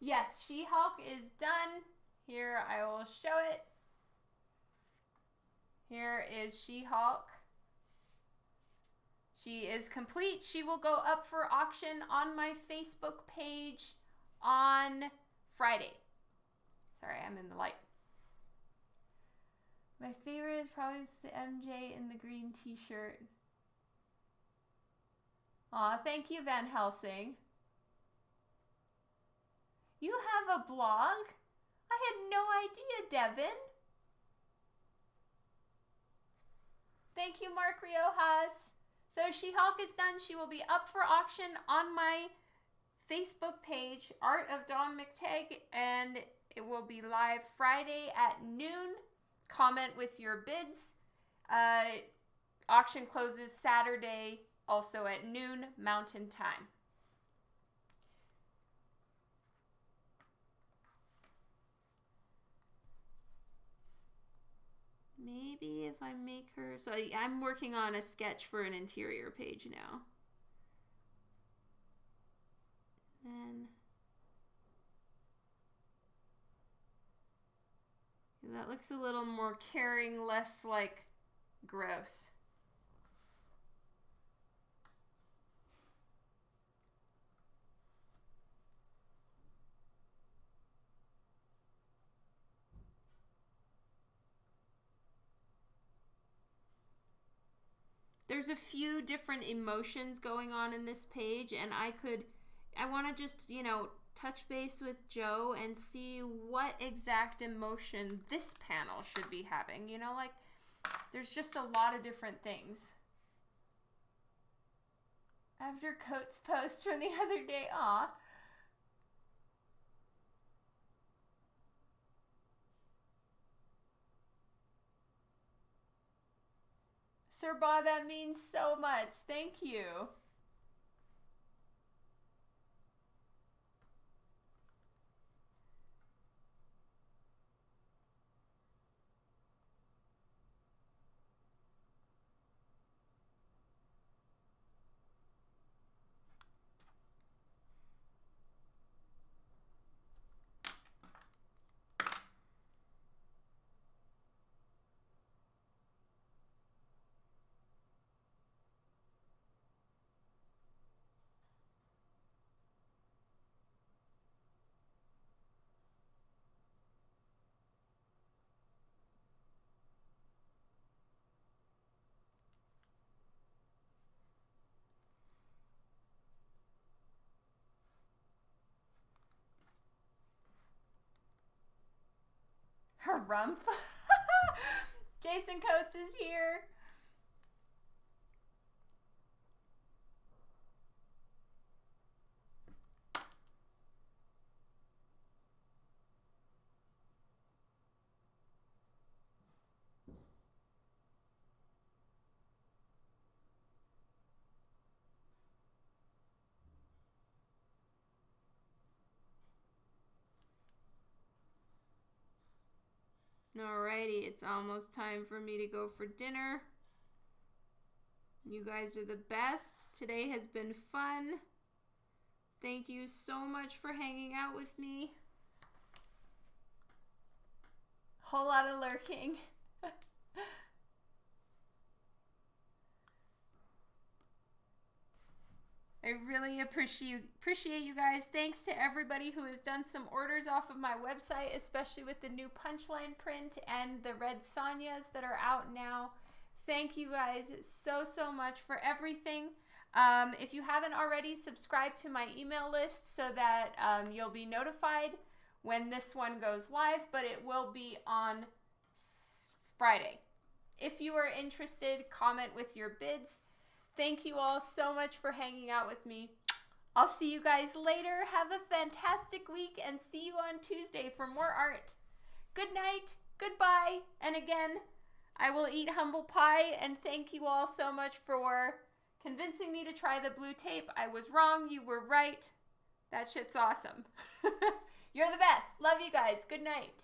Yes, She-Hulk is done. Here, I will show it. Here is She-Hulk. She is complete. She will go up for auction on my Facebook page on Friday. Sorry, I'm in the light. My favorite is probably the MJ in the green t-shirt. Aw, thank you, Van Helsing. You have a blog? I had no idea, Devin. Thank you, Mark Riojas. So She-Hulk is done. She will be up for auction on my Facebook page, Art of Dawn McTagg, and it will be live Friday at noon. Comment with your bids. Auction closes Saturday, also at noon, Mountain Time. Maybe if I make her... So I'm working on a sketch for an interior page now. Then... that looks a little more caring, less like gross. There's a few different emotions going on in this page, and I want to just, you know, touch base with Joe and see what exact emotion this panel should be having. You know, like, there's just a lot of different things. After Coates' post from the other day, aw. Sir Ba, that means so much. Thank you. Harumph. Jason Coates is here. Alrighty, it's almost time for me to go for dinner. You guys are the best. Today has been fun. Thank you so much for hanging out with me. Whole lot of lurking. I really appreciate you guys. Thanks to everybody who has done some orders off of my website, especially with the new Punchline print and the Red Sonyas that are out now. Thank you guys so much for everything. If you haven't already, subscribe to my email list so that you'll be notified when this one goes live, but it will be on Friday. If you are interested, comment with your bids. Thank you all so much for hanging out with me. I'll see you guys later. Have a fantastic week and see you on Tuesday for more art. Good night, goodbye, and again, I will eat humble pie, and thank you all so much for convincing me to try the blue tape. I was wrong, you were right. That shit's awesome. You're the best. Love you guys. Good night.